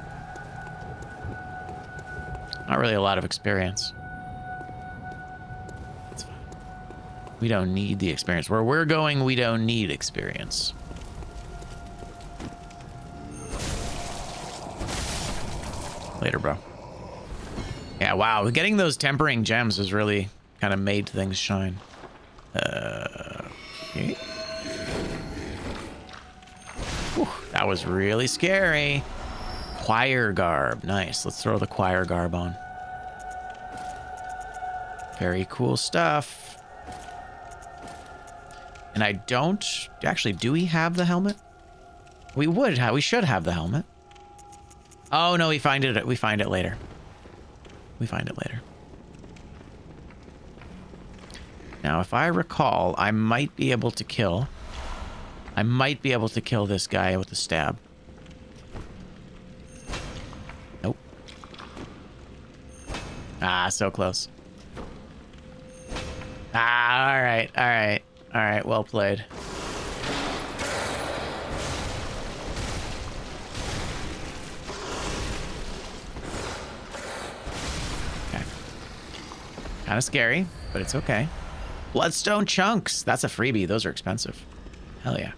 Not really a lot of experience. That's fine. We don't need the experience. Where we're going, we don't need experience. Later, bro. Yeah, wow. Getting those tempering gems has really kind of made things shine. Okay. Whew, that was really scary. Choir garb. Nice. Let's throw the choir garb on. Very cool stuff. And I don't... Actually, do we have the helmet? We would have. We should have the helmet. Oh, no, we find it later. We find it later. Now, if I recall, I might be able to kill this guy with a stab. Nope. Ah, so close. Ah, all right. Well played. Okay. Kind of scary, but it's okay. Bloodstone chunks. That's a freebie. Those are expensive. Hell yeah.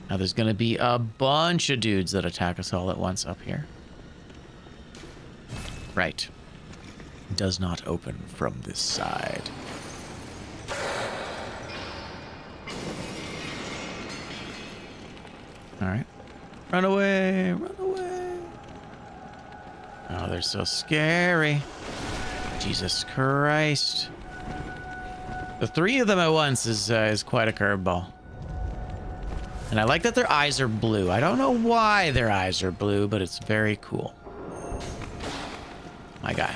Now there's going to be a bunch of dudes that attack us all at once up here. Right. Does not open from this side. All right. Run away. Run away. Oh, they're so scary. Jesus Christ. The three of them at once is quite a curveball. And I like that their eyes are blue. I don't know why their eyes are blue, but it's very cool. My guy.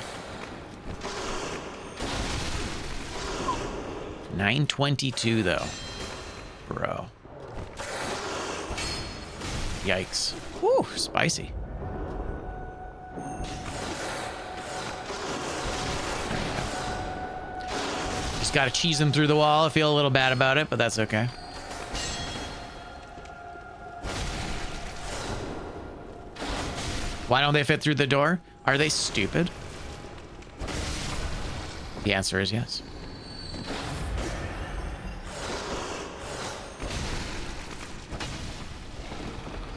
922 though. Bro. Yikes. Woo, spicy. Just gotta cheese him through the wall. I feel a little bad about it, but that's okay. Why don't they fit through the door? Are they stupid? The answer is yes.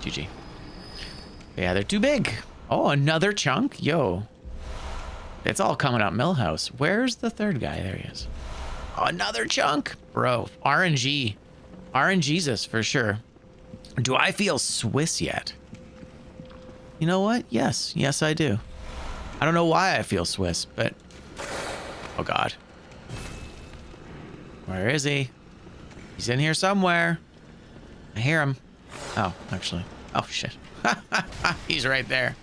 GG. Yeah, they're too big. Oh, another chunk? Yo. It's all coming up Millhouse. Where's the third guy? There he is. Oh, another chunk? Bro, RNG. RNGesus for sure. Do I feel Swiss yet? You know what? Yes. Yes, I do. I don't know why I feel Swiss, but... Oh, God. Where is he? He's in here somewhere. I hear him. Oh, actually. Oh, shit. He's right there.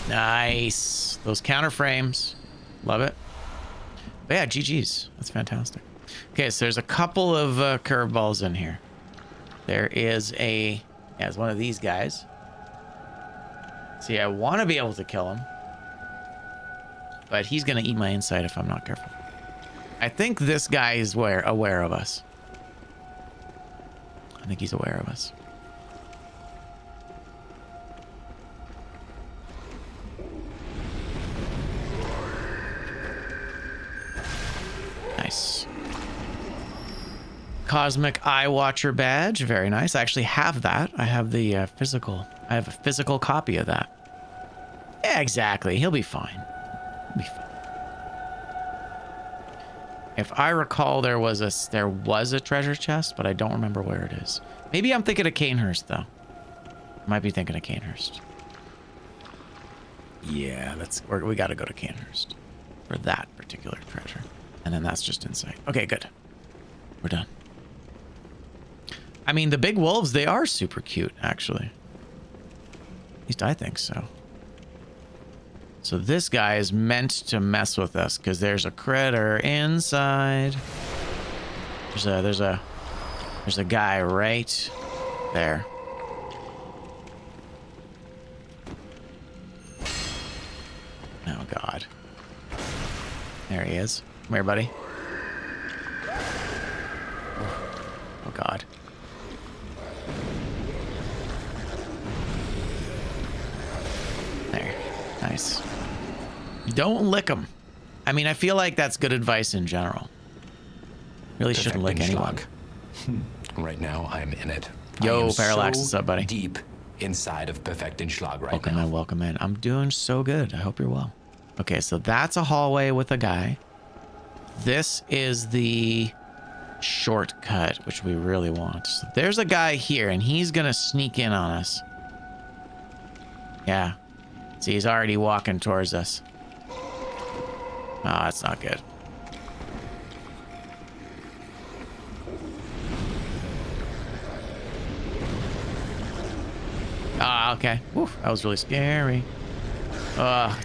Nice. Those counter frames. Love it. But yeah, GG's. That's fantastic. Okay, so there's a couple of curveballs in here. There is a... Yeah, it's one of these guys. See, I want to be able to kill him. But he's going to eat my inside if I'm not careful. I think this guy is aware of us. I think he's aware of us. Nice. Cosmic Eye Watcher badge. Very nice. I actually have that. I have the physical. I have a physical copy of that. Yeah, exactly. He'll be fine. He'll be fine. If I recall, there was a treasure chest, but I don't remember where it is. Maybe I'm thinking of Canehurst, though. I might be thinking of Canehurst. Yeah, we got to go to Canehurst for that particular treasure. And then that's just insight. Okay, good. We're done. I mean, the big wolves, they are super cute, actually. At least I think so. So this guy is meant to mess with us because there's a critter inside. There's a guy right there. Oh God. There he is. Come here, buddy. Oh God. There. Nice. Don't lick him. I mean, I feel like that's good advice in general. Really shouldn't lick anyone. Right now, I'm in it. Yo, Parallax, what's up, buddy? Deep inside of Perfektenschlag right welcome now. In, welcome in. I'm doing so good. I hope you're well. Okay, so that's a hallway with a guy. This is the shortcut, which we really want. So there's a guy here, and he's gonna sneak in on us. Yeah. See, he's already walking towards us. Oh, that's not good. Ah, okay. Oof, that was really scary.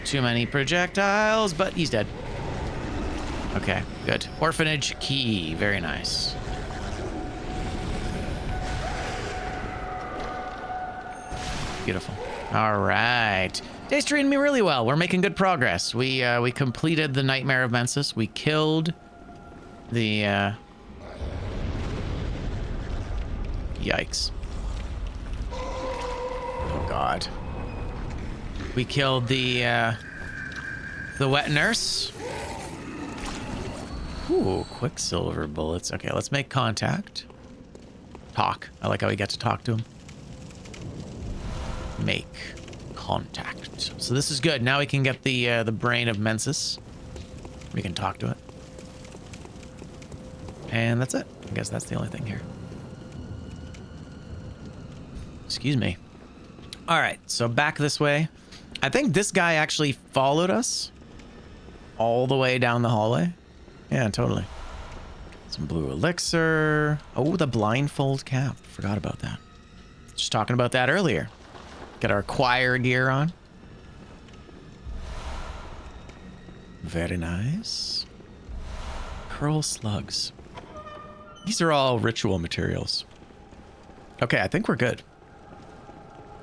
Too many projectiles, but he's dead. Okay, good. Orphanage key. Very nice. Beautiful. All right. Day's treating me really well. We're making good progress. We completed the Nightmare of Mensis. We killed the Yikes. Oh God. We killed the wet nurse. Ooh, Quicksilver bullets. Okay, let's make contact. Talk. I like how we get to talk to him. Make contact. So this is good. Now we can get the brain of Mensis. We can talk to it. And that's it. I guess that's the only thing here. Excuse me. All right, so back this way. I think this guy actually followed us all the way down the hallway. Yeah, totally. Some blue elixir. Oh, the blindfold cap. Forgot about that. Just talking about that earlier. Get our choir gear on. Very nice. Pearl slugs. These are all ritual materials. Okay, I think we're good.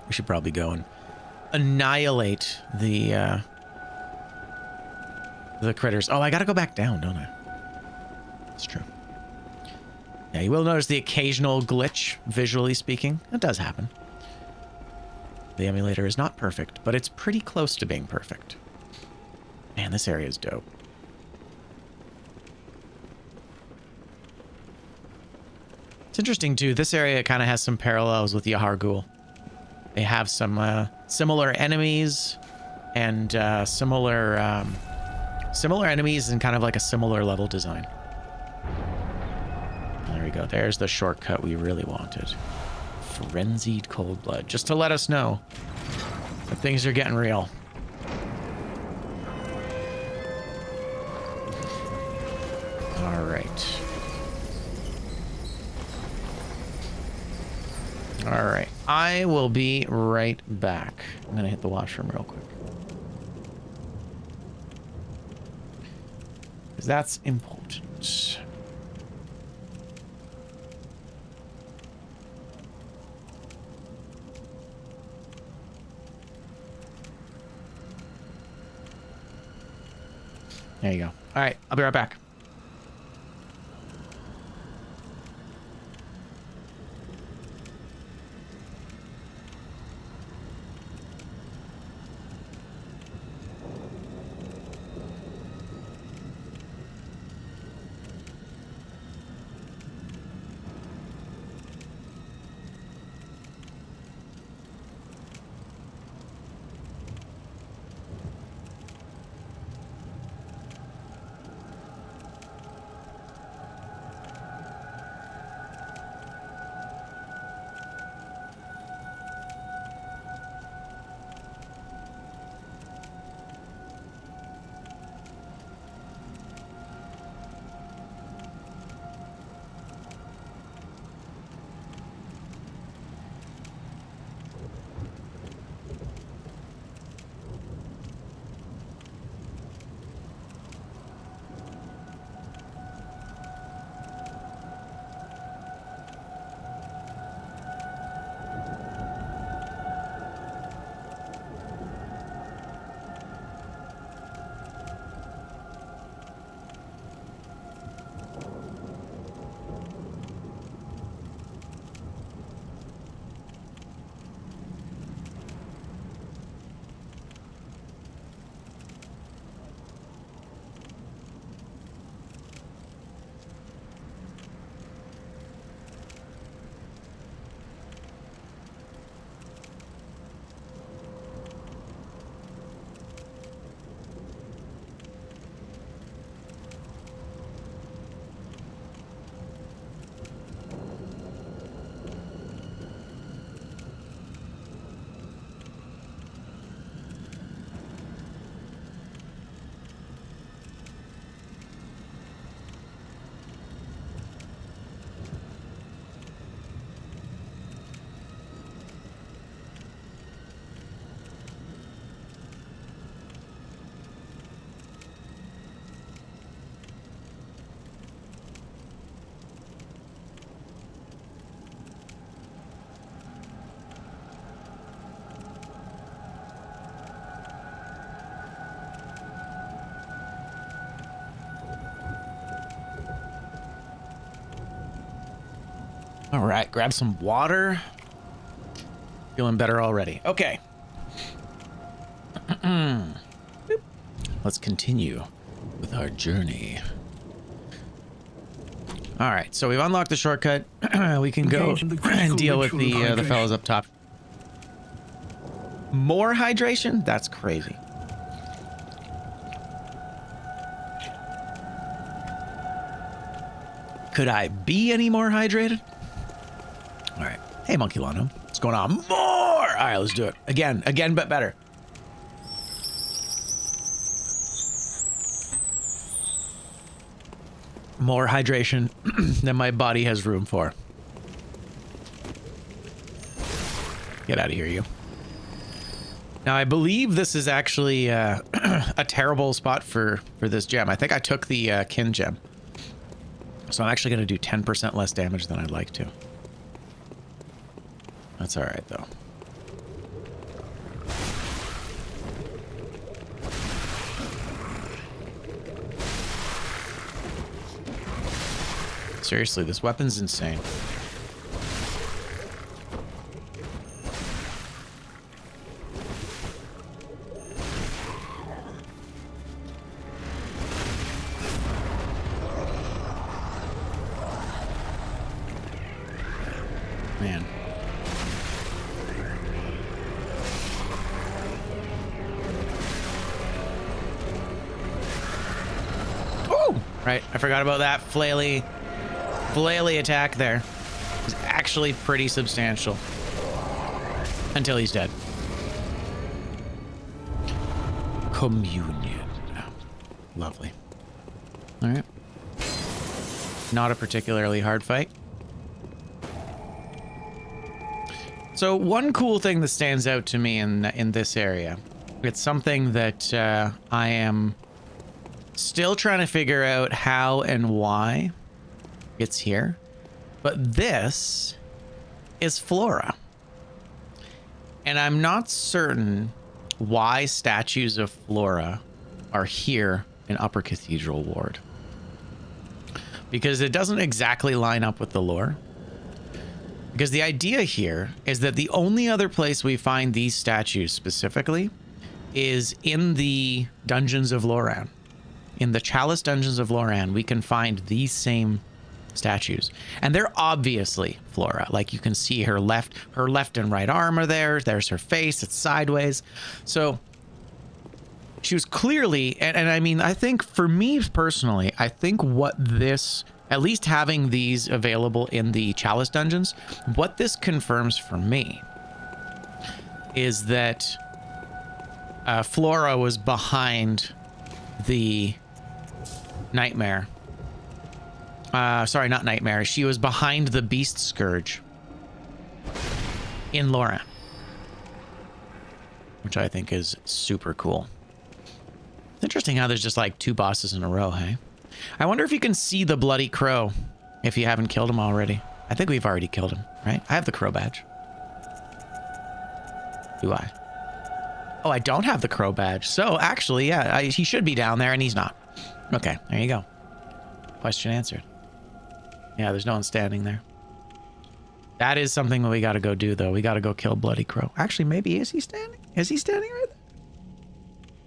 We should probably go and annihilate the critters. Oh, I gotta go back down, don't I? That's true. Yeah, you will notice the occasional glitch, visually speaking. That does happen. The emulator is not perfect, but it's pretty close to being perfect. Man, this area is dope. It's interesting, too. This area kind of has some parallels with Yahar'gul. They have some similar enemies and similar enemies and kind of like a similar level design. There we go. There's the shortcut we really wanted. Frenzied cold blood. Just to let us know that things are getting real. All right. All right. I will be right back. I'm going to hit the washroom real quick. Because that's important. There you go. All right. I'll be right back. All right, grab some water. Feeling better already. Okay. Let's continue with our journey. All right, so we've unlocked the shortcut. We can go and deal with the fellas up top. More hydration? That's crazy. Could I be any more hydrated? All right. Hey, Monkey Lano. What's going on? More! All right, let's do it. Again, but better. More hydration than my body has room for. Get out of here, you. Now, I believe this is actually a terrible spot for this gem. I think I took the kin gem. So I'm actually going to do 10% less damage than I'd like to. That's all right, though. Seriously, this weapon's insane. Man. Oh! Right, I forgot about that flaily attack there. It's actually pretty substantial. Until he's dead. Communion. Oh, lovely. Alright. Not a particularly hard fight. So one cool thing that stands out to me in this area, it's something that I am still trying to figure out how and why it's here, but this is flora. And I'm not certain why statues of flora are here in Upper Cathedral Ward, because it doesn't exactly line up with the lore. Because the idea here is that the only other place we find these statues specifically is in the Dungeons of Loran. In the Chalice Dungeons of Loran, we can find these same statues, and they're obviously flora. Like, you can see her left and right arm are there. There's her face, it's sideways. So she was clearly, and I mean, I think for me personally, I think what this, at least having these available in the Chalice dungeons, what this confirms for me is that Flora was behind the nightmare. Sorry, not nightmare. She was behind the beast scourge in Loran, which I think is super cool. It's interesting how there's just like 2 bosses in a row, hey? I wonder if you can see the bloody crow if you haven't killed him already. I think we've already killed him, right? I have the crow badge. Do I? Oh, I don't have the crow badge. So actually, yeah, he should be down there and he's not. Okay, there you go. Question answered. Yeah, there's no one standing there. That is something that we got to go do, though. We got to go kill Bloody Crow. Actually, maybe is he standing? Is he standing right there?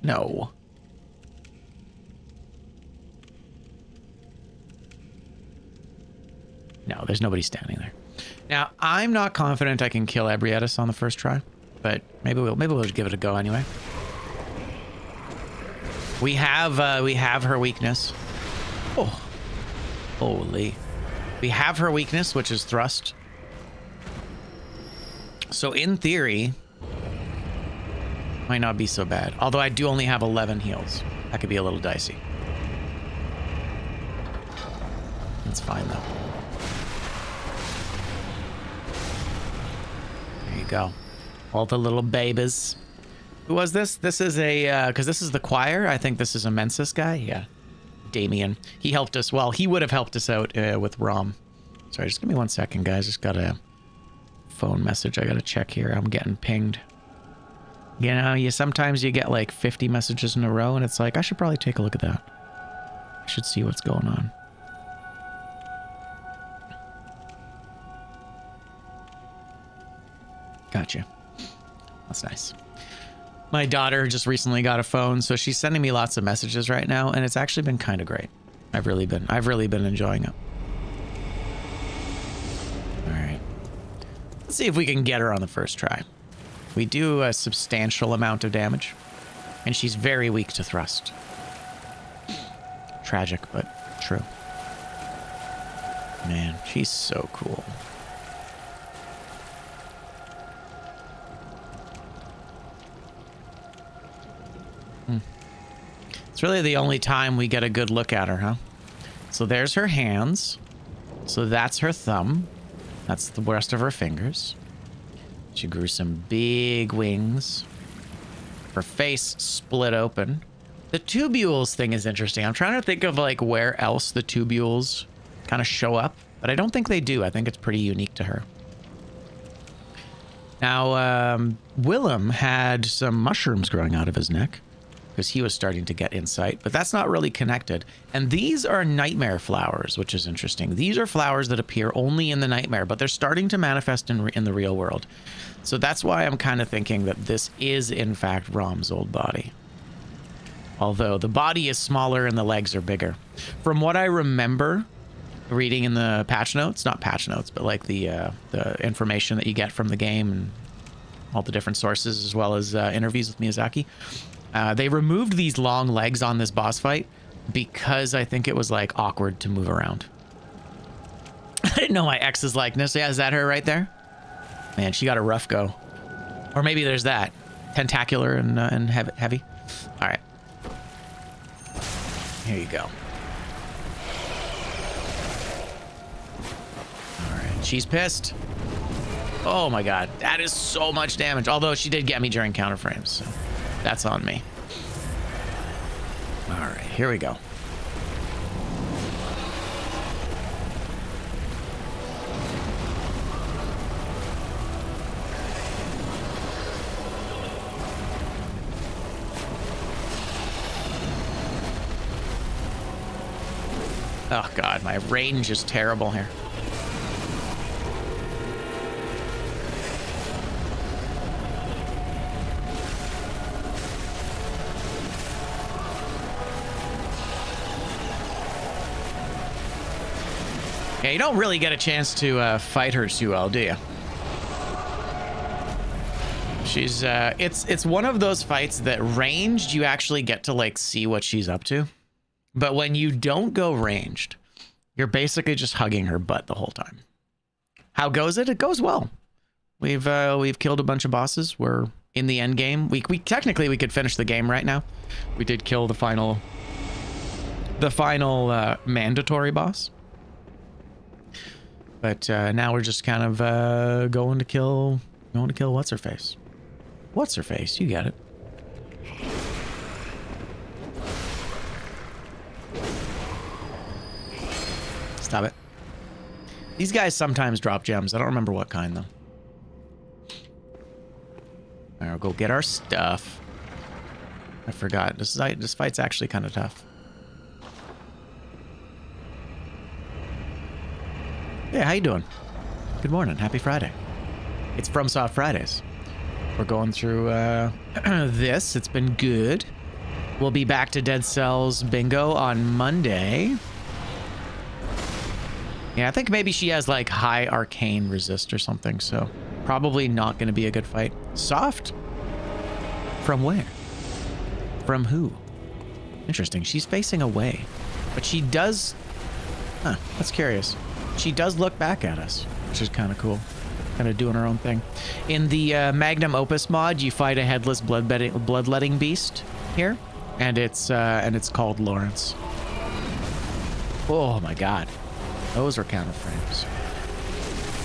No. No, there's nobody standing there. Now, I'm not confident I can kill Ebrietis on the first try, but maybe we'll give it a go anyway. We have her weakness. Oh, holy! We have her weakness, which is thrust. So in theory, might not be so bad. Although I do only have 11 heals. That could be a little dicey. That's fine though. There you go. All the little babies. Who was this? This is a, because this is the choir. I think this is a Mensis guy. Yeah. Damien. He helped us. Well, he would have helped us out with Rom. Sorry, just give me 1 second, guys. Just got a phone message I gotta check here. I'm getting pinged. You know, sometimes you get like 50 messages in a row and it's like, I should probably take a look at that. I should see what's going on. Gotcha. That's nice. My daughter just recently got a phone, so she's sending me lots of messages right now, and it's actually been kind of great. I've really been enjoying it. All right. Let's see if we can get her on the first try. We do a substantial amount of damage, and she's very weak to thrust. Tragic, but true. Man, she's so cool. It's really the only time we get a good look at her, huh? So there's her hands. So that's her thumb. That's the rest of her fingers. She grew some big wings. Her face split open. The tubules thing is interesting. I'm trying to think of like where else the tubules kind of show up, but I don't think they do. I think it's pretty unique to her. Now, Willem had some mushrooms growing out of his neck because he was starting to get insight, but that's not really connected. And these are nightmare flowers, which is interesting. These are flowers that appear only in the nightmare, but they're starting to manifest in the real world. So that's why I'm kind of thinking that this is, in fact, Rom's old body. Although the body is smaller and the legs are bigger. From what I remember reading in the patch notes, not patch notes, but like the information that you get from the game and all the different sources, as well as interviews with Miyazaki, they removed these long legs on this boss fight because I think it was like awkward to move around. I didn't know my ex's likeness. Yeah, is that her right there? Man, she got a rough go. Or maybe there's that. Tentacular and heavy. All right. Here you go. All right. She's pissed. Oh my god. That is so much damage. Although she did get me during counter frames, so that's on me. All right. Here we go. Oh god, my range is terrible here. Yeah, you don't really get a chance to fight her too well, do you? She's it's one of those fights that ranged you actually get to like see what she's up to. But when you don't go ranged, you're basically just hugging her butt the whole time. How goes it? It goes well. We've killed a bunch of bosses. We're in the end game. We technically we could finish the game right now. We did kill the final mandatory boss. But now we're just kind of going to kill what's her face. What's her face? You got it. Stop it. These guys sometimes drop gems. I don't remember what kind, though. All right, we'll go get our stuff. I forgot. This fight's actually kind of tough. Yeah, how you doing? Good morning. Happy Friday. It's FromSoft Fridays. We're going through this. It's been good. We'll be back to Dead Cells Bingo on Monday. Yeah, I think maybe she has like high arcane resist or something, so probably not going to be a good fight. Soft? From where? From who? Interesting. She's facing away, but she does... Huh, that's curious. She does look back at us, which is kind of cool. Kind of doing her own thing. In the Magnum Opus mod, you fight a headless bloodletting beast here, and it's called Lawrence. Oh my god. Those are counter frames.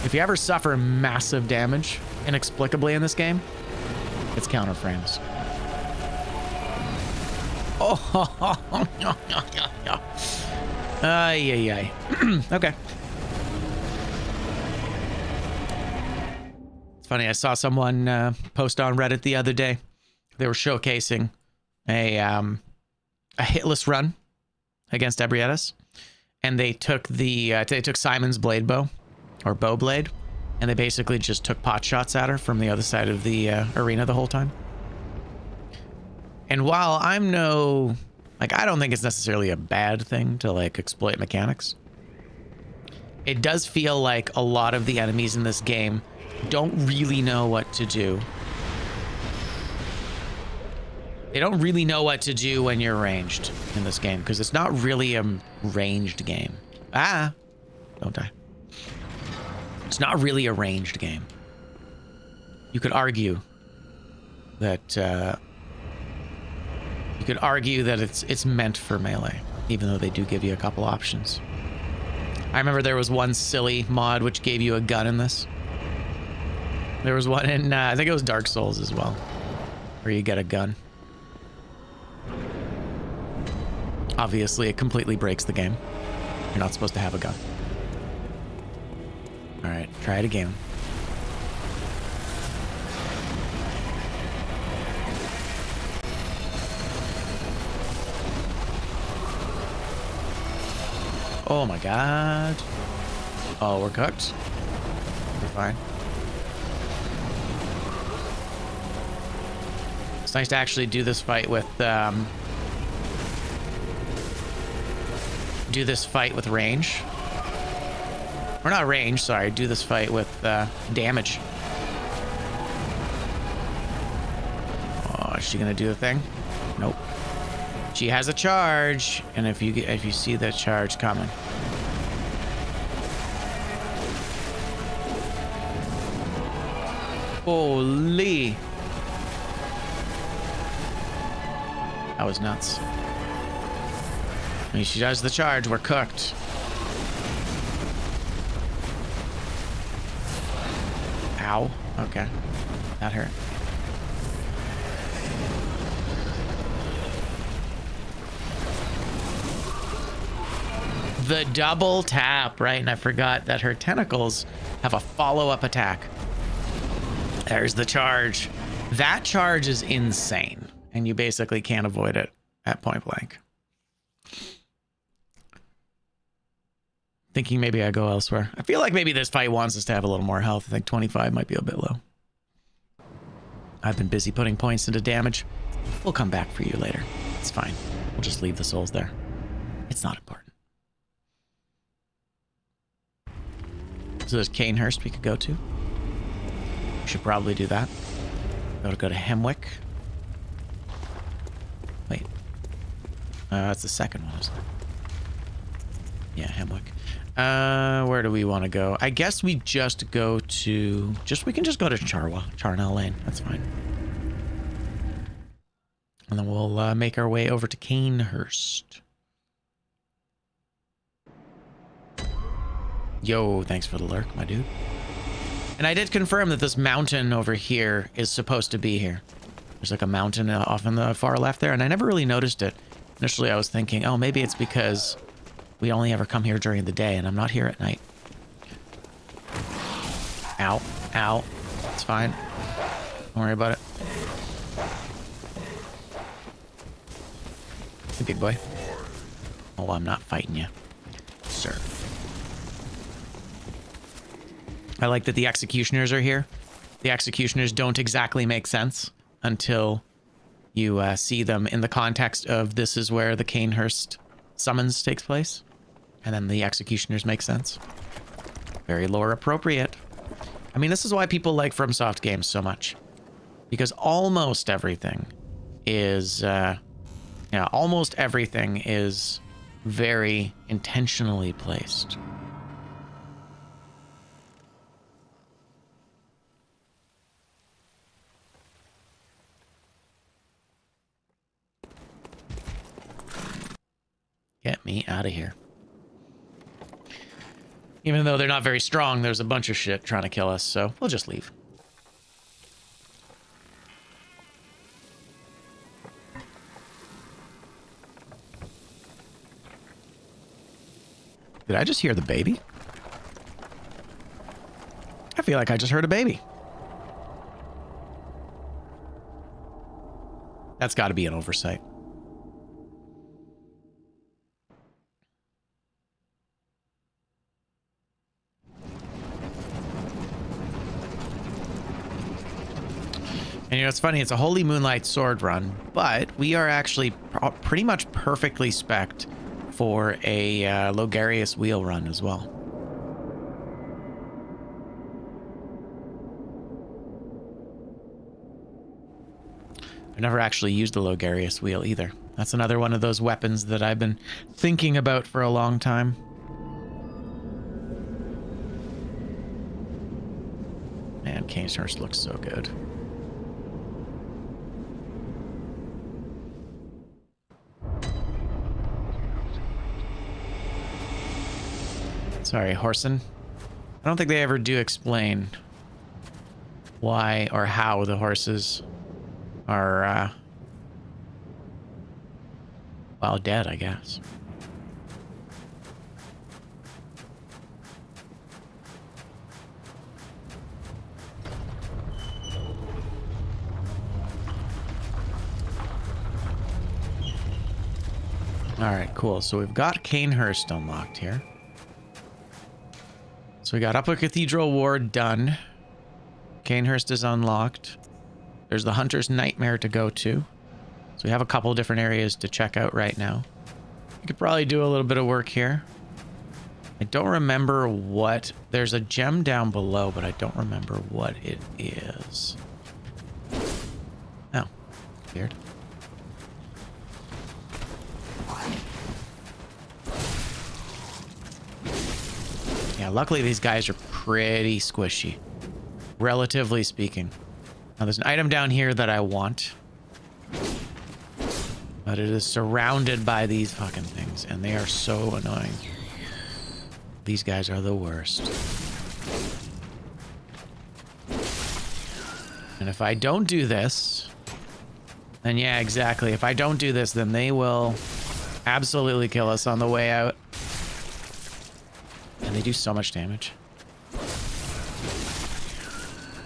If you ever suffer massive damage inexplicably in this game, it's counter frames. Oh, ay. Okay. It's funny, I saw someone post on Reddit the other day. They were showcasing a hitless run against Ebrietas. And they took Simon's blade bow, or bow blade, and they basically just took pot shots at her from the other side of the arena the whole time. And while I don't think it's necessarily a bad thing to like exploit mechanics, it does feel like a lot of the enemies in this game don't really know what to do. They don't really know what to do when you're ranged in this game, because it's not really a ranged game. Ah, don't die. It's not really a ranged game. You could argue that it's meant for melee, even though they do give you a couple options. I remember there was one silly mod which gave you a gun in this. There was one in I think it was Dark Souls as well. where you get a gun. Obviously, it completely breaks the game. You're not supposed to have a gun. All right, try it again. Oh my god. Oh, we're cooked. We're fine. It's nice to actually do this fight with range. Or not range, sorry. Do this fight with damage. Oh, is she gonna do the thing? Nope. She has a charge, and if you see that charge coming. Holy. That was nuts. When she does the charge, we're cooked. Ow. Okay. That hurt. The double tap, right? And I forgot that her tentacles have a follow-up attack. There's the charge. That charge is insane, and you basically can't avoid it at point blank. Thinking maybe I go elsewhere. I feel like maybe this fight wants us to have a little more health. I think 25 might be a bit low. I've been busy putting points into damage. We'll come back for you later. It's fine. We'll just leave the souls there. It's not important. So there's Canehurst we could go to. We should probably do that. Gotta go to Hemwick. Wait. That's the second one, isn't it? Yeah, Hemwick. Where do we want to go? I guess we just go to... we can just go to Charnel Lane. That's fine. And then we'll make our way over to Canehurst. Yo, thanks for the lurk, my dude. And I did confirm that this mountain over here is supposed to be here. There's like a mountain off in the far left there, and I never really noticed it. Initially, I was thinking, oh, maybe it's because we only ever come here during the day, and I'm not here at night. Ow. Ow. It's fine. Don't worry about it. Hey, big boy. Oh, I'm not fighting you, sir. I like that the executioners are here. The executioners don't exactly make sense until you see them in the context of this is where the Canehurst summons takes place. And then the executioners make sense. Very lore appropriate. I mean, this is why people like FromSoft games so much. Because almost everything is, almost everything is very intentionally placed. Get me out of here. Even though they're not very strong, there's a bunch of shit trying to kill us, so we'll just leave. Did I just hear the baby? I feel like I just heard a baby. That's got to be an oversight. And it's funny, it's a Holy Moonlight sword run, but we are actually pretty much perfectly spec'd for a Logarius wheel run as well. I've never actually used a Logarius wheel either. That's another one of those weapons that I've been thinking about for a long time. Man, Canehurst looks so good. Sorry, Horson. I don't think they ever do explain why or how the horses are, well, dead, I guess. Alright, cool. So we've got Canehurst unlocked here. So we got Upper Cathedral Ward done. Canehurst is unlocked. There's the Hunter's Nightmare to go to. So we have a couple different areas to check out right now. We could probably do a little bit of work here. I don't remember what... There's a gem down below, but I don't remember what it is. Oh, weird. Yeah, luckily these guys are pretty squishy, relatively speaking. Now there's an item down here that I want, but it is surrounded by these fucking things, and they are so annoying. These guys are the worst. And if I don't do this, then yeah, exactly. If I don't do this, then they will absolutely kill us on the way out. And they do so much damage.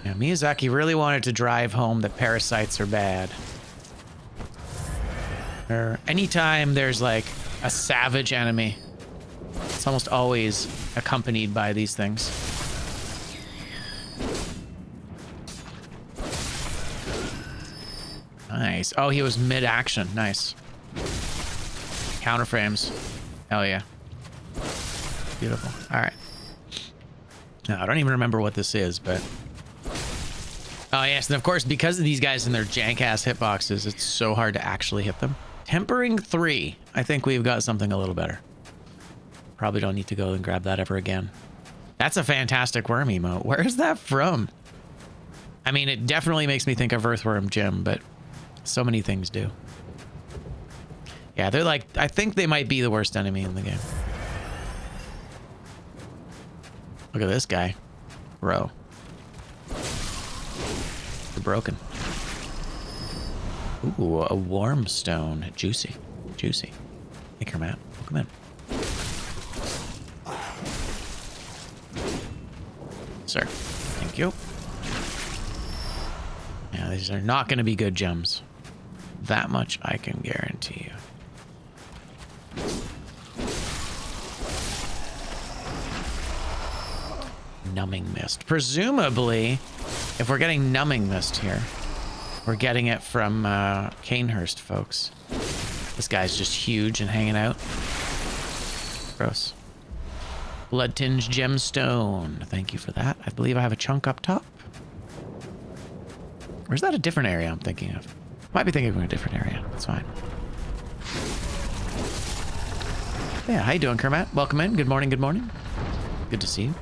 Yeah, Miyazaki really wanted to drive home that parasites are bad. Or anytime there's like a savage enemy, it's almost always accompanied by these things. Nice. Oh, he was mid-action. Nice. Counterframes. Hell yeah. Beautiful. All right. Now, I don't even remember what this is, but... Oh, yes. And of course, because of these guys and their jank-ass hitboxes, it's so hard to actually hit them. Tempering 3. I think we've got something a little better. Probably don't need to go and grab that ever again. That's a fantastic worm emote. Where is that from? I mean, it definitely makes me think of Earthworm Jim, but so many things do. Yeah, they're like... I think they might be the worst enemy in the game. Look at this guy. Bro. You're broken. Ooh, a warm stone. Juicy. Juicy. Hey, Kermit. Welcome in. Sir. Thank you. Yeah, these are not going to be good gems. That much I can guarantee you. Numbing mist. Presumably, if we're getting numbing mist here, we're getting it from Canehurst, folks. This guy's just huge and hanging out. Gross. Blood tinged gemstone. Thank you for that. I believe I have a chunk up top. Or is that a different area I'm thinking of? Might be thinking of a different area. That's fine. Yeah, how you doing, Kermit? Welcome in. Good morning, good morning. Good to see you.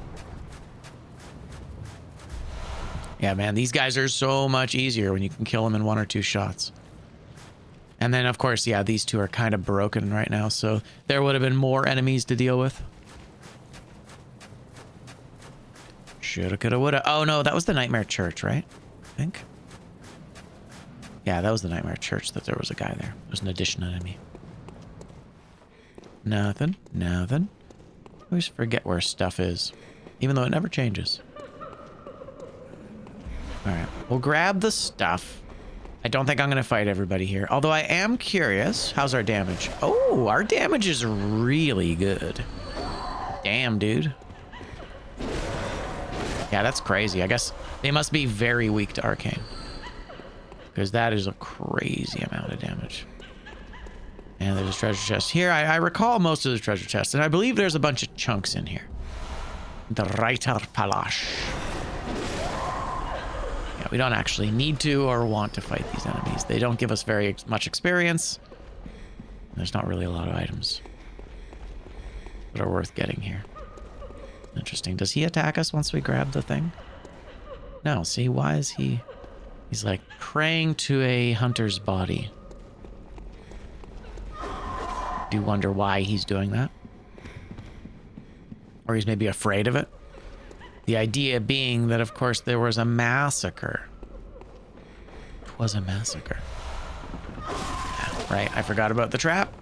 Yeah, man, these guys are so much easier when you can kill them in 1 or 2 shots. And then, of course, yeah, these two are kind of broken right now, so there would have been more enemies to deal with. Shoulda, coulda, woulda. Oh, no, that was the Nightmare Church, right? I think. Yeah, that was the Nightmare Church that there was a guy there. There's an additional enemy. Nothing. Nothing. I always forget where stuff is, even though it never changes. Alright, we'll grab the stuff. I don't think I'm going to fight everybody here. Although I am curious. How's our damage? Oh, our damage is really good. Damn, dude. Yeah, that's crazy. I guess they must be very weak to arcane. Because that is a crazy amount of damage. And there's a treasure chest here. I recall most of the treasure chests. And I believe there's a bunch of chunks in here. The Reiter Palace. Yeah, we don't actually need to or want to fight these enemies. They don't give us very much experience. There's not really a lot of items that are worth getting here. Interesting. Does he attack us once we grab the thing? No. See, why is he... He's like praying to a hunter's body. Do you wonder why he's doing that? Or he's maybe afraid of it? The idea being that, of course, there was a massacre was a massacre. Yeah, right, I forgot about the trap.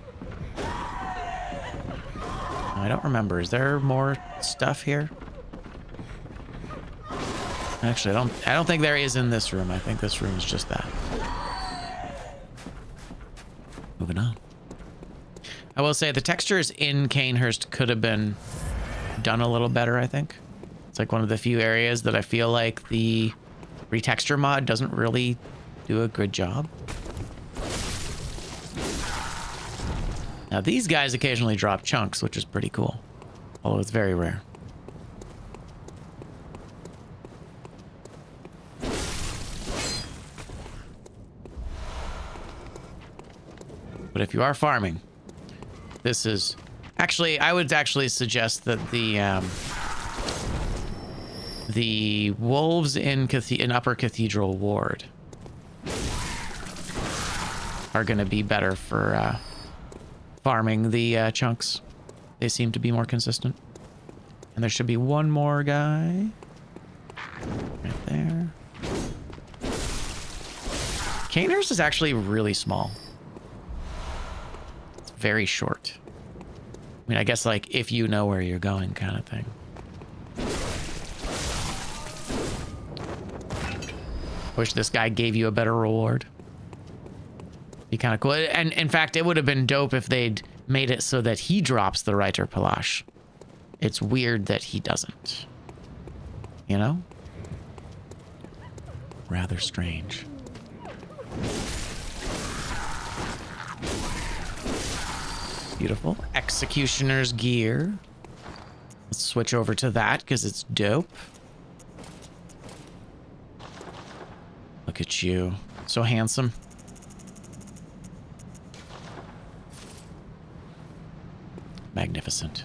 I don't remember. Is there more stuff here? Actually, I don't think there is in this room. I think this room is just that. Moving on. I will say the textures in Canehurst could have been done a little better, I think. It's like one of the few areas that I feel like the retexture mod doesn't really do a good job. Now these guys occasionally drop chunks, which is pretty cool, although it's very rare. But if you are farming, this is actually, I would actually suggest that the wolves in Upper Cathedral Ward are going to be better for farming the chunks. They seem to be more consistent. And there should be one more guy right there. Canehurst is actually really small. It's very short. I mean, I guess like if you know where you're going kind of thing. Wish this guy gave you a better reward. Be kind of cool. And in fact, it would have been dope if they'd made it so that he drops the Reiter Palash. It's weird that he doesn't. You know? Rather strange. Beautiful. Executioner's gear. Let's switch over to that because it's dope. Look at you. So handsome. Magnificent.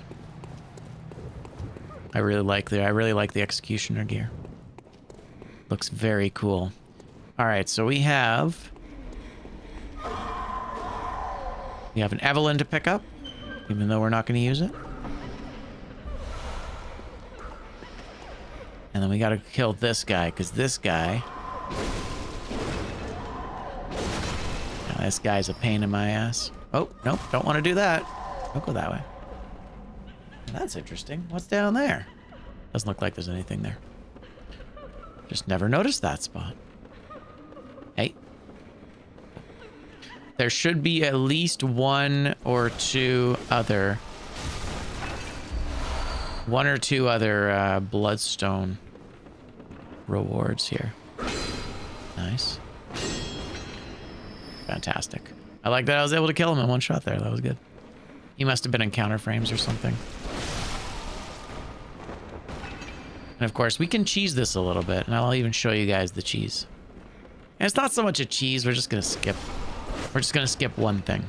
I really like the executioner gear. Looks very cool. All right, so we have an Evelyn to pick up, even though we're not going to use it. And then we got to kill this guy, because this guy... This guy's a pain in my ass. Oh, nope, don't want to do that. Don't go that way. That's interesting. What's down there? Doesn't look like there's anything there. Just never noticed that spot. Hey. There should be at least one or two other bloodstone rewards here. Nice. Fantastic. I like that I was able to kill him in one shot there. That was good. He must have been in counter frames or something. And of course, we can cheese this a little bit, and I'll even show you guys the cheese. And it's not so much a cheese, we're just gonna skip. We're just gonna skip one thing.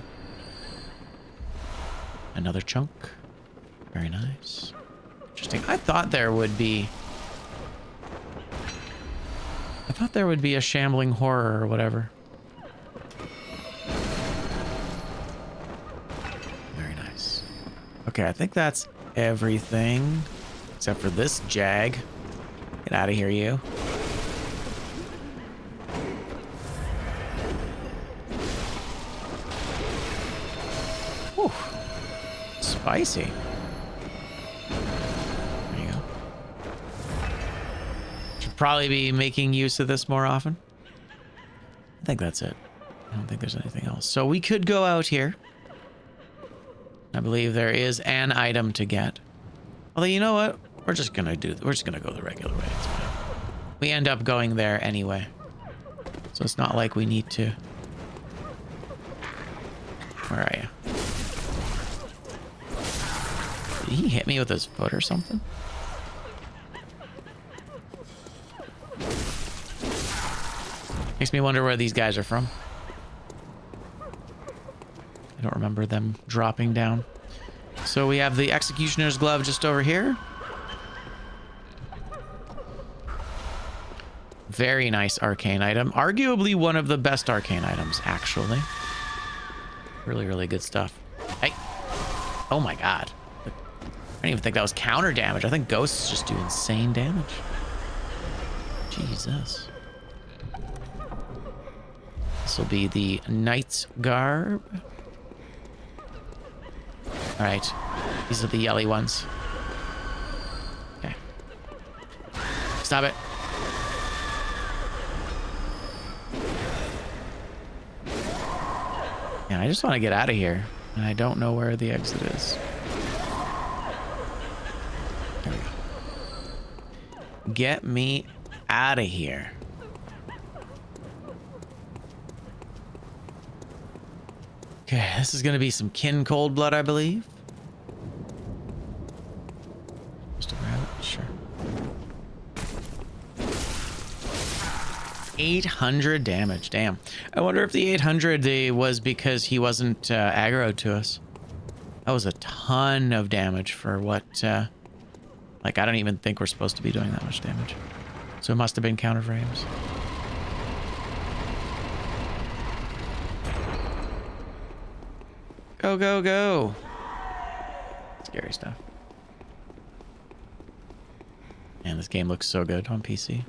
Another chunk. Very nice. Interesting. I thought there would be a shambling horror or whatever. Very nice. Okay, I think that's everything. Except for this jag. Get out of here, you. Whew. Spicy. There you go. Should probably be making use of this more often. I think that's it. I don't think there's anything else. So we could go out here. I believe there is an item to get. Although, you know what? We're just gonna go the regular way. It's fine. We end up going there anyway. So it's not like we need to. Where are you? Did he hit me with his foot or something? Makes me wonder where these guys are from. I don't remember them dropping down. So we have the Executioner's Glove just over here. Very nice arcane item. Arguably one of the best arcane items, actually. Really, really good stuff. Hey. Oh my god. I didn't even think that was counter damage. I think ghosts just do insane damage. Jesus. This will be the knight's garb. All right, these are the yelly ones. Okay. Stop it. Yeah, I just want to get out of here. And I don't know where the exit is. There we go. Get me out of here. Okay, this is going to be some kin cold blood, I believe. Just a rabbit? Sure. 800 damage, damn. I wonder if the 800 was because he wasn't aggroed to us. That was a ton of damage for what, like, I don't even think we're supposed to be doing that much damage. So it must have been counter frames. Go, go, go. Scary stuff. Man, this game looks so good on PC.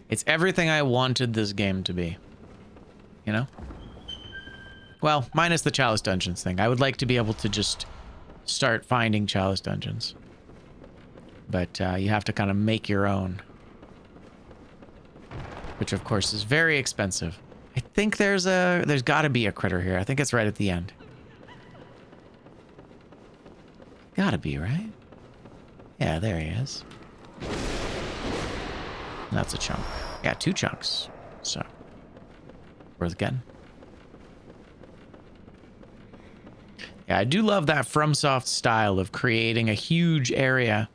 It's everything I wanted this game to be. You know? Well, minus the Chalice Dungeons thing. I would like to be able to just start finding Chalice Dungeons. But you have to kind of make your own. Which, of course, is very expensive. I think there's got to be a critter here. I think it's right at the end. Gotta be, right? Yeah, there he is. And that's a chunk. Yeah, 2 chunks. So, worth getting. Yeah, I do love that FromSoft style of creating a huge area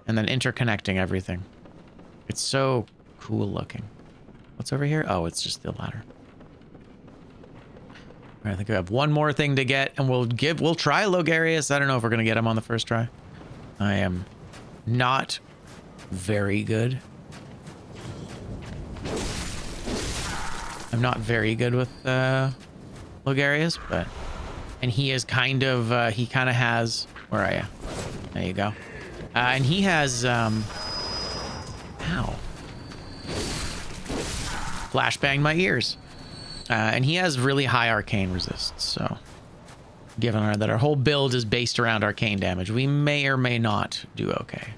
and then interconnecting everything. It's so cool looking. What's over here? Oh, it's just the ladder. I think we have one more thing to get, and we'll try Logarius. I don't know if we're gonna get him on the first try. I am not very good. I'm not very good with Logarius, but and he is kind of he kind of has. Where are you? There you go. And he has ow. Flashbanged my ears. And he has really high arcane resist, so given that our whole build is based around arcane damage, we may or may not do okay.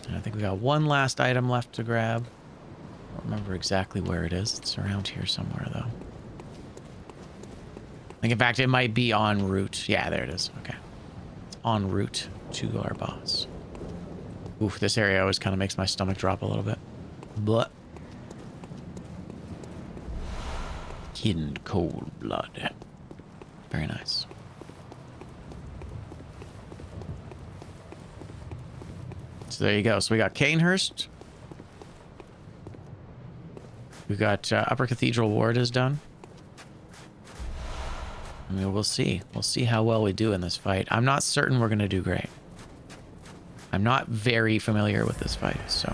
And I think we got one last item left to grab. I don't remember exactly where it is. It's around here somewhere, though. I think, in fact, it might be en route. Yeah, there it is. Okay. It's en route to our boss. Oof, this area always kind of makes my stomach drop a little bit. But hidden cold blood. Very nice. So there you go. So we got Canehurst. We got Upper Cathedral Ward is done. I mean, we'll see. We'll see how well we do in this fight. I'm not certain we're going to do great. I'm not very familiar with this fight, so.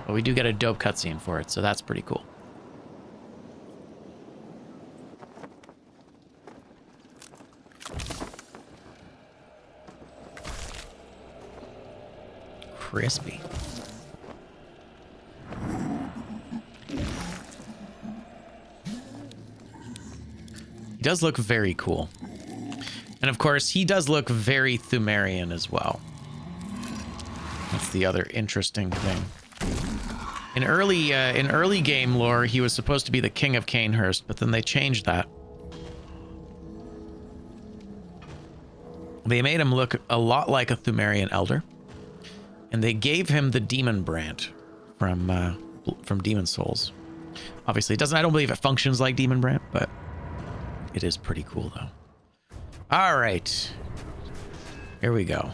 But we do get a dope cutscene for it, so that's pretty cool. Crispy. He does look very cool. And of course, he does look very Thumerian as well. That's the other interesting thing. In early game lore, he was supposed to be the king of Canehurst, but then they changed that. They made him look a lot like a Thumerian elder, and they gave him the demon brand from Demon Souls. Obviously, it doesn't. I don't believe it functions like demon brand, but it is pretty cool though. All right, here we go.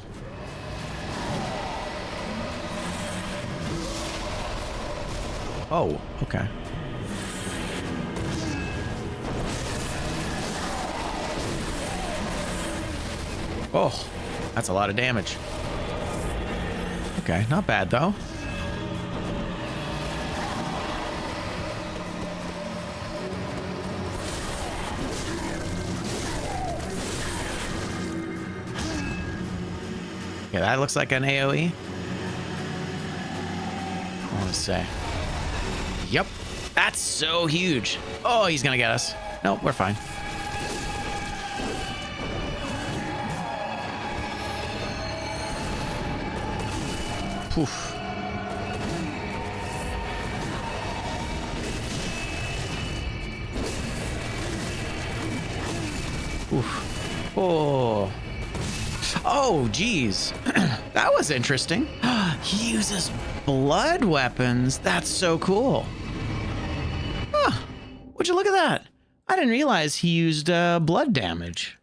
Oh, okay. Oh, that's a lot of damage. Okay, not bad though. Yeah, that looks like an AoE. I want to say. Yep. That's so huge. Oh, he's going to get us. Nope, we're fine. Poof. Oof. Oh. Oh, geez. That was interesting. He uses blood weapons. That's so cool. Huh. Would you look at that? I didn't realize he used blood damage.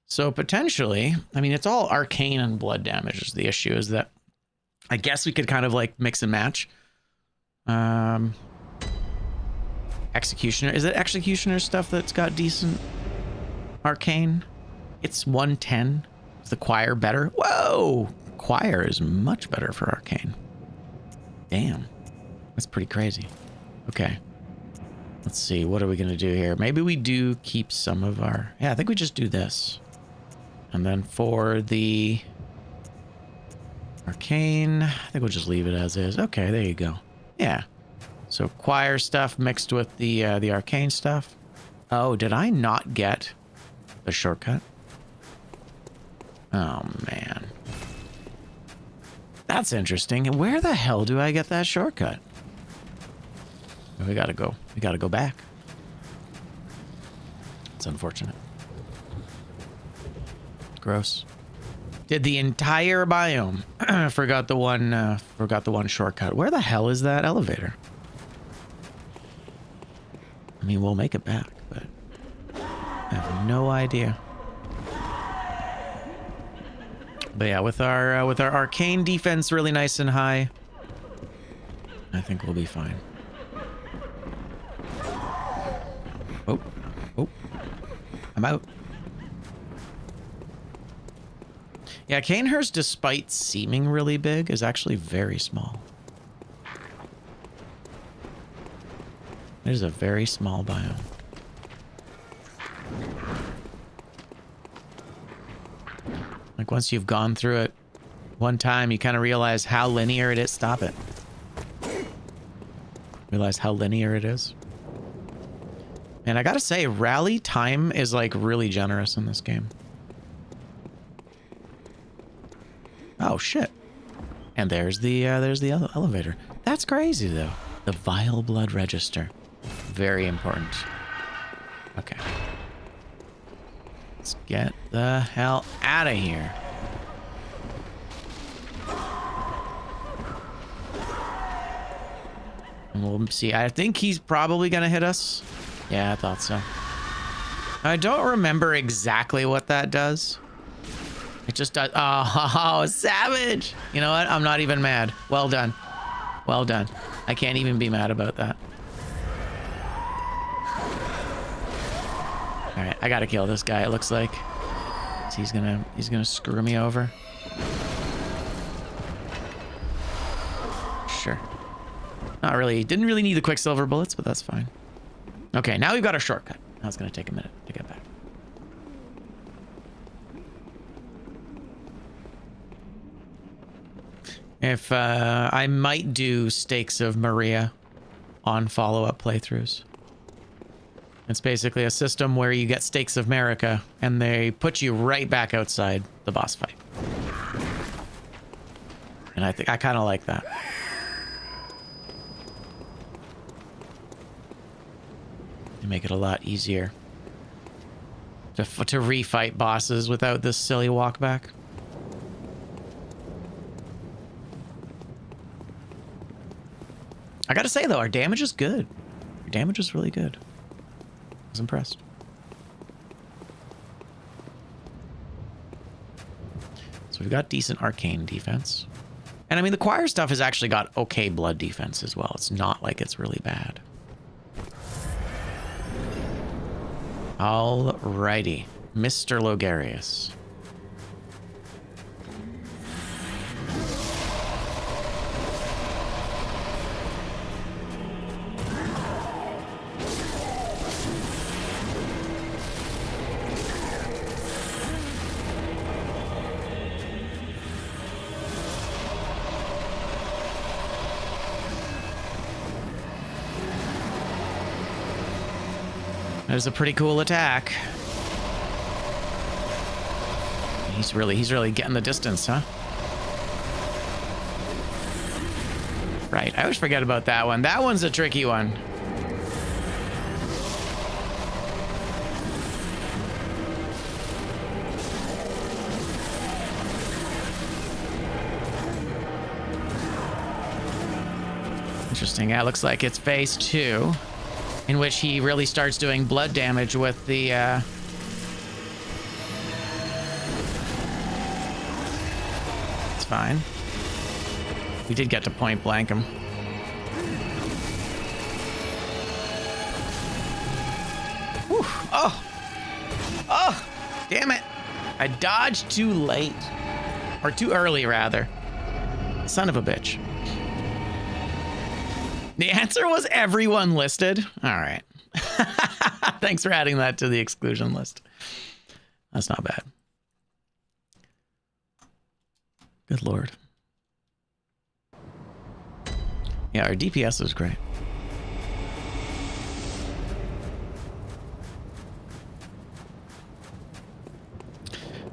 So potentially, I mean, it's all arcane and blood damage is the issue, is that I guess we could kind of like mix and match. Executioner. Is it Executioner stuff that's got decent arcane? It's 110. Is the choir better? Whoa! Choir is much better for arcane. Damn. That's pretty crazy. Okay. Let's see. What are we going to do here? Maybe we do keep some of our... Yeah, I think we just do this. And then for the arcane, I think we'll just leave it as is. Okay, there you go. Yeah. So choir stuff mixed with the arcane stuff. Oh, did I not get the shortcut? Oh, man. That's interesting. And where the hell do I get that shortcut? We gotta go. We gotta go back. It's unfortunate. Gross. Did the entire biome. Forgot the one shortcut. Where the hell is that elevator? I mean, we'll make it back, but I have no idea. But yeah, with our arcane defense really nice and high, I think we'll be fine. Oh, oh, I'm out. Yeah, Canehurst, despite seeming really big, is actually very small. It is a very small biome. Like, once you've gone through it one time, you kind of realize how linear it is. Stop it. Realize how linear it is. And I gotta say, rally time is, like, really generous in this game. Oh, shit. And there's the elevator. That's crazy, though. The Vile Blood Register. Very important. Okay. Let's get the hell out of here. And we'll see. I think he's probably gonna hit us. Yeah, I thought so. I don't remember exactly what that does. It just does. Oh, savage. You know what? I'm not even mad. Well done. Well done. I can't even be mad about that. All right, I gotta kill this guy. It looks like he's gonna screw me over. Sure. Not really. Didn't really need the quicksilver bullets, but that's fine. Okay, now we've got a shortcut. Now it's gonna take a minute to get back. If I might do Stakes of Maria on follow-up playthroughs. It's basically a system where you get Stakes of America and they put you right back outside the boss fight. And I think I kind of like that. They make it a lot easier to refight bosses without this silly walkback. I gotta say though, our damage is good. Our damage is really good. I was impressed. So we've got decent arcane defense. And I mean, the choir stuff has actually got okay blood defense as well. It's not like it's really bad. Alrighty. Mr. Logarius. That is a pretty cool attack. He's really getting the distance, huh? Right, I always forget about that one. That one's a tricky one. Interesting. Yeah, it looks like it's phase 2, in which he really starts doing blood damage with the It's fine. We did get to point blank him. Whew. Oh! Oh! Damn it! I dodged too late. Or too early, rather. Son of a bitch. The answer was everyone listed. All right. Thanks for adding that to the exclusion list. That's not bad. Good lord. Yeah, our DPS was great.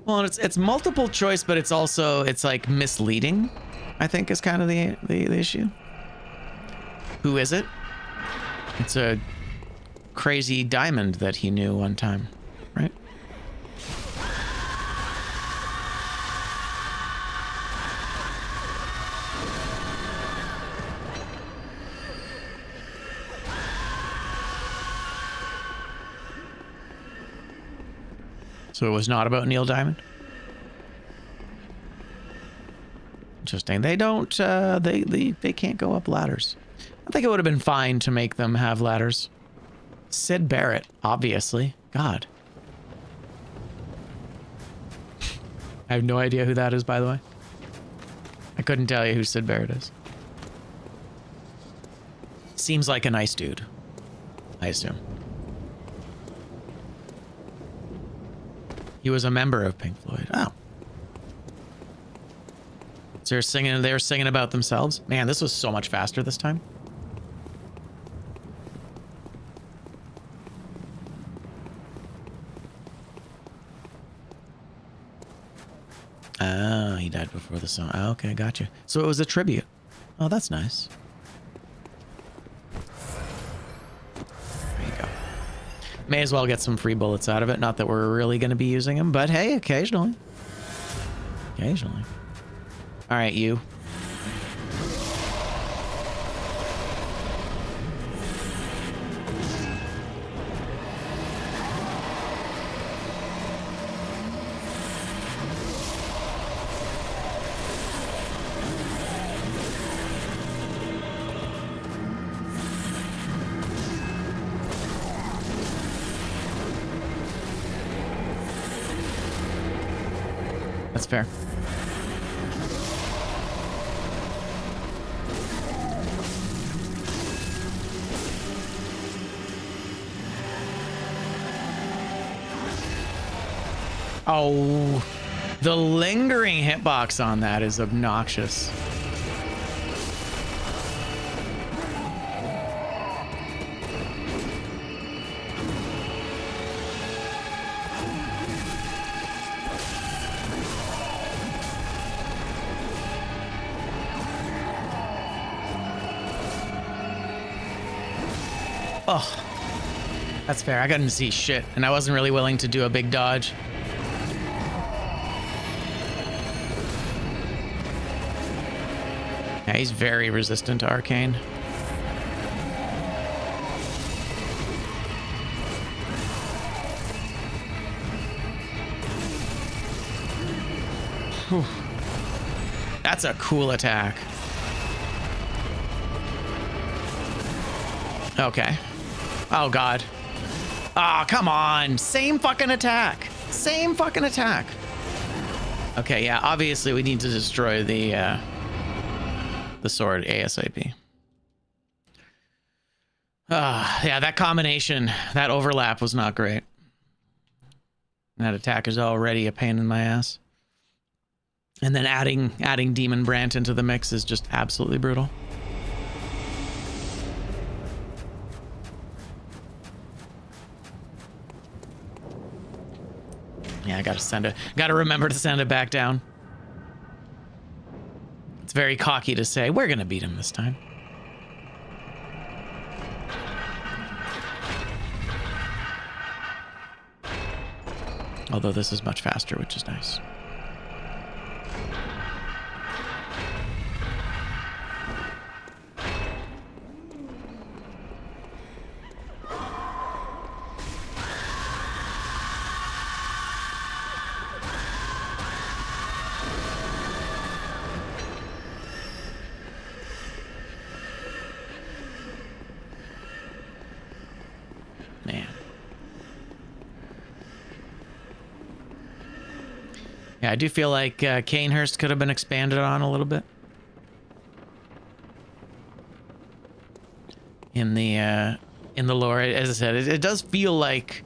Well, it's multiple choice, but it's also, it's like misleading, I think, is kind of the issue. Who is it? It's a crazy diamond that he knew one time, right? So it was not about Neil Diamond? Interesting. They don't, they can't go up ladders. I think it would have been fine to make them have ladders. Sid Barrett, obviously. God. I have no idea who that is, by the way. I couldn't tell you who Sid Barrett is. Seems like a nice dude, I assume. He was a member of Pink Floyd. Oh. So they were singing about themselves? Man, this was so much faster this time. Oh, he died before the song. Oh, okay, gotcha. So it was a tribute. Oh, that's nice. There you go. May as well get some free bullets out of it. Not that we're really going to be using them, but hey, occasionally. Occasionally. All right, you. That's fair. Oh, the lingering hitbox on that is obnoxious. Oh, that's fair. I couldn't see shit, and I wasn't really willing to do a big dodge. Yeah, he's very resistant to arcane. Whew. That's a cool attack. Okay. Oh, God. Oh, come on. Same fucking attack. Same fucking attack. Okay, yeah, obviously we need to destroy the sword ASAP. Yeah, that combination, that overlap was not great. That attack is already a pain in my ass. And then adding Demon Brant into the mix is just absolutely brutal. Yeah, I gotta remember to send it back down. It's very cocky to say, we're gonna beat him this time. Although this is much faster, which is nice. Yeah, I do feel like Canehurst could have been expanded on a little bit. In the lore, as I said, it does feel like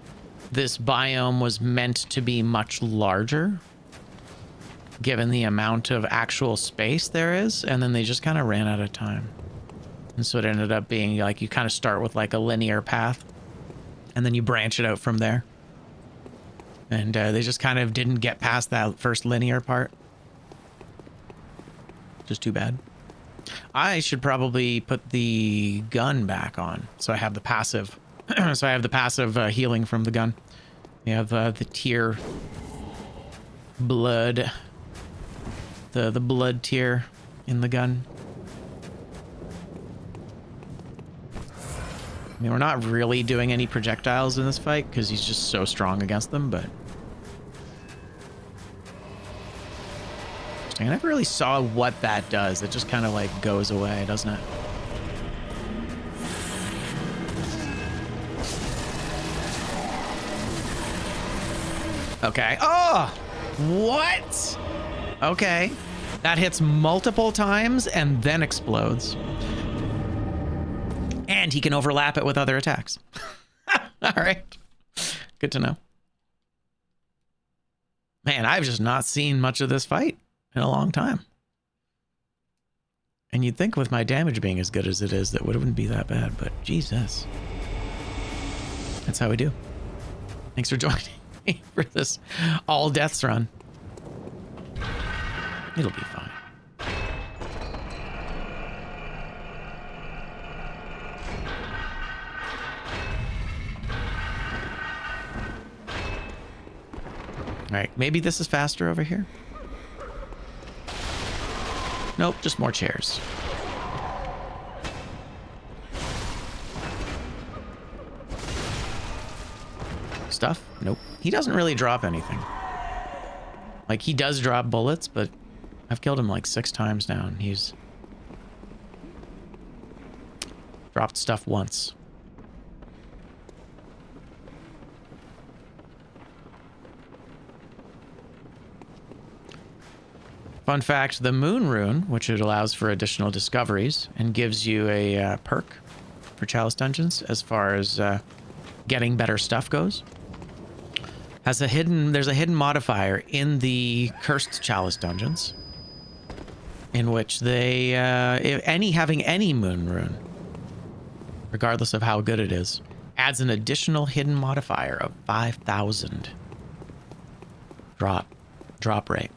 this biome was meant to be much larger, given the amount of actual space there is, and then they just kind of ran out of time. And so it ended up being like you kind of start with like a linear path, and then you branch it out from there. And they just kind of didn't get past that first linear part. Just too bad. I should probably put the gun back on, so I have the passive. So I have the passive healing from the gun. We have the tier blood, the blood tier in the gun. I mean, we're not really doing any projectiles in this fight because he's just so strong against them, but I never really saw what that does. It just kind of like goes away, doesn't it? Okay. Oh, what? Okay. That hits multiple times and then explodes. And he can overlap it with other attacks. All right. Good to know. Man, I've just not seen much of this fight in a long time. And you'd think with my damage being as good as it is, that it wouldn't be that bad, but Jesus. That's how we do. Thanks for joining me for this all deaths run. It'll be fine. All right, maybe this is faster over here. Nope, just more chairs. Stuff? Nope. He doesn't really drop anything. Like, he does drop bullets, but I've killed him like 6 times now, and he's dropped stuff once. Fun fact, the Moon Rune, which it allows for additional discoveries and gives you a perk for Chalice Dungeons as far as getting better stuff goes, has a there's a hidden modifier in the Cursed Chalice Dungeons in which they, having any Moon Rune, regardless of how good it is, adds an additional hidden modifier of 5,000 drop rate.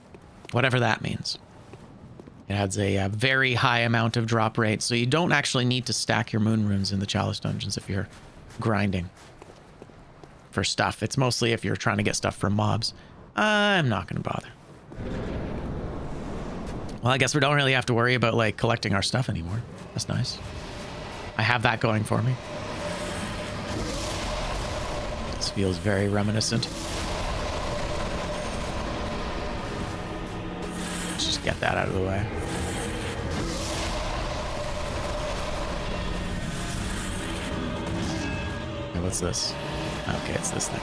Whatever that means. It adds a very high amount of drop rate, so you don't actually need to stack your moon runes in the Chalice Dungeons if you're grinding for stuff. It's mostly if you're trying to get stuff from mobs. I'm not going to bother. Well, I guess we don't really have to worry about, like, collecting our stuff anymore. That's nice. I have that going for me. This feels very reminiscent. Just get that out of the way. Okay, what's this? Okay, it's this thing.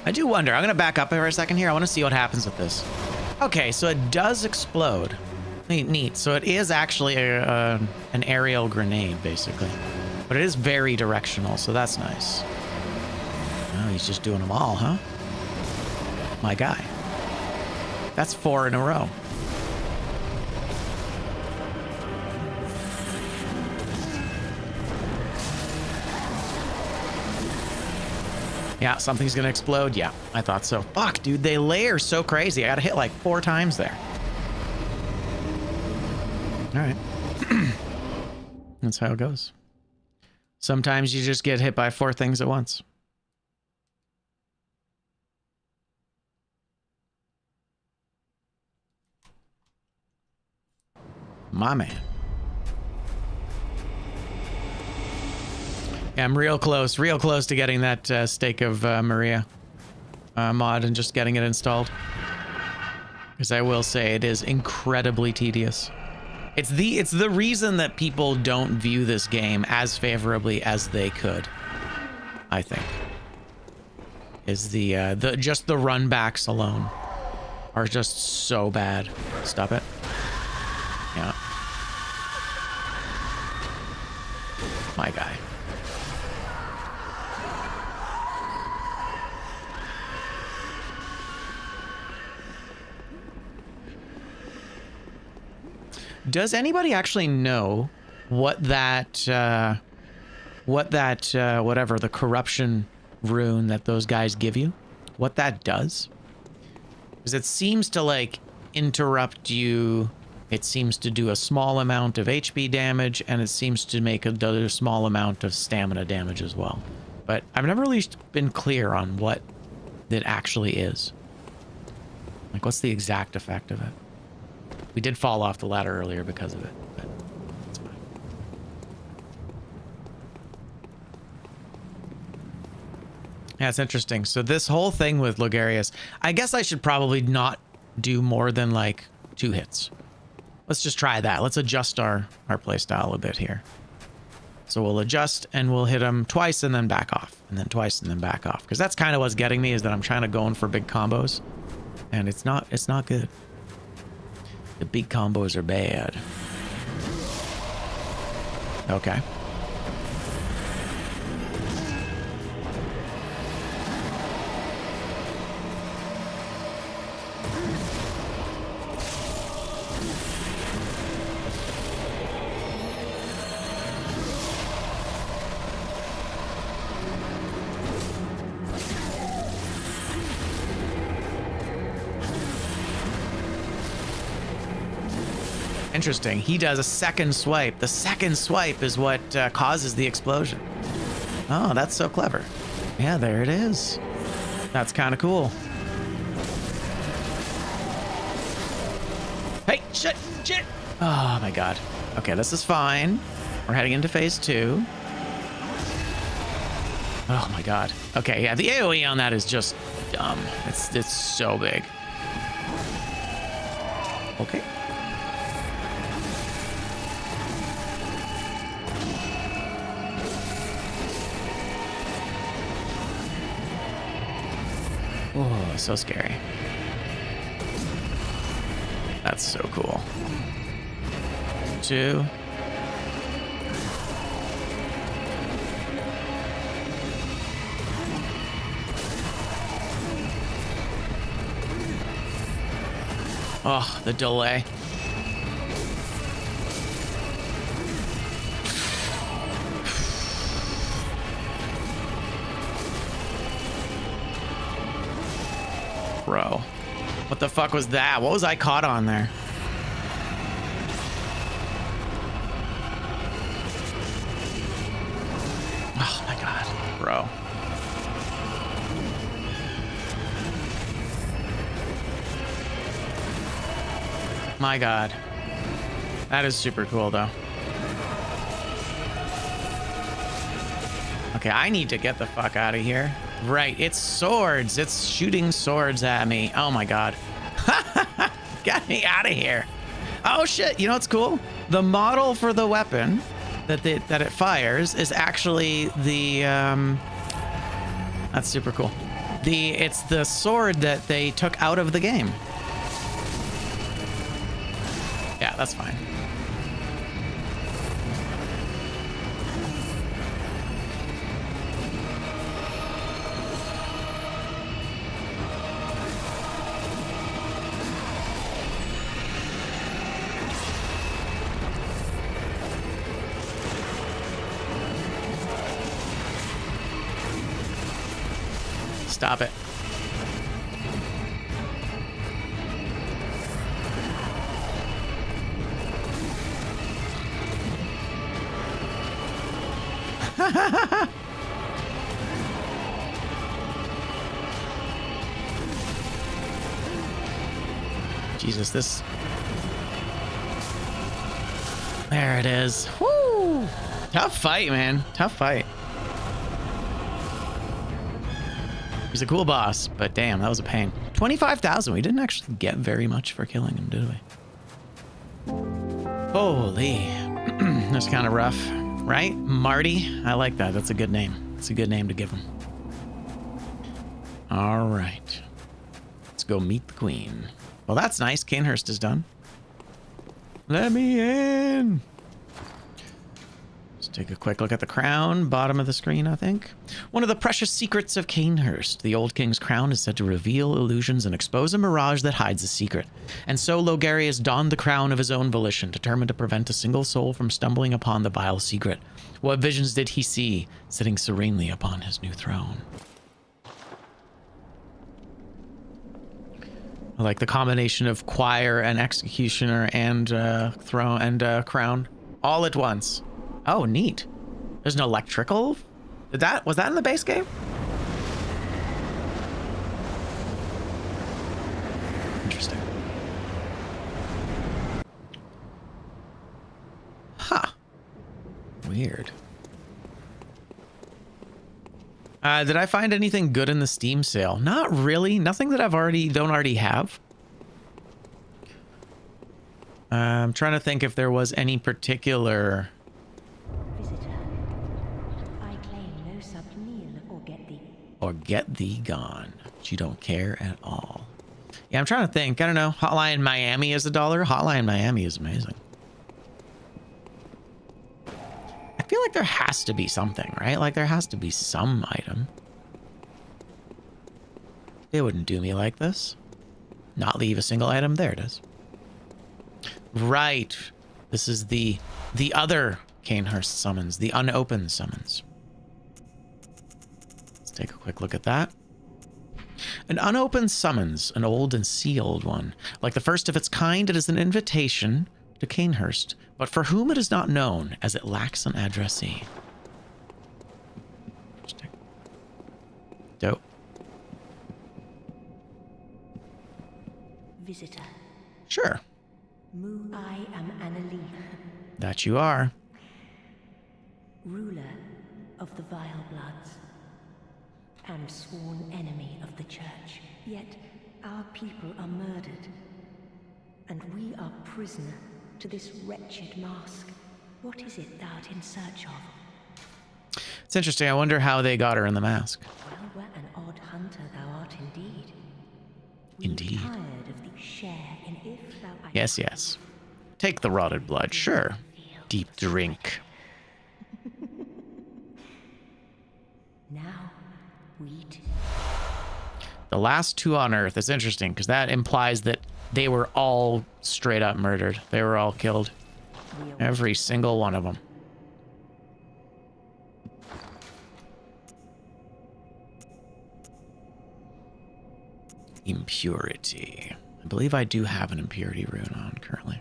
I do wonder. I'm going to back up for a second here. I want to see what happens with this. Okay, so it does explode. Neat. So it is actually an aerial grenade, basically. But it is very directional, so that's nice. Oh, he's just doing them all, huh? My guy. That's 4 in a row. Yeah, something's gonna explode. Yeah, I thought so. Fuck, dude, they layer so crazy. I gotta hit like 4 times there. All right. That's how it goes. Sometimes you just get hit by 4 things at once. My man. Yeah, I'm real close to getting that Stake of Maria mod and just getting it installed. Because I will say it is incredibly tedious. It's the reason that people don't view this game as favorably as they could, I think. Is the just the run backs alone are just so bad. Stop it. Yeah. My guy. Does anybody actually know what that whatever the corruption rune that those guys give you, what that does? Because it seems to like interrupt you. It seems to do a small amount of HP damage, and it seems to make a small amount of stamina damage as well. But I've never really been clear on what it actually is. Like, what's the exact effect of it? We did fall off the ladder earlier because of it, but it's fine. Yeah, it's interesting. So this whole thing with Logarius, I guess I should probably not do more than like 2 hits. Let's just try that. Let's adjust our playstyle a bit here. So we'll adjust and we'll hit him twice and then back off, and then twice and then back off. Because that's kind of what's getting me, is that I'm trying to go in for big combos, and it's not good. The big combos are bad. Okay. Interesting. He does a second swipe. The second swipe is what causes the explosion. Oh, that's so clever. Yeah, there it is. That's kind of cool. Hey, shit. Oh my god. Okay, this is fine. We're heading into phase 2. Oh my god. Okay, yeah, the AoE on that is just dumb. It's so big. Okay. Oh, so scary. That's so cool. 2. Oh, the delay. Bro, what the fuck was that? What was I caught on there? Oh my god, bro. My god. That is super cool though. Okay, I need to get the fuck out of here. Right, it's swords. It's shooting swords at me. Oh my god. Get me out of here. Oh shit, you know what's cool? The model for the weapon that it fires is actually the that's super cool. It's the sword that they took out of the game. Yeah, that's fine. Stop it. Jesus, this... There it is. Woo! Tough fight, man. Tough fight. He's a cool boss, but damn, that was a pain. 25,000. We didn't actually get very much for killing him, did we? Holy. That's kind of rough, right? Marty? I like that. That's a good name. It's a good name to give him. All right. Let's go meet the queen. Well, that's nice. Canehurst is done. Let me in. Let's take a quick look at the crown. Bottom of the screen, I think. One of the precious secrets of Canehurst. The old king's crown is said to reveal illusions and expose a mirage that hides a secret. And so Logarius donned the crown of his own volition, determined to prevent a single soul from stumbling upon the vile secret. What visions did he see, sitting serenely upon his new throne? I like the combination of choir and executioner and throne and crown all at once. Oh, neat. There's an electrical. Was that in the base game? Interesting. Huh. Weird. Did I find anything good in the Steam sale? Not really. Nothing that don't already have. I'm trying to think if there was any particular... Visitor, I claim no sub-kneel or get thee gone. But you don't care at all. Yeah, I'm trying to think. I don't know. Hotline Miami is $1. Hotline Miami is amazing. I feel like there has to be something, right? Like there has to be some item. They wouldn't do me like this. Not leave a single item. There it is. Right. This is the other Canehurst summons, the unopened summons. Let's take a quick look at that. An unopened summons, an old and sealed one. Like the first of its kind, it is an invitation to Canehurst, but for whom it is not known, as it lacks an addressee. Interesting. Dope. Visitor. Sure. I am Annalise, That you are. ruler of the Vile Bloods, and sworn enemy of the Church. Yet our people are murdered, and we are prisoner to this wretched mask. What is it thou art in search of? It's interesting. I wonder how they got her in the mask. Well, what an odd hunter thou art indeed. Indeed. Tired of the share in if thou... Yes, yes. Take the rotted blood, sure. Deep drink. Now, wheat. The last two on Earth. It's interesting because that implies that they were all straight up murdered. They were all killed. Every single one of them. Impurity. I believe I do have an impurity rune on currently.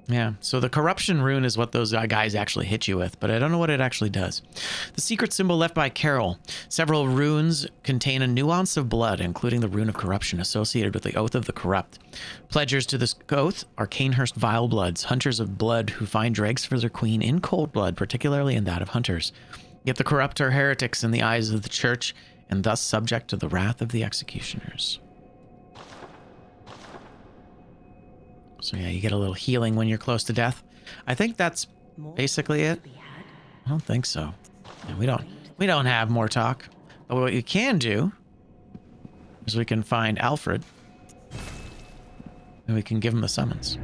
Yeah, so the corruption rune is what those guys actually hit you with, but I don't know what it actually does. The secret symbol left by Carol. Several runes contain a nuance of blood, including the rune of corruption associated with the Oath of the Corrupt. Pledgers to this oath are Canehurst Vile Bloods, hunters of blood who find dregs for their queen in cold blood, particularly in that of hunters. Yet the corrupt are heretics in the eyes of the church, and thus subject to the wrath of the executioners. So yeah, you get a little healing when you're close to death. I think that's basically it. I don't think so. Yeah, we don't have more talk. But what you can do is we can find Alfred and we can give him the summons.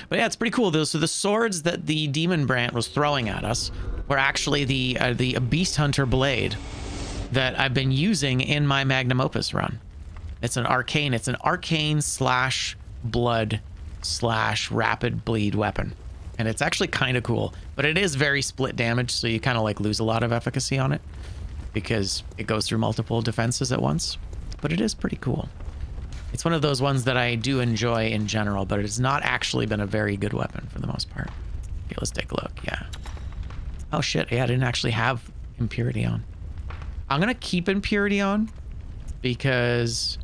But yeah, it's pretty cool though. So the swords that the Demon Brant was throwing at us were actually the Beast Hunter blade that I've been using in my Magnum Opus run. It's an arcane slash blood slash rapid bleed weapon. And it's actually kind of cool, but it is very split damage, so you kind of like lose a lot of efficacy on it because it goes through multiple defenses at once. But it is pretty cool. It's one of those ones that I do enjoy in general, but it's not actually been a very good weapon for the most part. Okay, let's take a look. Yeah. Oh shit, yeah, I didn't actually have Impurity on. I'm gonna keep Impurity on because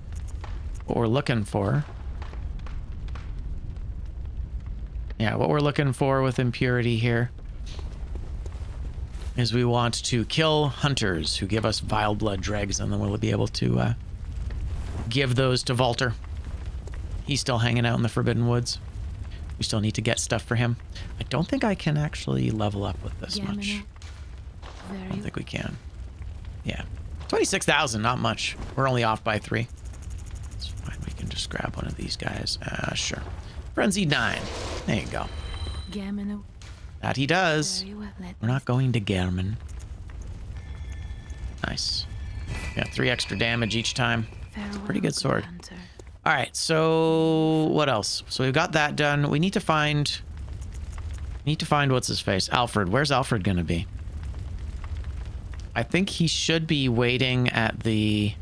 what we're looking for... Yeah, what we're looking for with Impurity here is we want to kill hunters who give us vile blood dregs, and then we'll be able to give those to Valter. He's still hanging out in the Forbidden Woods. We still need to get stuff for him. I don't think I can actually level up with this much. I don't think we can. Yeah. 26,000, not much. We're only off by 3. It's fine, we can just grab one of these guys. Sure. Frenzy 9. There you go. That he does. We're not going to German. Nice. Yeah, 3 extra damage each time. Pretty good sword. All right, so what else? So we've got that done. We need to find what's his face? Alfred. Where's Alfred gonna be? I think he should be waiting at the...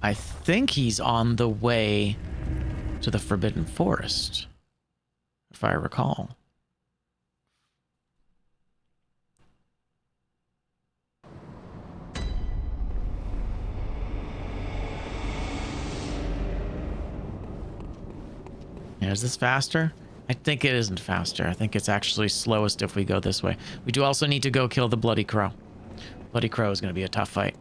I think he's on the way to the Forbidden Forest, if I recall. Yeah, is this faster? I think it isn't faster. I think it's actually slowest if we go this way. We do also need to go kill the Bloody Crow. Bloody Crow is going to be a tough fight.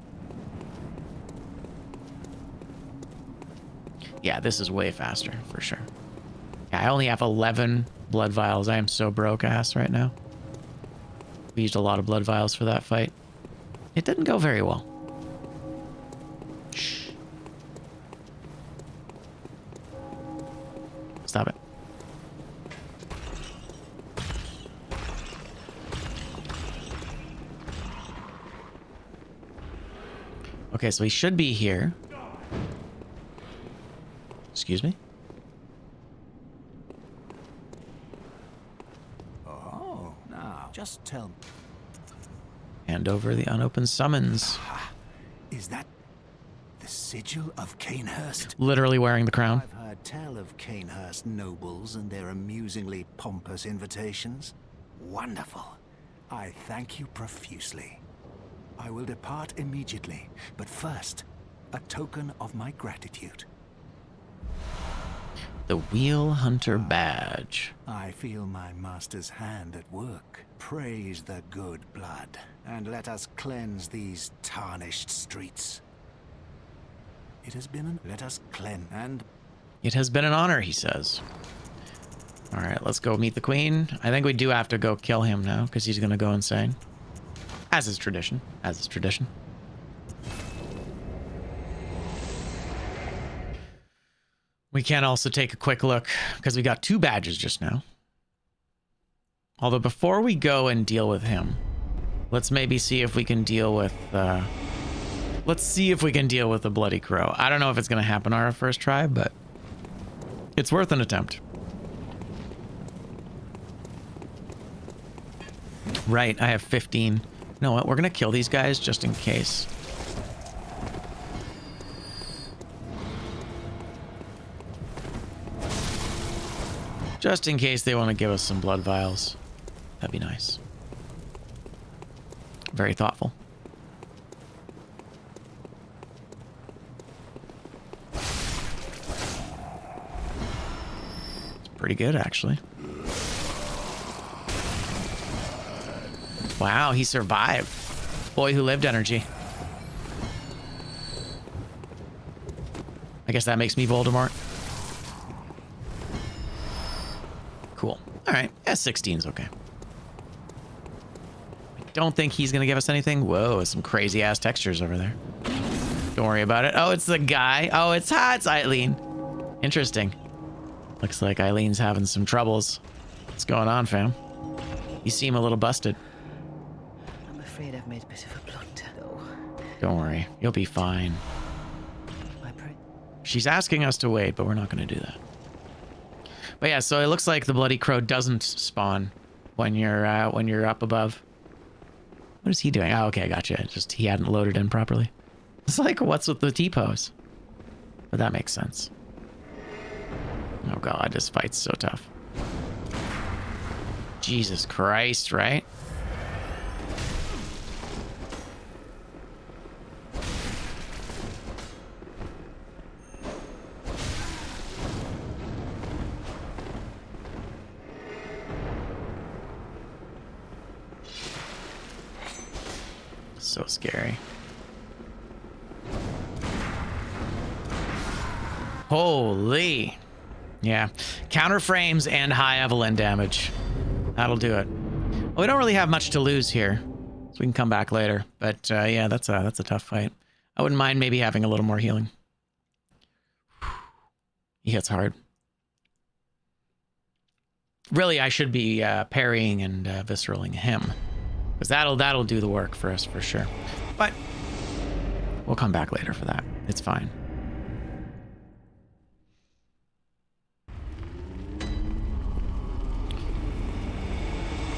Yeah, this is way faster, for sure. Yeah, I only have 11 blood vials. I am so broke ass right now. We used a lot of blood vials for that fight. It didn't go very well. Shh. Stop it. Okay, so he should be here. Excuse me? Oh, now, just tell me. Hand over the unopened summons. Is that the sigil of Canehurst? Literally wearing the crown. I've heard tell of Canehurst nobles and their amusingly pompous invitations. Wonderful. I thank you profusely. I will depart immediately, but first, a token of my gratitude. The Wheel Hunter badge. I feel my master's hand at work. Praise the good blood, and let us cleanse these tarnished streets. It has been let us cleanse, and It has been an honor, he says. All right, let's go meet the queen. I think we do have to go kill him now, because he's going to go insane. As is tradition. As is tradition. We can also take a quick look, because we got 2 badges just now. Although before we go and deal with him, let's maybe see if we can deal with... let's see if we can deal with the Bloody Crow. I don't know if it's going to happen on our first try, but it's worth an attempt. Right, I have 15. You know what? We're going to kill these guys just in case. Just in case they want to give us some blood vials. That'd be nice. Very thoughtful. It's pretty good, actually. Wow, he survived. Boy who lived energy. I guess that makes me Voldemort. Cool. All right. S16's okay. I don't think he's going to give us anything. Whoa, some crazy ass textures over there. Don't worry about it. Oh, it's the guy. Oh, it's Eileen. Interesting. Looks like Eileen's having some troubles. What's going on, fam? You seem a little busted. I'm afraid I've made a bit of a blunder, though. Don't worry. You'll be fine. I pray. She's asking us to wait, but we're not going to do that. But yeah, so it looks like the Bloody Crow doesn't spawn when you're up above. What is he doing? Oh, okay, gotcha. Just he hadn't loaded in properly. It's like, what's with the T-pose? But that makes sense. Oh god, this fight's so tough. Jesus Christ, right? So scary. Holy. Yeah. Counter frames and high Evelyn damage. That'll do it. Well, we don't really have much to lose here, so we can come back later. But yeah, that's a tough fight. I wouldn't mind maybe having a little more healing. He hits hard. Really, I should be parrying and visceraling him, because that'll do the work for us for sure. But we'll come back later for that. It's fine.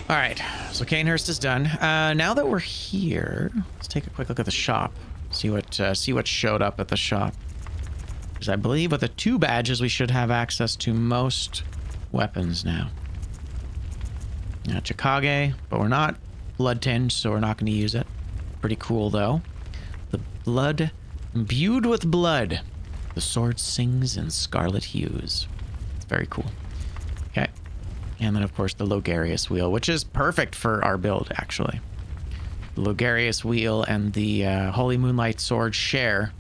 All right, so Canehurst is done. Now that we're here, let's take a quick look at the shop. See what showed up at the shop. Because I believe with the 2 badges, we should have access to most weapons now. Chikage, but we're not blood tinged, so we're not going to use it. Pretty cool though. The blood imbued with blood. The sword sings in scarlet hues. It's very cool. Okay. And then, of course, the Logarius wheel, which is perfect for our build, actually. The Logarius wheel and the Holy Moonlight sword share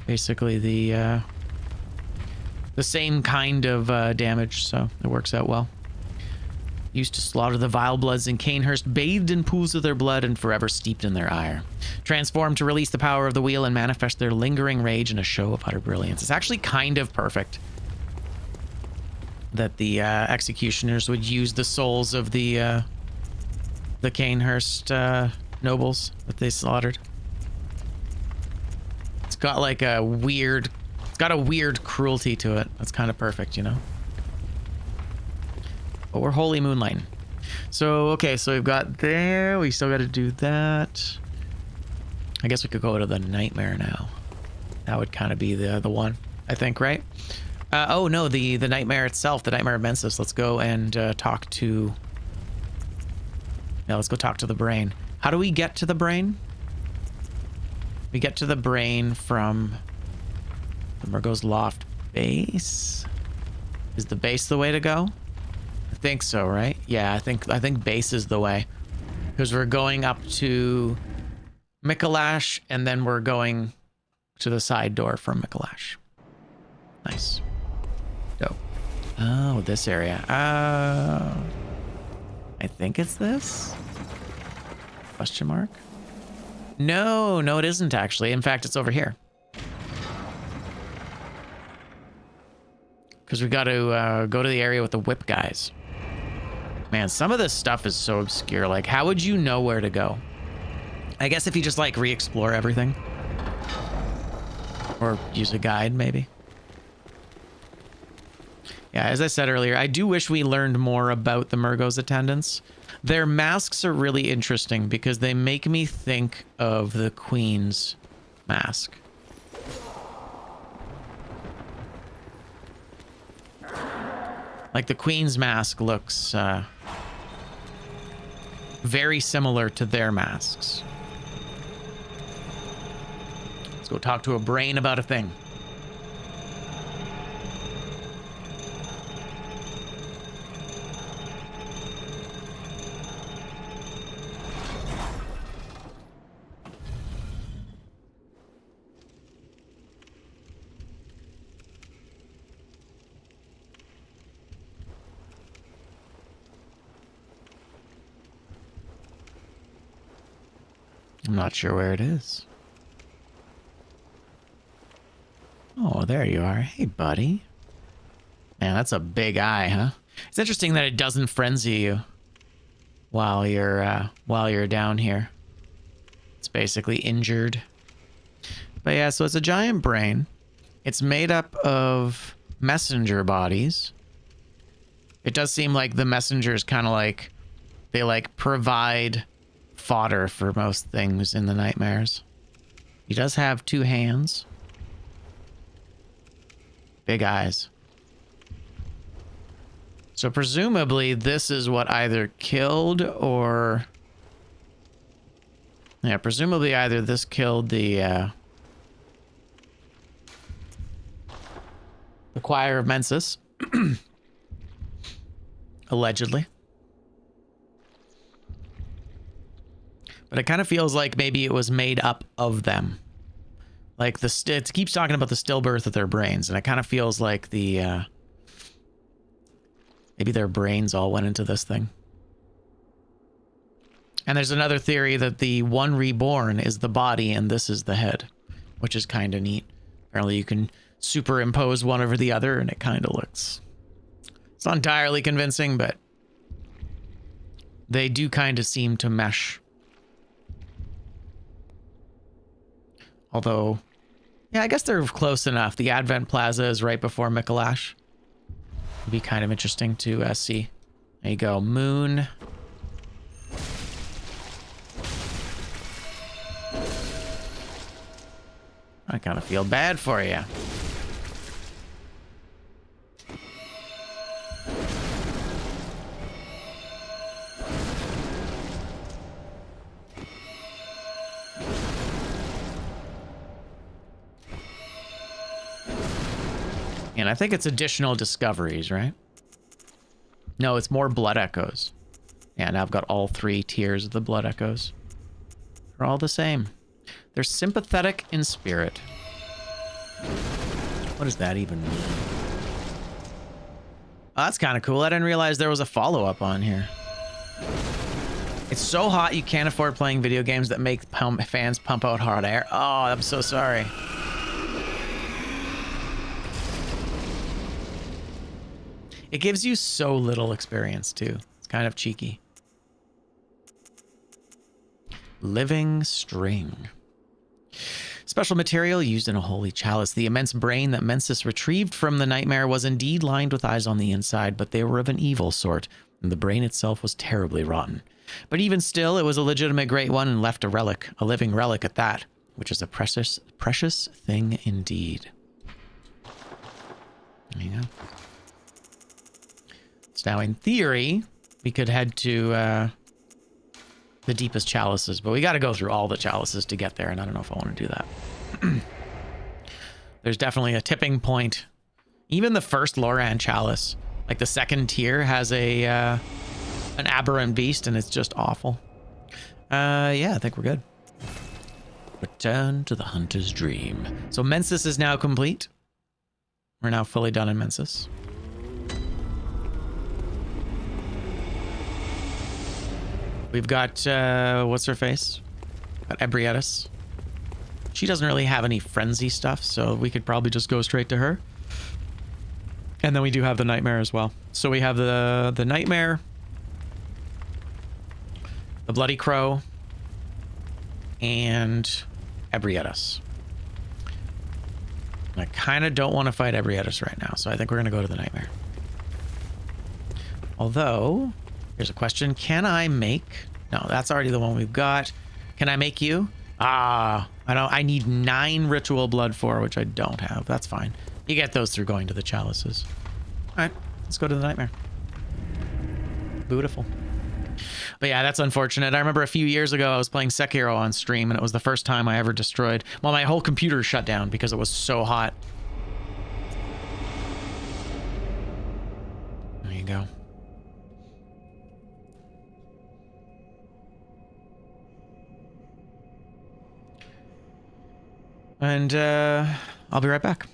basically the same kind of damage, so it works out well. Used to slaughter the vile bloods in Canehurst, bathed in pools of their blood and forever steeped in their ire. Transformed to release the power of the wheel and manifest their lingering rage in a show of utter brilliance. It's actually kind of perfect that the executioners would use the souls of the Canehurst nobles that they slaughtered. It's got like a weird, cruelty to it. That's kind of perfect, you know? But we're Holy Moonlight. So, okay, so we've got there. We still got to do that. I guess we could go to the Nightmare now. That would kind of be the one, I think, right? Oh, no, the Nightmare itself, the Nightmare of Mensis. Let's go and talk to... Yeah, let's go talk to the brain. How do we get to the brain? We get to the brain from the Murgo's Loft base. Is the base the way to go? I think so, right? Yeah, I think base is the way. Because we're going up to Mikolash, and then we're going to the side door from Mikolash. Nice. Dope. Oh, this area. I think it's this? Question mark? No, it isn't actually. In fact, it's over here. Because we got to go to the area with the whip guys. Man, some of this stuff is so obscure. Like, how would you know where to go? I guess if you just, like, re-explore everything. Or use a guide, maybe. Yeah, as I said earlier, I do wish we learned more about the Murgo's attendants. Their masks are really interesting because they make me think of the Queen's mask. Like, the Queen's mask looks very similar to their masks. Let's go talk to a brain about a thing. I'm not sure where it is. Oh, there you are. Hey, buddy. Man, that's a big eye, huh? It's interesting that it doesn't frenzy you while you're down here. It's basically injured. But yeah, so it's a giant brain. It's made up of messenger bodies. It does seem like the messengers kind of like, they like provide fodder for most things in the nightmares. He does have 2 hands. Big eyes. So presumably this is what either killed or... Yeah, presumably either this killed the Choir of Mensis. Allegedly. But it kind of feels like maybe it was made up of them. Like it keeps talking about the stillbirth of their brains, and it kind of feels like the maybe their brains all went into this thing. And there's another theory that the one reborn is the body and this is the head, which is kind of neat. Apparently you can superimpose one over the other and it kind of looks... It's not entirely convincing, but they do kind of seem to mesh. Although, yeah, I guess they're close enough. The Advent Plaza is right before Mikolash. It'd be kind of interesting to see. There you go, moon. I kind of feel bad for you. And I think it's additional discoveries, right? No, it's more blood echoes. Yeah, now I've got all 3 tiers of the blood echoes. They're all the same. They're sympathetic in spirit. What does that even mean? Oh, that's kind of cool. I didn't realize there was a follow-up on here. It's so hot you can't afford playing video games that make fans pump out hot air. Oh, I'm so sorry. It gives you so little experience, too. It's kind of cheeky. Living string. Special material used in a holy chalice. The immense brain that Mensis retrieved from the nightmare was indeed lined with eyes on the inside, but they were of an evil sort, and the brain itself was terribly rotten. But even still, it was a legitimate great one and left a relic, a living relic at that, which is a precious, precious thing indeed. There you go. So now, in theory, we could head to the deepest chalices, but we got to go through all the chalices to get there, and I don't know if I want to do that. There's definitely a tipping point. Even the first Loran chalice, like the second tier, has a an aberrant beast, and it's just awful. Yeah, I think we're good. Return to the hunter's dream. So Mensis is now complete. We're now fully done in Mensis. We've got, what's her face? Got Ebrietas. She doesn't really have any frenzy stuff, so we could probably just go straight to her. And then we do have the nightmare as well. So we have the nightmare, the bloody crow, and Ebrietas. I kind of don't want to fight Ebrietas right now, so I think we're going to go to the nightmare. Although... Here's a question. Can I make... No, that's already the one we've got. Can I make you? Ah, I need 9 ritual blood for, which I don't have. That's fine. You get those through going to the chalices. All right, let's go to the nightmare. Beautiful. But yeah, that's unfortunate. I remember a few years ago I was playing Sekiro on stream, and it was the first time I ever destroyed... Well, my whole computer shut down because it was so hot. There you go. And I'll be right back.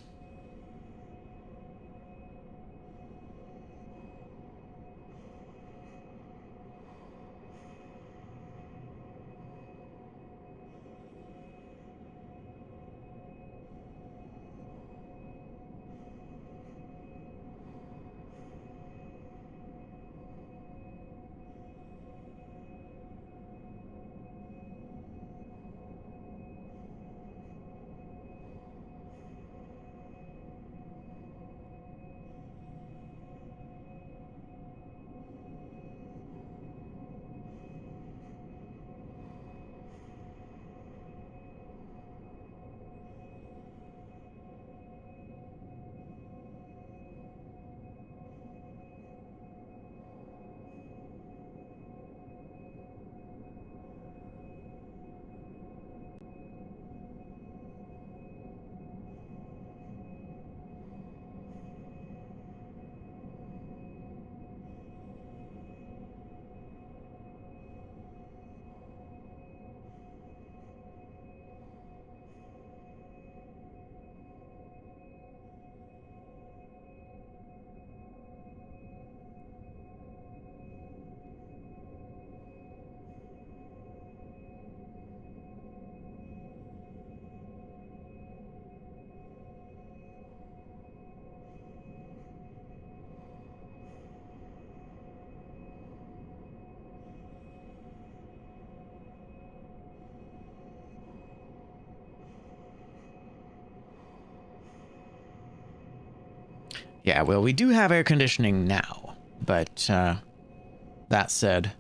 Yeah, well, we do have air conditioning now, but that said,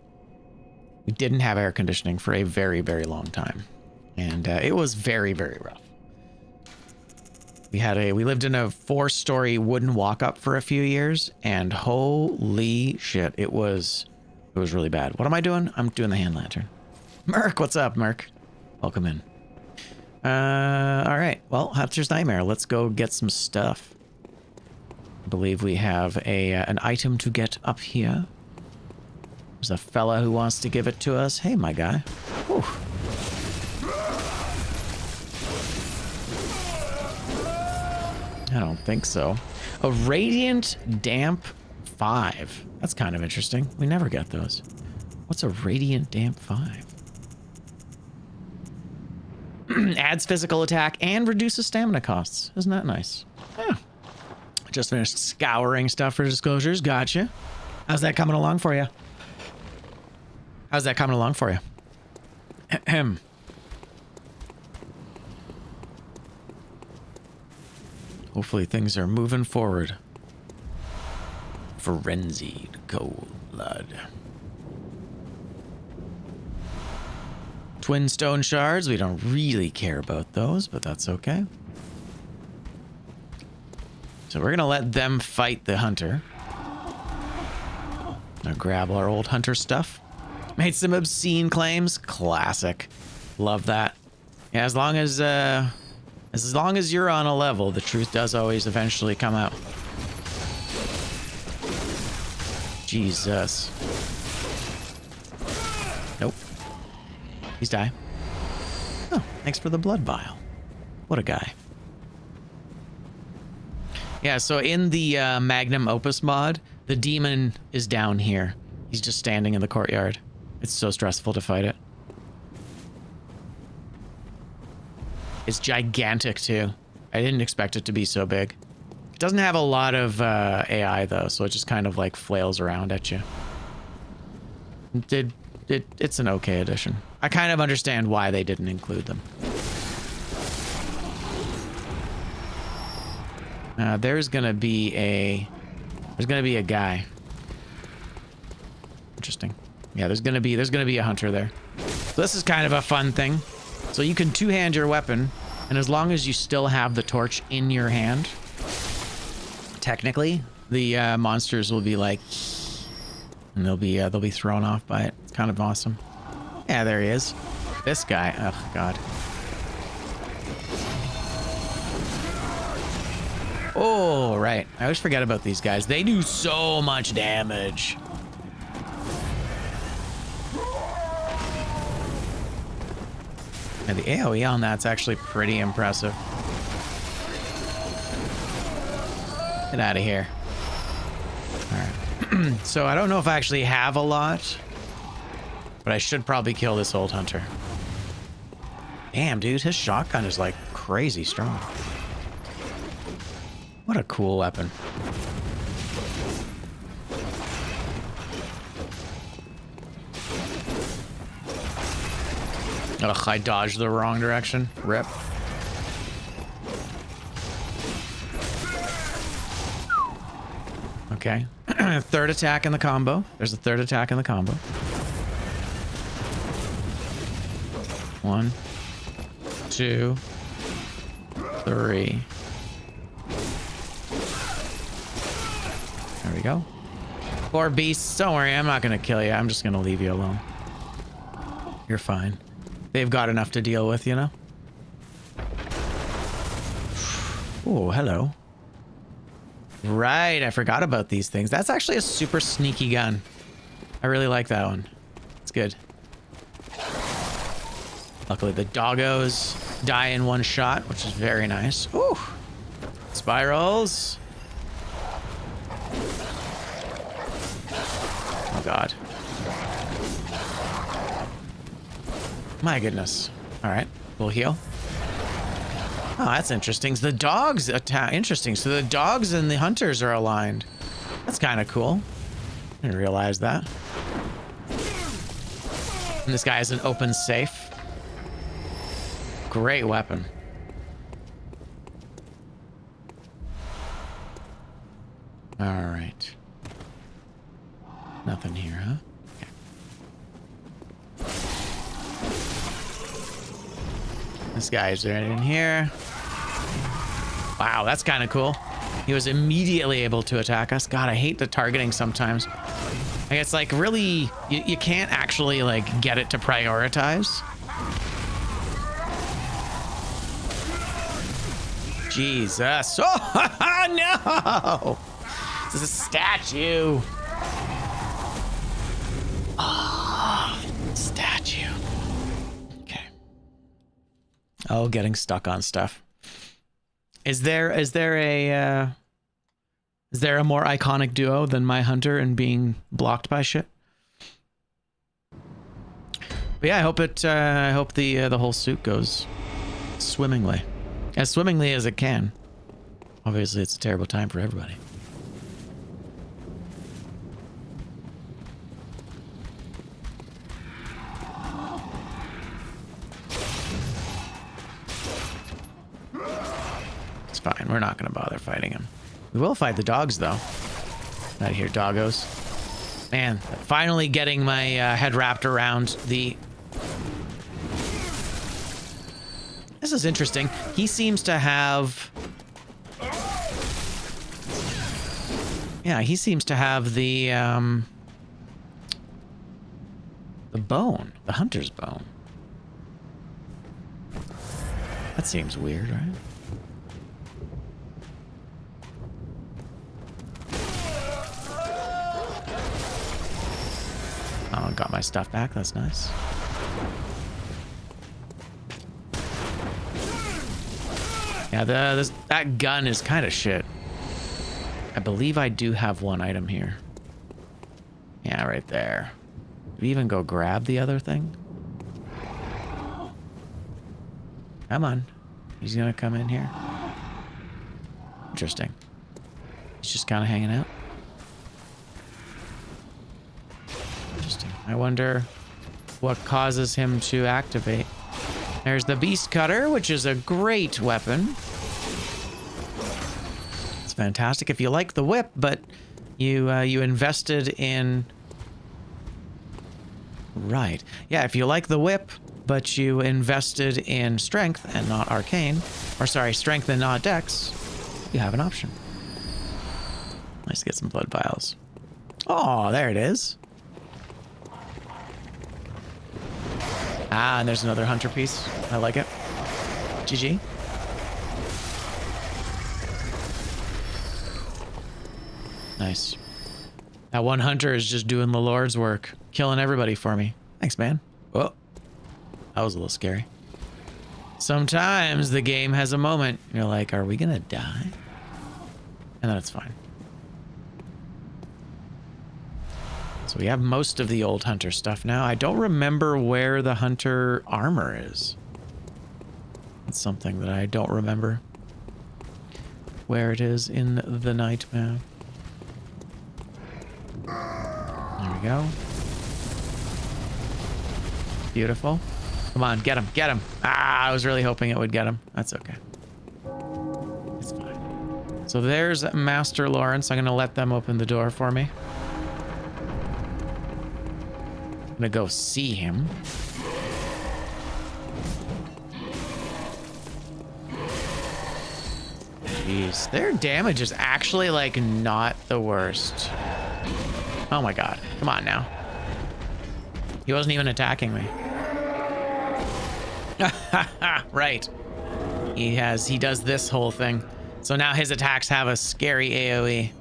we didn't have air conditioning for a very, very long time, and it was very, very rough. We lived in a 4-story wooden walk-up for a few years, and holy shit, it was really bad. What am I doing? I'm doing the hand lantern. Merc, what's up, Merc? Welcome in. All right. Well, Hunter's Nightmare. Let's go get some stuff. I believe we have an item to get up here. There's a fella who wants to give it to us. Hey, my guy. Whew. I don't think so. A Radiant Damp 5. That's kind of interesting. We never get those. What's a Radiant Damp 5? Adds physical attack and reduces stamina costs. Isn't that nice? Yeah. Just finished scouring stuff for disclosures. Gotcha. How's that coming along for you? How's that coming along for you? Ahem. Hopefully things are moving forward. Frenzied cold blood. Twin stone shards. We don't really care about those, but that's okay. So we're gonna let them fight the hunter. Now grab our old hunter stuff. Made some obscene claims. Classic. Love that. Yeah, as long as you're on a level, the truth does always eventually come out. Jesus. Nope. He's die. Oh, thanks for the blood vial. What a guy. Yeah, so in the Magnum Opus mod, the demon is down here. He's just standing in the courtyard. It's so stressful to fight it. It's gigantic, too. I didn't expect it to be so big. It doesn't have a lot of AI, though, so it just kind of, like, flails around at you. It's an okay addition. I kind of understand why they didn't include them. There's gonna be a guy. Interesting. Yeah, there's gonna be a hunter there. So this is kind of a fun thing. So you can two-hand your weapon, and as long as you still have the torch in your hand, technically, the monsters will be like, and they'll be thrown off by it. It's kind of awesome. Yeah, there he is. This guy. Oh God. Oh, right. I always forget about these guys. They do so much damage. And the AoE on that's actually pretty impressive. Get out of here. All right. So I don't know if I actually have a lot, but I should probably kill this old hunter. Damn, dude, his shotgun is like crazy strong. What a cool weapon. Ugh, I dodged the wrong direction. Rip. Okay. Third attack in the combo. There's a third attack in the combo. 1, 2, 3. There we go. Poor beasts. Don't worry, I'm not gonna kill you. I'm just gonna leave you alone. You're fine. They've got enough to deal with, you know? Oh, hello. Right, I forgot about these things. That's actually a super sneaky gun. I really like that one. It's good. Luckily, the doggos die in one shot, which is very nice. Ooh. Spirals. Oh, God. My goodness. All right, we'll heal. Oh, that's interesting. So the dogs attack. Interesting. So the dogs and the hunters are aligned. That's kind of cool. I didn't realize that. And this guy has an open safe. Great weapon. All right. Nothing here, huh? Okay. This guy, is there anything in here? Wow, that's kind of cool. He was immediately able to attack us. God, I hate the targeting sometimes. Like, it's like really, you can't actually like get it to prioritize. Jesus. Oh, no! This is a statue. Oh, statue. Okay. Oh, getting stuck on stuff. Is there a more iconic duo than my hunter and being blocked by shit? But yeah, I hope the whole suit goes swimmingly. As swimmingly as it can. Obviously, it's a terrible time for everybody. It's fine. We're not going to bother fighting him. We will fight the dogs, though. Out here, doggos. Man, finally getting my head wrapped around the... This is interesting. He seems to have... Yeah, he seems to have the bone. The hunter's bone. That seems weird, right? Oh, I got my stuff back. That's nice. Yeah, that gun is kind of shit. I believe I do have one item here. Yeah, right there. Did we even go grab the other thing? Come on. He's gonna come in here. Interesting. He's just kind of hanging out. Interesting. I wonder what causes him to activate. There's the beast cutter, which is a great weapon. It's fantastic if you like the whip, but you invested in... Right. Yeah, if you like the whip, but you invested in strength and not arcane, or sorry, strength and not dex, you have an option. Nice to get some blood vials. Oh, there it is. Ah, and there's another hunter piece. I like it. GG. Nice. That one hunter is just doing the Lord's work, killing everybody for me. Thanks, man. Whoa. That was a little scary. Sometimes the game has a moment. You're like, are we gonna die? And then it's fine. So we have most of the old hunter stuff now. I don't remember where the hunter armor is. It's something that I don't remember where it is in the night map. There we go. Beautiful. Come on, get him, get him. Ah, I was really hoping it would get him. That's okay. It's fine. So there's Master Lawrence. I'm gonna let them open the door for me. I'm gonna go see him. Jeez, their damage is actually like not the worst. Oh my god, come on now. He wasn't even attacking me. Right. He does this whole thing. So now his attacks have a scary AoE.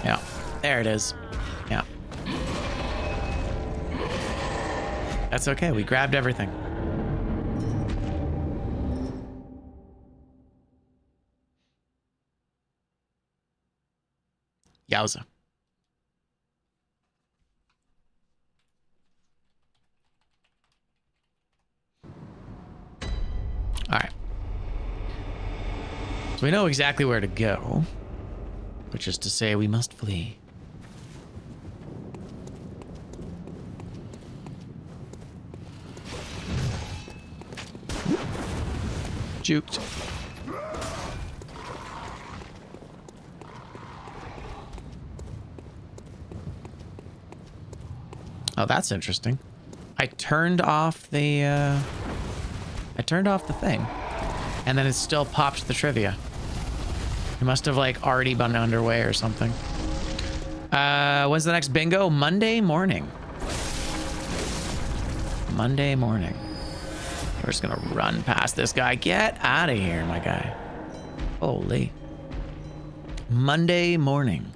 Yeah, there it is. Yeah. That's okay, we grabbed everything. Yowza. All right. So we know exactly where to go, which is to say we must flee. Juked. Oh, that's interesting. I turned off the thing, and then it still popped the trivia. It must have like already been underway or something. When's the next bingo? Monday morning. Monday morning. We're just gonna run past this guy. Get out of here, my guy. Holy. Monday morning.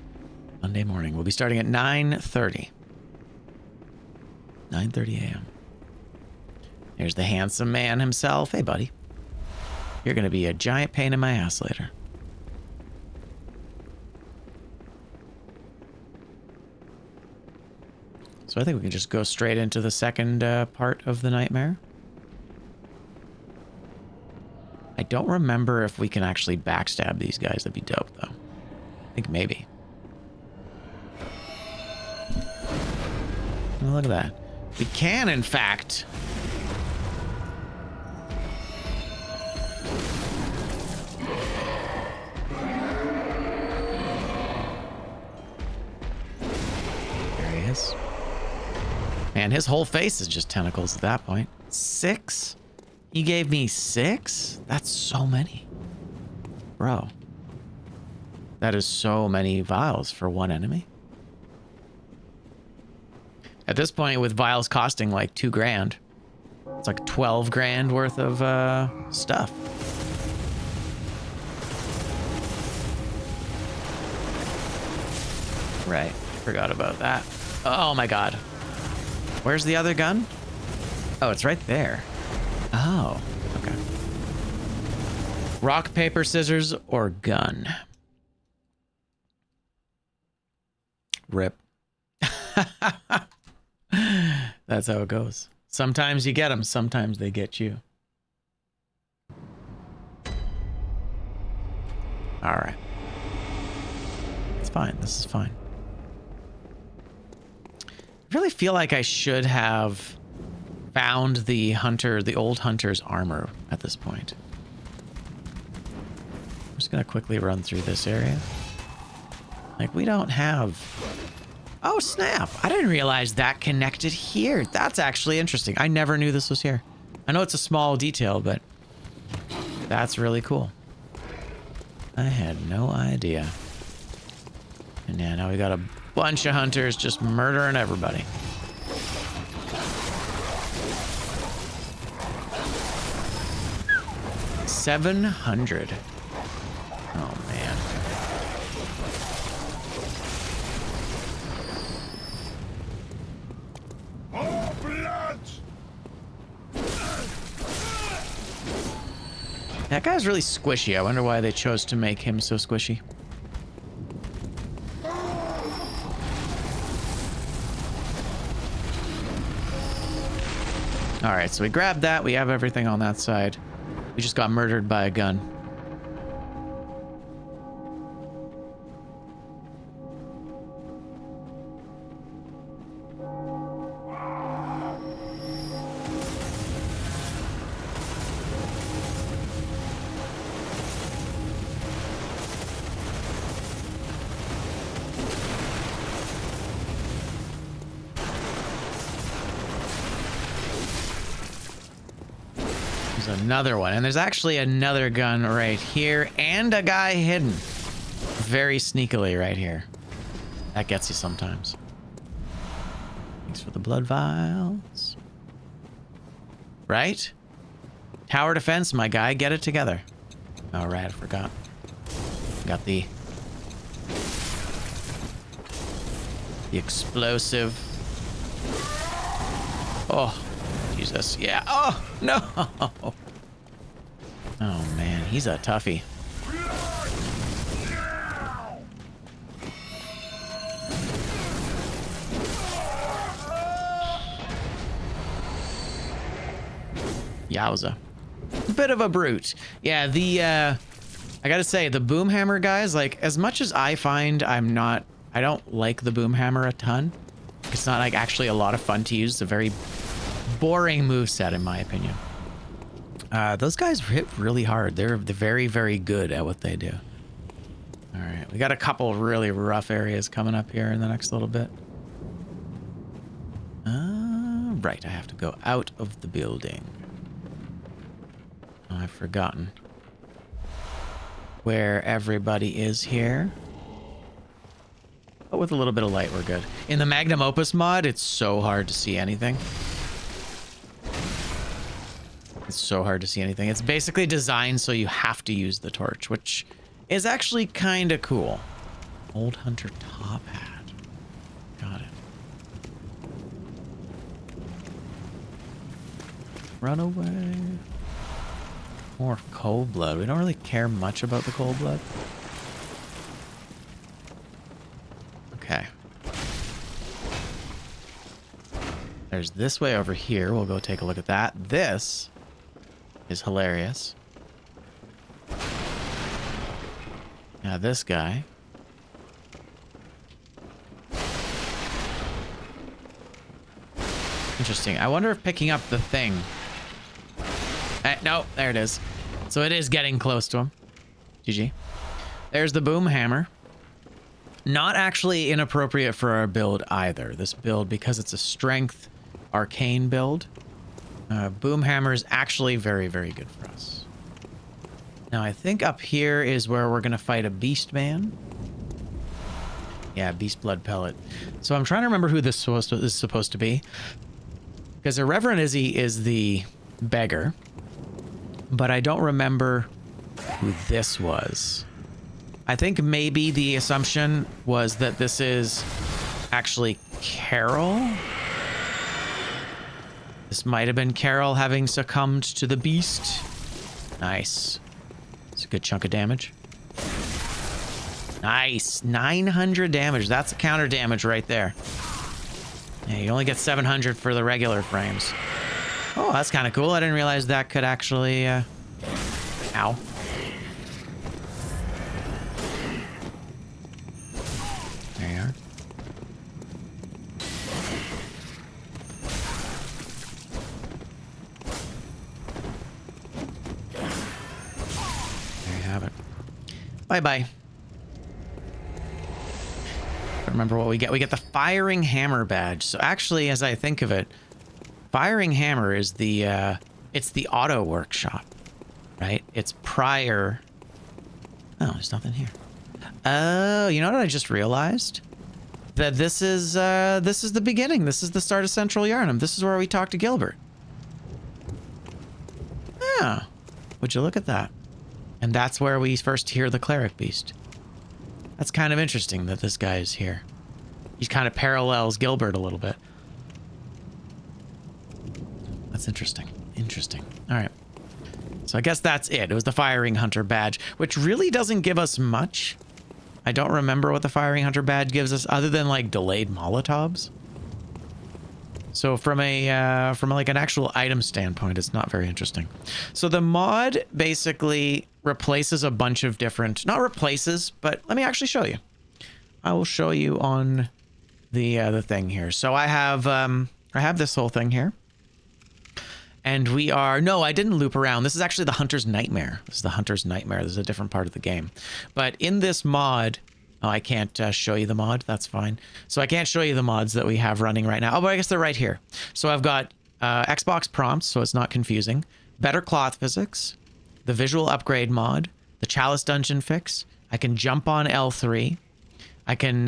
Monday morning. We'll be starting at 9:30. 9:30 a.m. Here's the handsome man himself. Hey, buddy. You're gonna be a giant pain in my ass later. So I think we can just go straight into the second part of the nightmare. I don't remember if we can actually backstab these guys. That'd be dope, though. I think maybe. Oh, look at that. We can, in fact... There he is. Man, his whole face is just tentacles at that point. 6? He gave me 6? That's so many. Bro. That is so many vials for one enemy. At this point, with vials costing like 2 grand, it's like 12 grand worth of stuff. Right. Forgot about that. Oh my god. Where's the other gun? Oh, it's right there. Oh, okay. Rock, paper, scissors, or gun? Rip. That's how it goes. Sometimes you get them, sometimes they get you. All right. It's fine. This is fine. I really feel like I should have found the hunter, the old hunter's armor at this point. I'm just gonna quickly run through this area. Like, we don't have... Oh, snap. I didn't realize that connected here. That's actually interesting. I never knew this was here. I know it's a small detail, but that's really cool. I had no idea. And yeah, now we got a bunch of hunters just murdering everybody. $700. Oh, man. More blood! That guy's really squishy. I wonder why they chose to make him so squishy. All right, so we grabbed that. We have everything on that side. We just got murdered by a gun. Another one, and there's actually another gun right here and a guy hidden very sneakily right here. That gets you sometimes. Thanks for the blood vials. Right? Tower defense, my guy, get it together. All right, I forgot. Got the explosive. Oh, Jesus. Yeah. Oh, no. Oh, man. He's a toughie. Yowza. Bit of a brute. Yeah, I gotta say, the boomhammer guys, like, as much as I find I don't like the boomhammer a ton. It's not, like, actually a lot of fun to use. It's a very boring moveset, in my opinion. Those guys hit really hard. They're very, very good at what they do. All right, we got a couple really rough areas coming up here in the next little bit. Right, I have to go out of the building. Oh, I've forgotten where everybody is here. But with a little bit of light, we're good. In the Magnum Opus mod, it's so hard to see anything. It's so hard to see anything. It's basically designed so you have to use the torch, which is actually kind of cool. Old Hunter top hat. Got it. Run away. More cold blood. We don't really care much about the cold blood. Okay. There's this way over here. We'll go take a look at that. This is hilarious. Now this guy. Interesting. I wonder if picking up the thing. No, there it is. So it is getting close to him. GG. There's the boom hammer. Not actually inappropriate for our build either. This build, because it's a strength arcane build, boom hammer is actually very, very good for us. Now I think up here is where we're gonna fight a beast man. Yeah, beast blood pellet. So I'm trying to remember who this is supposed to be, because Irreverent Izzy is the beggar, but I don't remember who this was. I think maybe the assumption was that this is actually Carol. This might have been Carol having succumbed to the beast. Nice. It's a good chunk of damage. Nice. 900 damage. That's a counter damage right there. Yeah, you only get 700 for the regular frames. Oh, that's kind of cool. I didn't realize that could actually... Ow. There you are. There you have it. Bye-bye. Remember what we get. We get the firing hammer badge. So actually, as I think of it, firing hammer is the it's the auto workshop, right? It's prior. Oh, there's nothing here. Oh, you know what I just realized? That this is the beginning. This is the start of Central Yharnam. This is where we talk to Gilbert. Yeah. Would you look at that? And that's where we first hear the cleric beast. That's kind of interesting that this guy is here. He kind of parallels Gilbert a little bit. That's interesting. Interesting. All right. So I guess that's it. It was the Firing Hunter badge, which really doesn't give us much. I don't remember what the Firing Hunter badge gives us other than like delayed Molotovs. So from like an actual item standpoint, it's not very interesting. So the mod basically replaces a bunch of different, not replaces, but let me actually show you. I will show you on the thing here. So I have this whole thing here. And we are, no, I didn't loop around. This is actually the Hunter's Nightmare. This is the Hunter's Nightmare. This is a different part of the game. But in this mod, oh, I can't show you the mod. That's fine. So I can't show you the mods that we have running right now. Oh, but I guess they're right here. So I've got Xbox prompts, so it's not confusing. Better cloth physics, the visual upgrade mod, the Chalice dungeon fix. I can jump on L3. I can,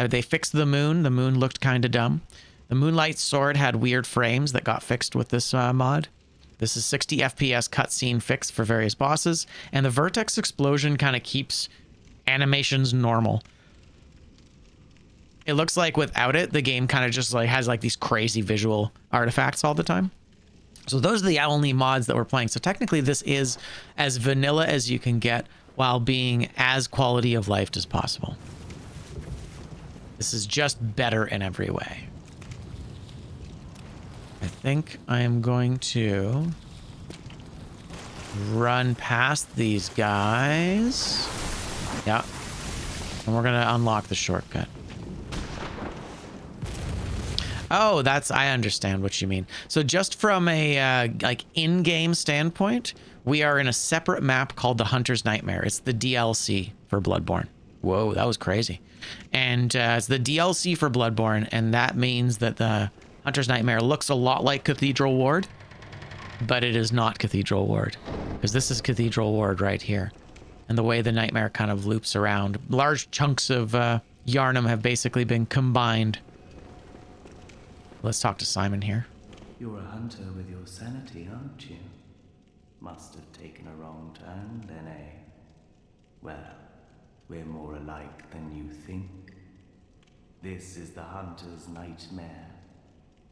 they fixed the moon. The moon looked kind of dumb. The Moonlight sword had weird frames that got fixed with this mod. This is 60 FPS cutscene fix for various bosses. And the Vertex explosion kind of keeps animations normal. It looks like without it, the game kind of just like has like these crazy visual artifacts all the time. So those are the only mods that we're playing. So technically this is as vanilla as you can get while being as quality of life as possible. This is just better in every way. I think I am going to run past these guys. Yeah. And we're going to unlock the shortcut. Oh, I understand what you mean. So just from a like in-game standpoint, we are in a separate map called the Hunter's Nightmare. It's the DLC for Bloodborne. Whoa, that was crazy. And it's the DLC for Bloodborne, and that means that the Hunter's Nightmare looks a lot like Cathedral Ward, but it is not Cathedral Ward, because this is Cathedral Ward right here. And the way the nightmare kind of loops around, large chunks of Yarnum have basically been combined. Let's talk to Simon here. You're a hunter with your sanity, aren't you? Must have taken a wrong turn then, eh? Well, we're more alike than you think. This is the hunter's nightmare,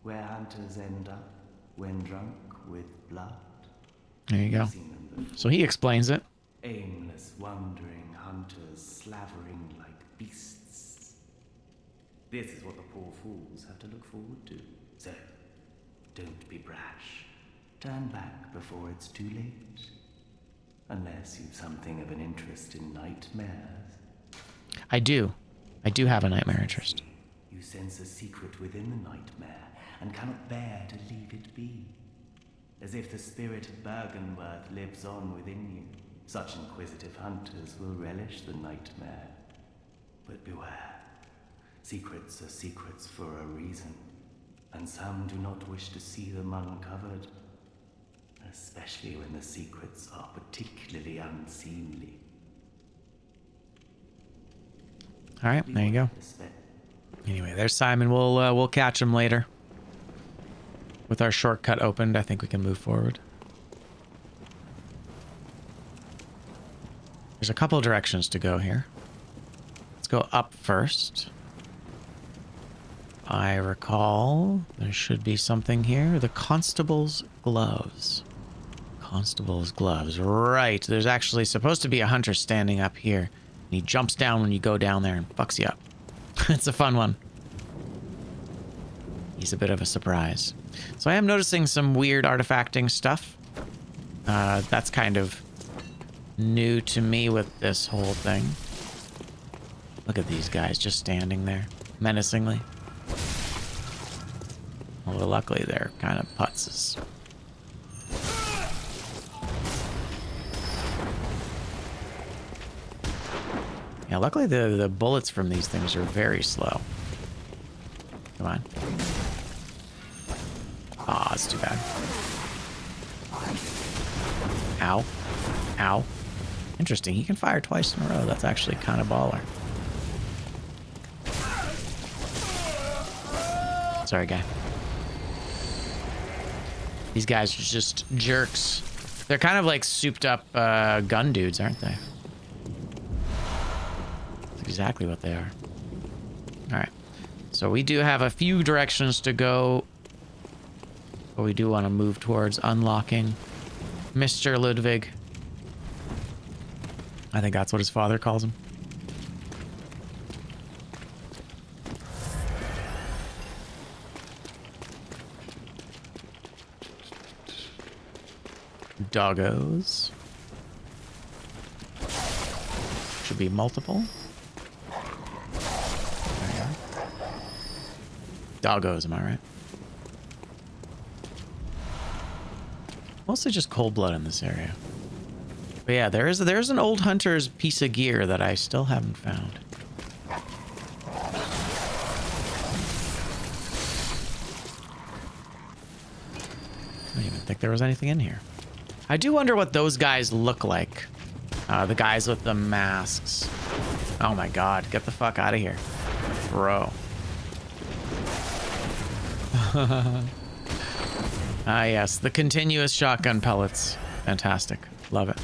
where hunters end up when drunk with blood. There you go. So he explains it. Aimless, wandering hunters slavering like beasts. This is what the poor fools have to look forward to. So, don't be brash. Turn back before it's too late. Unless you've something of an interest in nightmares. I do. I do have a nightmare interest. You sense a secret within the nightmare and cannot bear to leave it be. As if the spirit of Bergenworth lives on within you. Such inquisitive hunters will relish the nightmare. But beware. Secrets are secrets for a reason. And some do not wish to see them uncovered. Especially when the secrets are particularly unseemly. All right, there you go. Anyway, there's Simon. We'll catch him later. With our shortcut opened, I think we can move forward. There's a couple of directions to go here. Let's go up first. I recall there should be something here. The constable's gloves. Constable's gloves. Right. There's actually supposed to be a hunter standing up here. And he jumps down when you go down there and fucks you up. It's a fun one. He's a bit of a surprise. So I am noticing some weird artifacting stuff. That's kind of new to me with this whole thing. Look at these guys just standing there menacingly. Although luckily they're kind of putzes. Yeah, luckily the bullets from these things are very slow. Come on. Aw, it's too bad. Ow. Ow. Interesting, he can fire twice in a row. That's actually kind of baller. Sorry, guy. These guys are just jerks. They're kind of like souped up gun dudes, aren't they? That's exactly what they are. Alright. So we do have a few directions to go. But we do want to move towards unlocking Mr. Ludwig. I think that's what his father calls him. Doggos. Should be multiple. There you go. Doggos, am I right? Mostly just cold blood in this area. But yeah, there's an old hunter's piece of gear that I still haven't found. I didn't even think there was anything in here. I do wonder what those guys look like. The guys with the masks. Oh my god, get the fuck out of here. Bro. Ah yes, the continuous shotgun pellets. Fantastic. Love it.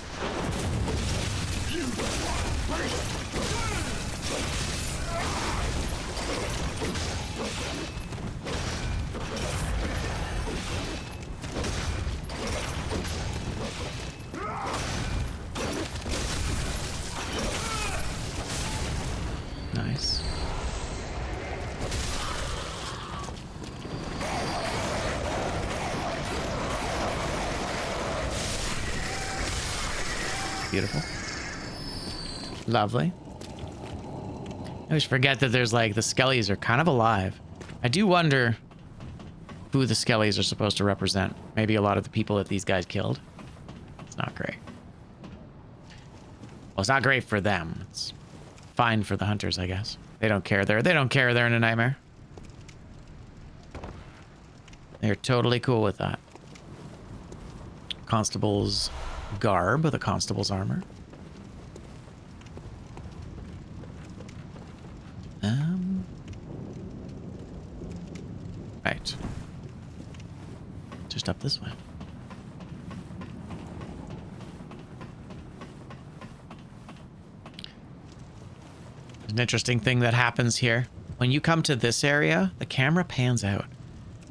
Nice. Beautiful. Lovely. I always forget that there's like the skellies are kind of alive. I do wonder who the skellies are supposed to represent. Maybe a lot of the people that these guys killed. It's not great. Well, it's not great for them. It's fine for the hunters, I guess. They don't care. They don't care they're in a nightmare. They're totally cool with that. Constable's garb, the constable's armor. Right. Just up this way. An interesting thing that happens here. When you come to this area, the camera pans out.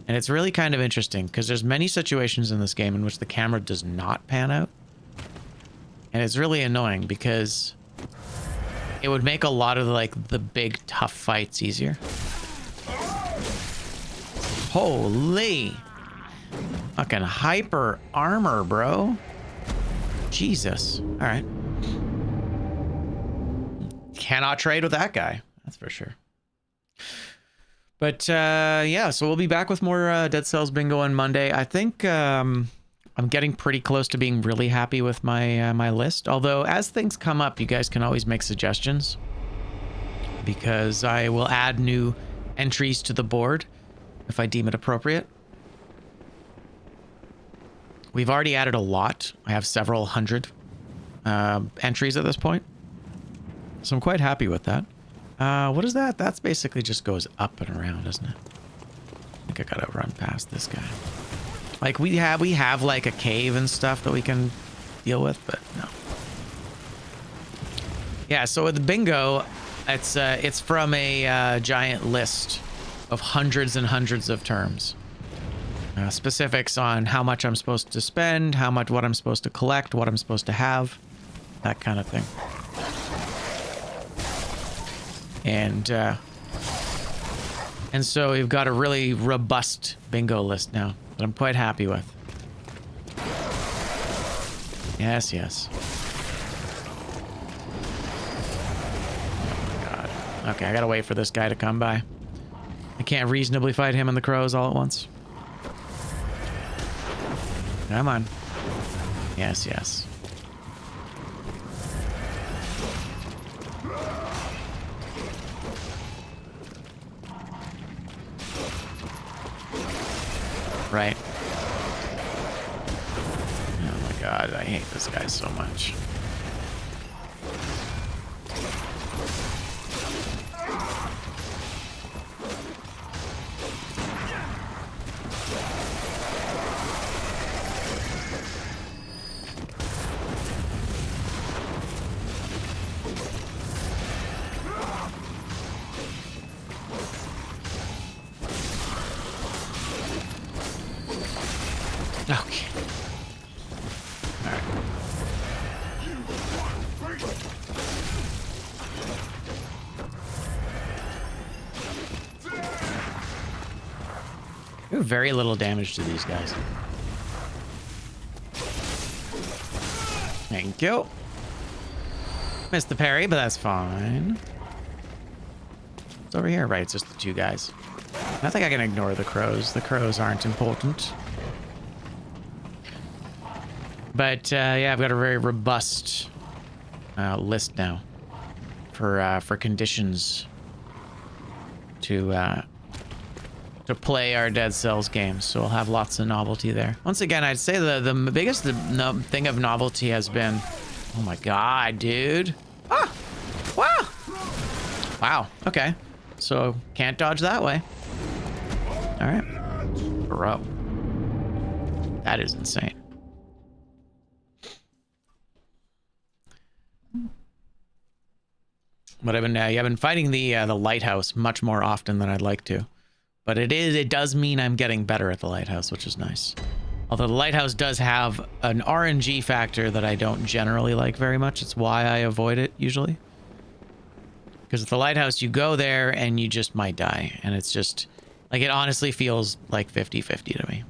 And it's really kind of interesting because there's many situations in this game in which the camera does not pan out. And it's really annoying because it would make a lot of like the big tough fights easier. Holy fucking hyper armor, bro. Jesus. All right. Cannot trade with that guy. That's for sure. But yeah, so we'll be back with more Dead Cells Bingo on Monday. I think I'm getting pretty close to being really happy with my my list. Although as things come up, you guys can always make suggestions because I will add new entries to the board if I deem it appropriate. We've already added a lot. I have several hundred entries at this point. So I'm quite happy with that. What is that? That's basically just goes up and around, isn't it? I think I gotta run past this guy. Like we have like a cave and stuff that we can deal with, but no. Yeah, so with the bingo, it's from a giant list of hundreds and hundreds of terms. Specifics on how much I'm supposed to spend, what I'm supposed to collect, what I'm supposed to have, that kind of thing. And so we've got a really robust bingo list now that I'm quite happy with. Yes, yes. Oh my god. Okay, I gotta wait for this guy to come by. I can't reasonably fight him and the crows all at once. Come on. Yes, yes. Right. Oh my god, I hate this guy so much. Okay. All right. We do very little damage to these guys. Thank you. Missed the parry, but that's fine. It's over here, right? It's just the two guys. I think I can ignore the crows. The crows aren't important. But yeah, I've got a very robust list now for conditions to play our Dead Cells games. So we'll have lots of novelty there. Once again, I'd say the biggest thing of novelty has been, oh my god, dude! Ah, wow, wow. Okay, so can't dodge that way. All right, bro, that is insane. But I've been fighting the lighthouse much more often than I'd like to, but it does mean I'm getting better at the lighthouse, which is nice. Although the lighthouse does have an RNG factor that I don't generally like very much. It's why I avoid it usually. Because at the lighthouse, you go there and you just might die, and it's just like it honestly feels like 50-50 to me.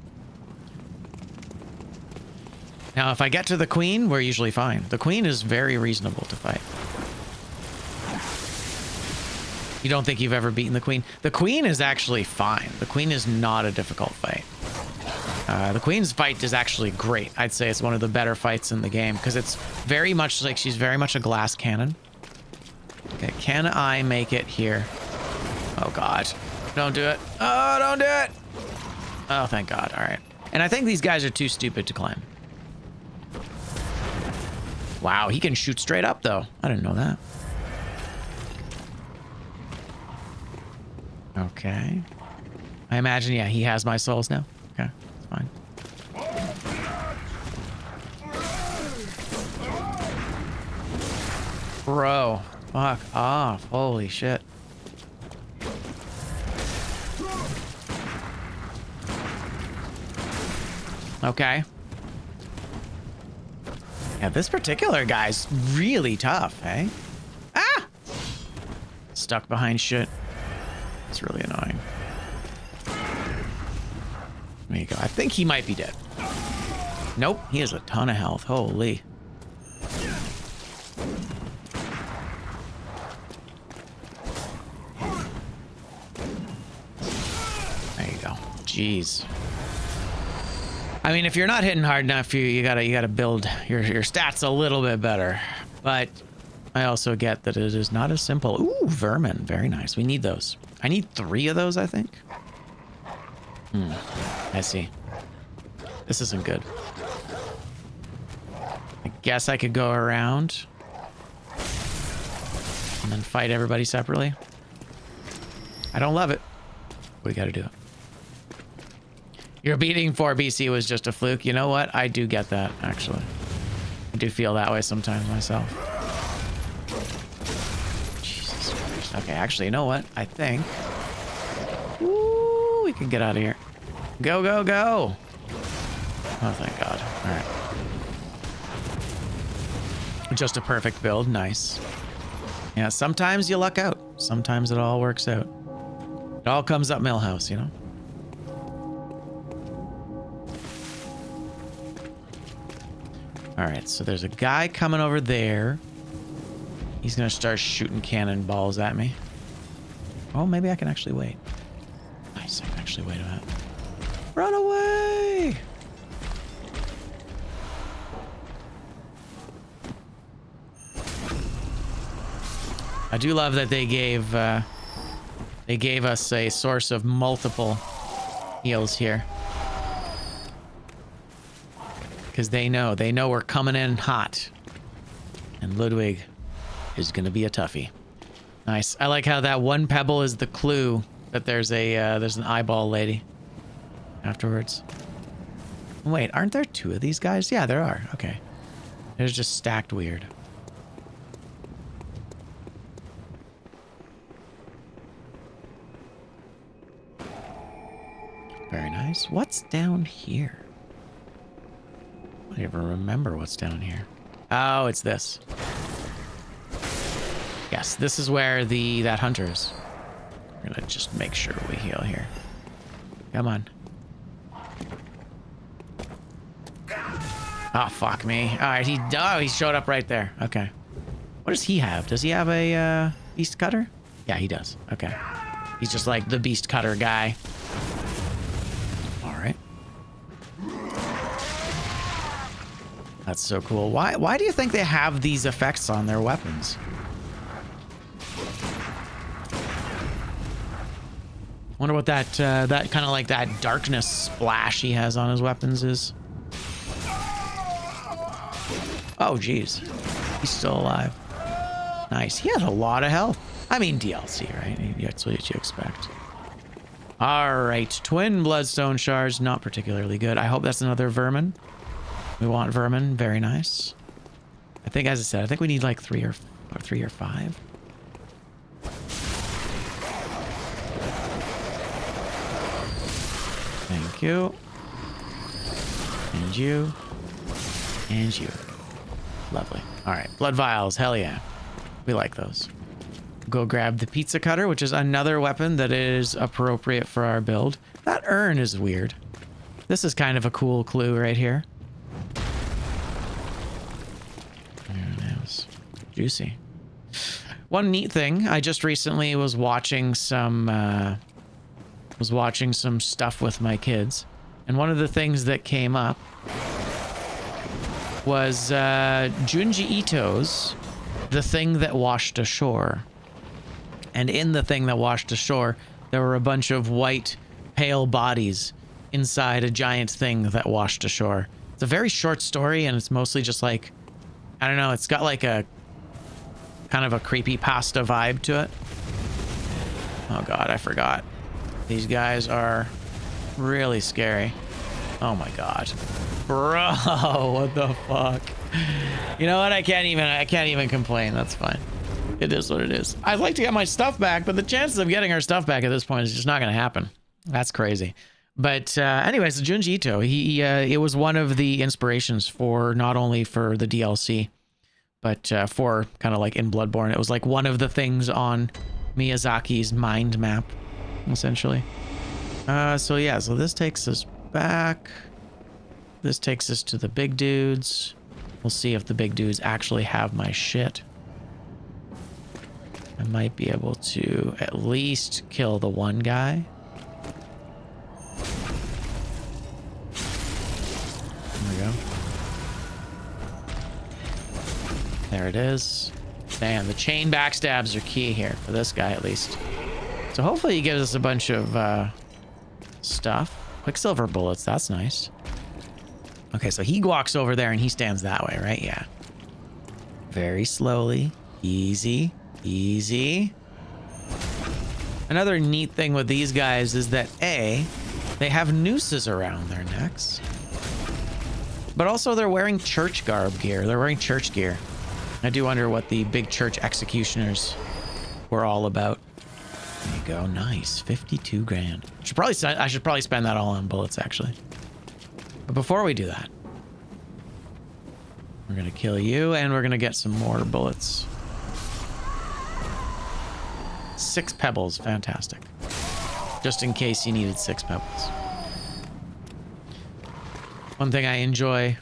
Now, if I get to the queen, we're usually fine. The queen is very reasonable to fight. You don't think you've ever beaten the queen? The queen is actually fine. The queen is not a difficult fight. The queen's fight is actually great. I'd say it's one of the better fights in the game because it's very much like she's very much a glass cannon. Okay, can I make it here? Oh god. Don't do it. Oh, don't do it. Oh, thank God. All right. And I think these guys are too stupid to climb. Wow, he can shoot straight up, though. I didn't know that. Okay. I imagine, yeah, he has my souls now. Okay, that's fine. Bro, fuck off. Holy shit. Okay. Yeah, this particular guy's really tough, eh? Ah! Stuck behind shit. It's really annoying. There you go. I think he might be dead. Nope, he has a ton of health. Holy. There you go. Jeez. I mean, if you're not hitting hard enough, you gotta build your stats a little bit better. But I also get that it is not as simple. Ooh, vermin. Very nice. We need those. I need 3 of those, I think. I see. This isn't good. I guess I could go around and then fight everybody separately. I don't love it. We gotta do it. Your beating 4 BC was just a fluke. You know what? I do get that, actually. I do feel that way sometimes myself. Jesus Christ. Okay, actually, you know what? I think... Ooh, we can get out of here. Go, go, go! Oh, thank God. Alright. Just a perfect build. Nice. Yeah, sometimes you luck out. Sometimes it all works out. It all comes up Millhouse, you know? Alright, so there's a guy coming over there. He's gonna start shooting cannonballs at me. Oh, maybe I can actually wait. Nice, I can actually wait a minute. Run away! I do love that they gave us a source of multiple heals here. Because they know we're coming in hot. And Ludwig is gonna be a toughie. Nice. I like how that one pebble is the clue that there's an eyeball lady afterwards. Wait, aren't there 2 of these guys? Yeah, there are. Okay. They're just stacked weird. Very nice. What's down here? I don't even remember what's down here. Oh, it's this. Yes, this is where that hunter is. We're gonna just make sure we heal here. Come on. Oh, fuck me. All right, he showed up right there. Okay. What does he have? Does he have a beast cutter? Yeah, he does. Okay. He's just like the beast cutter guy. All right. That's so cool. Why do you think they have these effects on their weapons? Wonder what that kind of like that darkness splash he has on his weapons is. Oh, geez. He's still alive. Nice. He has a lot of health. I mean, DLC, right? That's what you expect. All right. Twin bloodstone shards. Not particularly good. I hope that's another vermin. We want vermin. Very nice. I think, as I said, I think we need like 3 or 5. Thank you. And you. And you. Lovely. All right. Blood vials. Hell yeah. We like those. Go grab the pizza cutter, which is another weapon that is appropriate for our build. That urn is weird. This is kind of a cool clue right here. There it is. Juicy. One neat thing, I just recently was watching some stuff with my kids, and one of the things that came up was Junji Ito's The Thing That Washed Ashore. And in The Thing That Washed Ashore, there were a bunch of white, pale bodies inside a giant thing that washed ashore. It's a very short story, and it's mostly just like, I don't know, it's got like a kind of a creepypasta vibe to it. Oh god, I forgot. These guys are really scary. Oh my god. Bro, what the fuck? You know what? I can't even complain. That's fine. It is what it is. I'd like to get my stuff back, but the chances of getting our stuff back at this point is just not going to happen. That's crazy. But anyways, Junji Ito, it was one of the inspirations for not only for the DLC, but for kind of like in Bloodborne. It was like one of the things on Miyazaki's mind map, essentially. So yeah, so this takes us back. This takes us to the big dudes. We'll see if the big dudes actually have my shit. I might be able to at least kill the one guy. There we go. There it is. Man, the chain backstabs are key here, for this guy at least. So hopefully he gives us a bunch of stuff. Quicksilver bullets, that's nice. Okay, so he walks over there and he stands that way, right? Yeah. Very slowly. Easy. Easy. Another neat thing with these guys is that A, they have nooses around their necks. But also they're wearing church garb gear. They're wearing church gear. I do wonder what the big church executioners were all about. There you go. Nice. 52 grand. I should probably spend that all on bullets, actually. But before we do that, we're going to kill you and we're going to get some more bullets. 6 pebbles. Fantastic. Just in case you needed 6 pebbles. One thing I enjoy.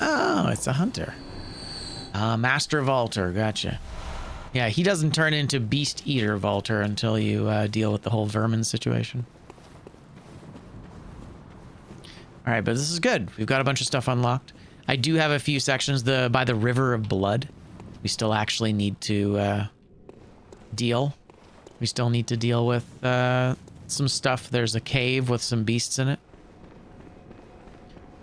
Oh, it's a hunter. Master Vaulter. Gotcha. Yeah, he doesn't turn into Beast Eater Vaulter until you deal with the whole vermin situation. All right, but this is good. We've got a bunch of stuff unlocked. I do have a few sections by the River of Blood. We still actually need to deal. We still need to deal with some stuff. There's a cave with some beasts in it.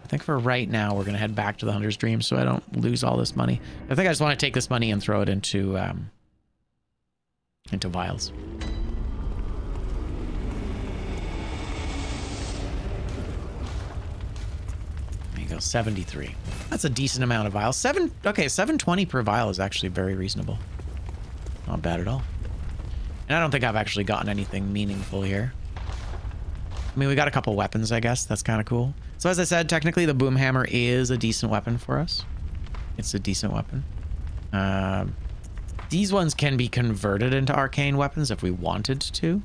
I think for right now, we're going to head back to the Hunter's Dream so I don't lose all this money. I think I just want to take this money and throw it into vials. There you go, 73. That's a decent amount of vials. 720 per vial is actually very reasonable. Not bad at all. And I don't think I've actually gotten anything meaningful here. I mean, we got a couple weapons, I guess. That's kind of cool. So as I said, technically the boom hammer is a decent weapon for us. It's a decent weapon. These ones can be converted into arcane weapons if we wanted to.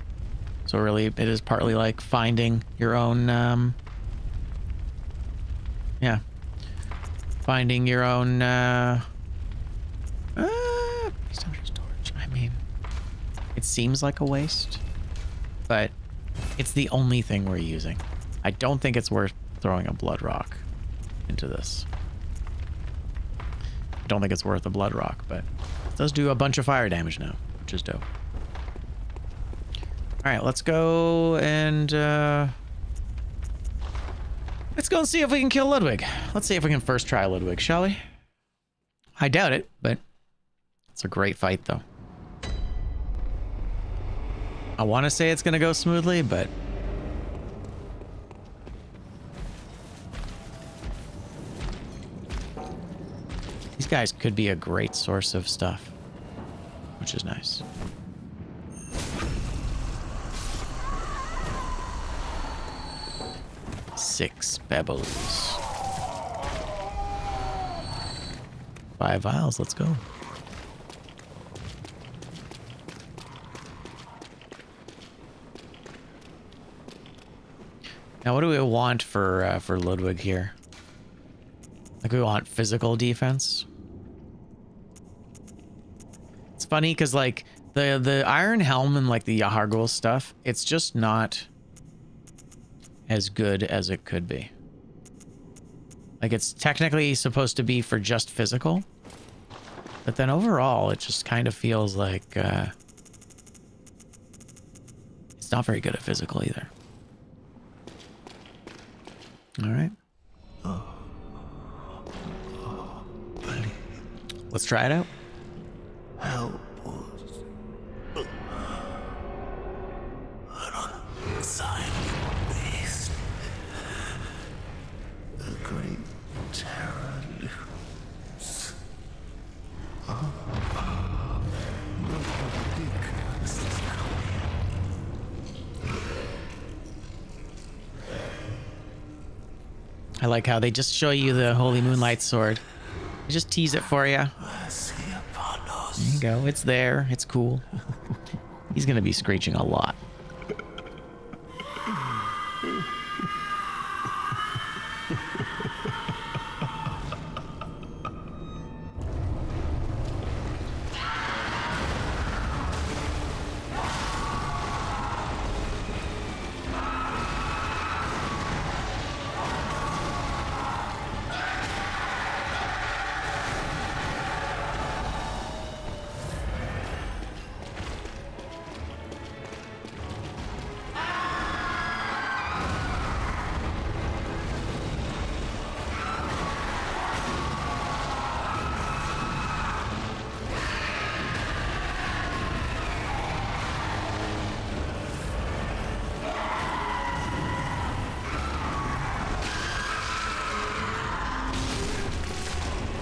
So really, it is partly like finding your own, yeah. Finding your own, storage. I mean, it seems like a waste, but it's the only thing we're using. I don't think it's worth throwing a blood rock into this. I don't think it's worth a blood rock, but it does do a bunch of fire damage now, which is dope. All right, let's go and let's go and see if we can kill Ludwig. Let's see if we can first try Ludwig, shall we? I doubt it, but it's a great fight, though. I want to say it's going to go smoothly, but these guys could be a great source of stuff, which is nice. Six pebbles. 5 vials, let's go. Now, what do we want for Ludwig here? Like, we want physical defense. It's funny because, like, the Iron Helm and, like, the Yahar'gul stuff, it's just not as good as it could be. Like, it's technically supposed to be for just physical, but then overall, it just kind of feels like, it's It's not very good at physical either. All right. Let's try it out. Help us. An unsightly beast. A great terror looms. I like how they just show you the Holy Moonlight sword. They just tease it for you. There you go. It's there. It's cool. He's going to be screeching a lot.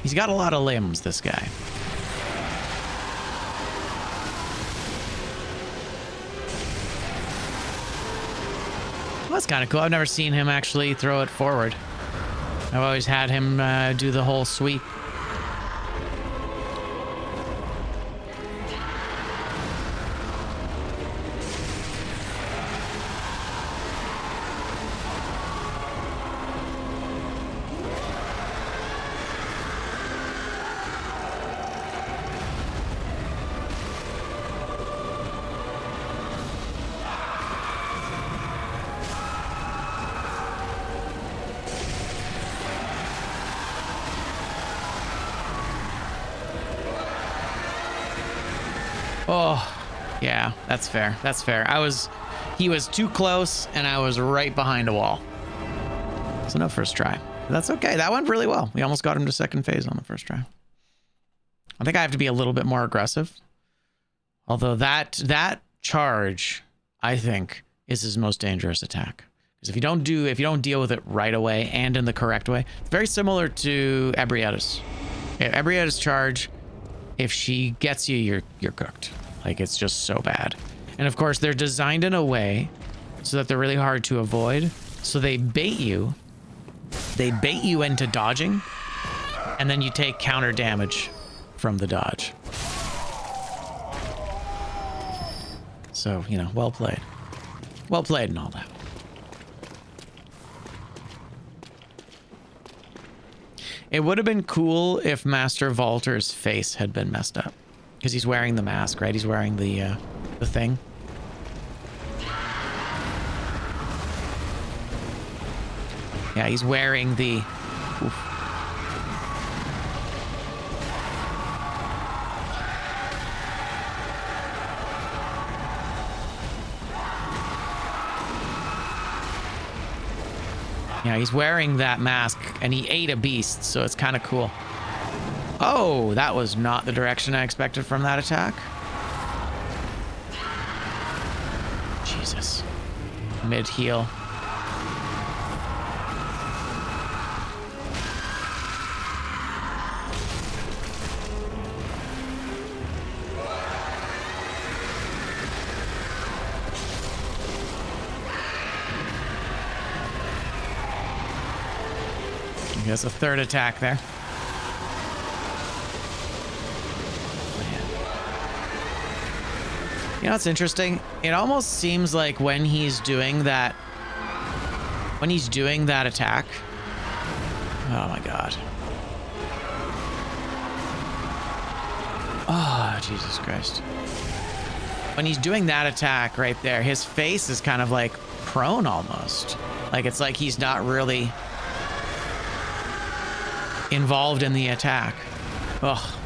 He's got a lot of limbs, this guy. Well, that's kind of cool. I've never seen him actually throw it forward. I've always had him do the whole sweep. Oh, yeah, that's fair. That's fair. He was too close and I was right behind a wall. So no first try. But that's okay. That went really well. We almost got him to second phase on the first try. I think I have to be a little bit more aggressive. Although that charge, I think, is his most dangerous attack. Because if you don't deal with it right away and in the correct way, it's very similar to Ebrietta's. Yeah, Ebrietta's charge, if she gets you, you're cooked. Like, it's just so bad. And of course, they're designed in a way so that they're really hard to avoid. So they bait you. They bait you into dodging, and then you take counter damage from the dodge. So, you know, well played. Well played and all that. It would have been cool if Master Vaulter's face had been messed up. Because he's wearing the mask, right? He's wearing the thing. Yeah, he's wearing the... Oof. Yeah, he's wearing that mask, and he ate a beast, so it's kind of cool. Oh, that was not the direction I expected from that attack. Jesus. Mid-heal. That's a third attack there. You know what's interesting? It almost seems like when he's doing that attack. Oh my god. Oh, Jesus Christ. When he's doing that attack right there, his face is kind of like prone almost. Like it's like he's not really involved in the attack. Oh.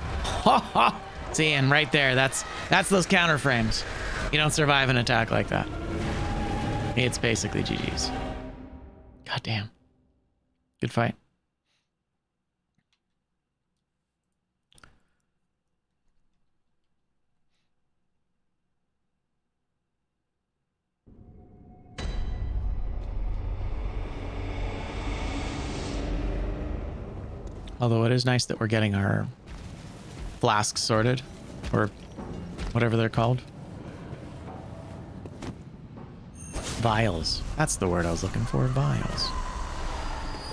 See, and right there, that's those counter frames. You don't survive an attack like that. It's basically GG's. God damn. Good fight. Although it is nice that we're getting our flasks sorted, or whatever they're called. Vials. That's the word I was looking for. Vials.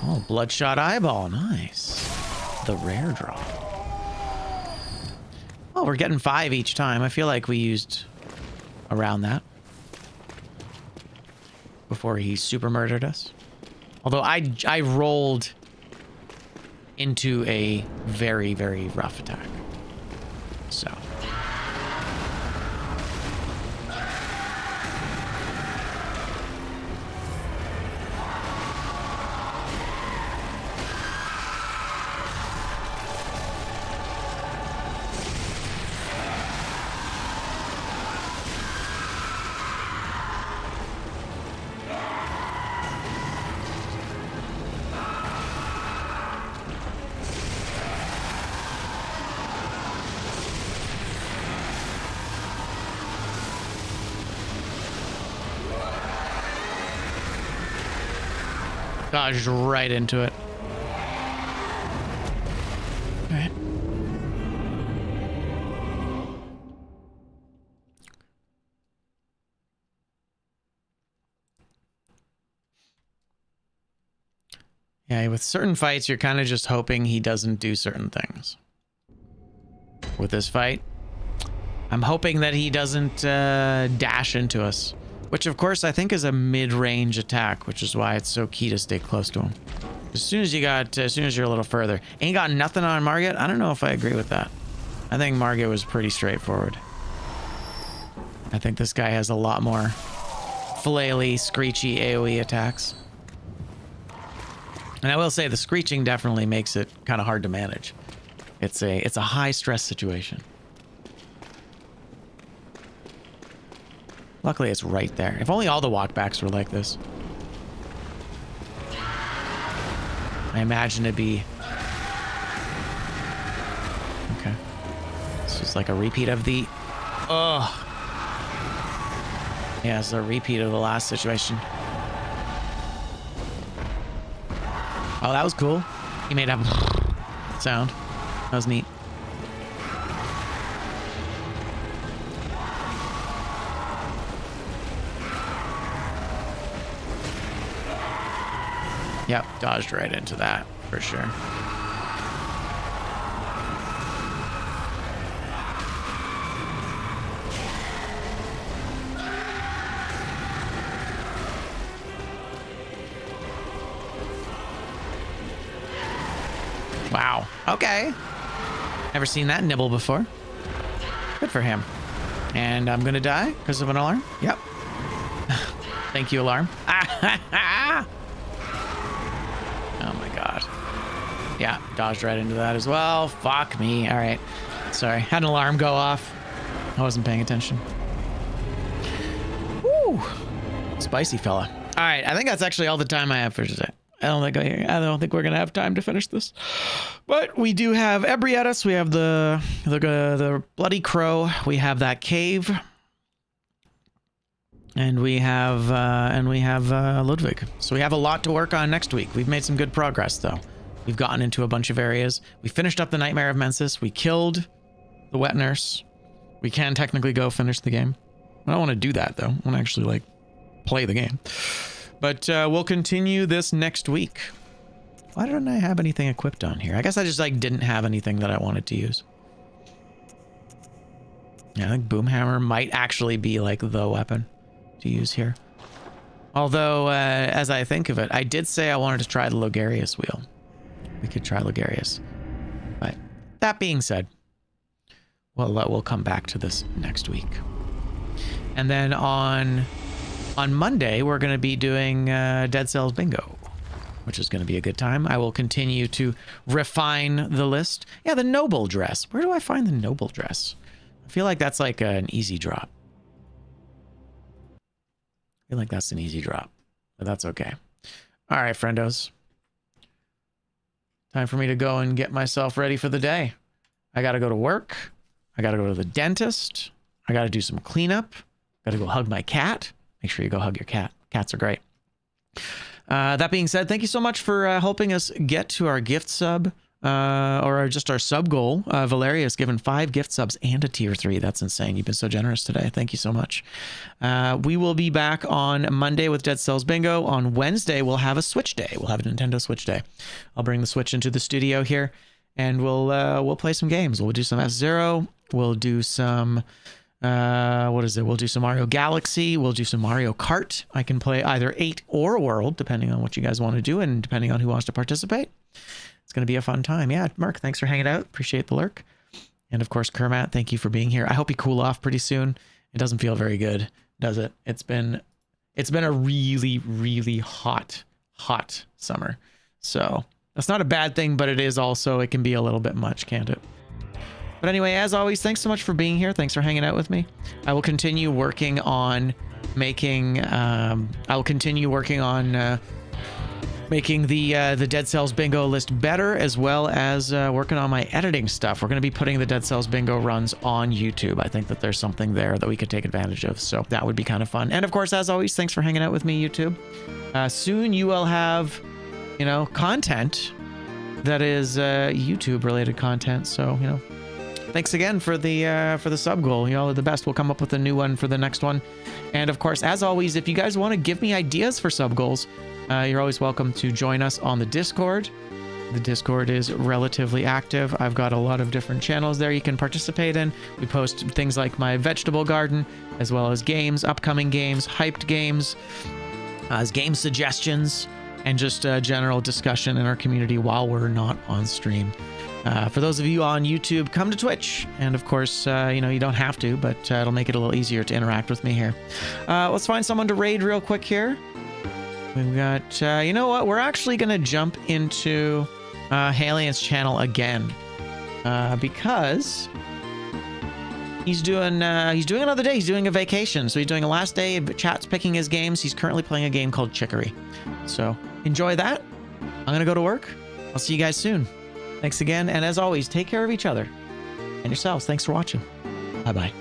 Oh, bloodshot eyeball. Nice. The rare drop. Oh, we're getting 5 each time. I feel like we used around that before he super murdered us. Although I rolled into a very, very rough attack. So. Dodged right into it. All right. Yeah, with certain fights, you're kind of just hoping he doesn't do certain things. With this fight, I'm hoping that he doesn't dash into us. Which, of course, I think is a mid-range attack, which is why it's so key to stay close to him. As soon as you're a little further. Ain't got nothing on Margit? I don't know if I agree with that. I think Margit was pretty straightforward. I think this guy has a lot more flaily, screechy AoE attacks. And I will say the screeching definitely makes it kind of hard to manage. It's a high-stress situation. Luckily, it's right there. If only all the walkbacks were like this. I imagine it'd be... Okay. It's just like a repeat of the... Ugh. Yeah, it's a repeat of the last situation. Oh, that was cool. He made a sound. That was neat. Yep, dodged right into that, for sure. Wow, okay. Never seen that nibble before. Good for him. And I'm gonna die because of an alarm? Yep. Thank you, alarm. Oh my god. Yeah, dodged right into that as well. Fuck me. All right. Sorry. Had an alarm go off. I wasn't paying attention. Woo. Spicy fella. All right. I think that's actually all the time I have for today. I don't think we're gonna have time to finish this, but we do have Ebrietas. We have the Bloody Crow. We have that cave. And we have Ludwig. So we have a lot to work on next week. We've made some good progress, though. We've gotten into a bunch of areas. We finished up the Nightmare of Mensis. We killed the Wet Nurse. We can technically go finish the game. I don't want to do that, though. I want to actually, like, play the game. But we'll continue this next week. Why didn't I have anything equipped on here? I guess I just, like, didn't have anything that I wanted to use. Yeah, I think Boomhammer might actually be, like, the weapon to use here. Although, as I think of it, I did say I wanted to try the Logarius wheel. We could try Logarius. But that being said, we'll come back to this next week. And then on Monday, we're going to be doing Dead Cells Bingo, which is going to be a good time. I will continue to refine the list. Yeah, the Noble Dress. Where do I find the Noble Dress? I feel like that's like an easy drop. I feel like that's an easy drop, but that's okay. All right, friendos. Time for me to go and get myself ready for the day. I got to go to work. I got to go to the dentist. I got to do some cleanup. Got to go hug my cat. Make sure you go hug your cat. Cats are great. That being said, thank you so much for helping us get to our gift sub, or just our sub goal. Valeria has given 5 gift subs and a tier 3. That's insane. You've been so generous today. Thank you so much. We will be back on Monday with Dead Cells Bingo. On Wednesday, we'll have a Switch day. We'll have a Nintendo Switch day. I'll bring the Switch into the studio here, and we'll play some games. We'll do some F-Zero. We'll do some... what is it? We'll do some Mario Galaxy. We'll do some Mario Kart. I can play either 8 or World, depending on what you guys want to do and depending on who wants to participate. It's going to be a fun time. Yeah, Mark, thanks for hanging out. Appreciate the lurk. And of course, Kermat, thank you for being here. I hope you cool off pretty soon. It doesn't feel very good, does it? It's been a really, really hot summer. So that's not a bad thing, but it is also, it can be a little bit much, can't it? But anyway, as always, thanks so much for being here. Thanks for hanging out with me. I will continue working on making making the Dead Cells Bingo list better, as well as working on my editing stuff. We're going to be putting the Dead Cells Bingo runs on YouTube. I think that there's something there that we could take advantage of, so that would be kind of fun. And of course, as always, thanks for hanging out with me, YouTube. Soon you will have, content that is YouTube-related content, so, thanks again for the sub goal. Y'all are the best. We'll come up with a new one for the next one. And of course, as always, if you guys want to give me ideas for sub goals, you're always welcome to join us on the Discord. The Discord is relatively active. I've got a lot of different channels there you can participate in. We post things like my vegetable garden, as well as games, upcoming games, hyped games, game suggestions, and just general discussion in our community while we're not on stream. For those of you on YouTube, come to Twitch. And of course, you don't have to, but it'll make it a little easier to interact with me here. Let's find someone to raid real quick here. We've got, you know what? We're actually going to jump into Halian's channel again. Because he's doing another day. He's doing a vacation. So he's doing a last day. Chat's picking his games. He's currently playing a game called Chicory. So enjoy that. I'm going to go to work. I'll see you guys soon. Thanks again, and as always, take care of each other and yourselves. Thanks for watching. Bye-bye.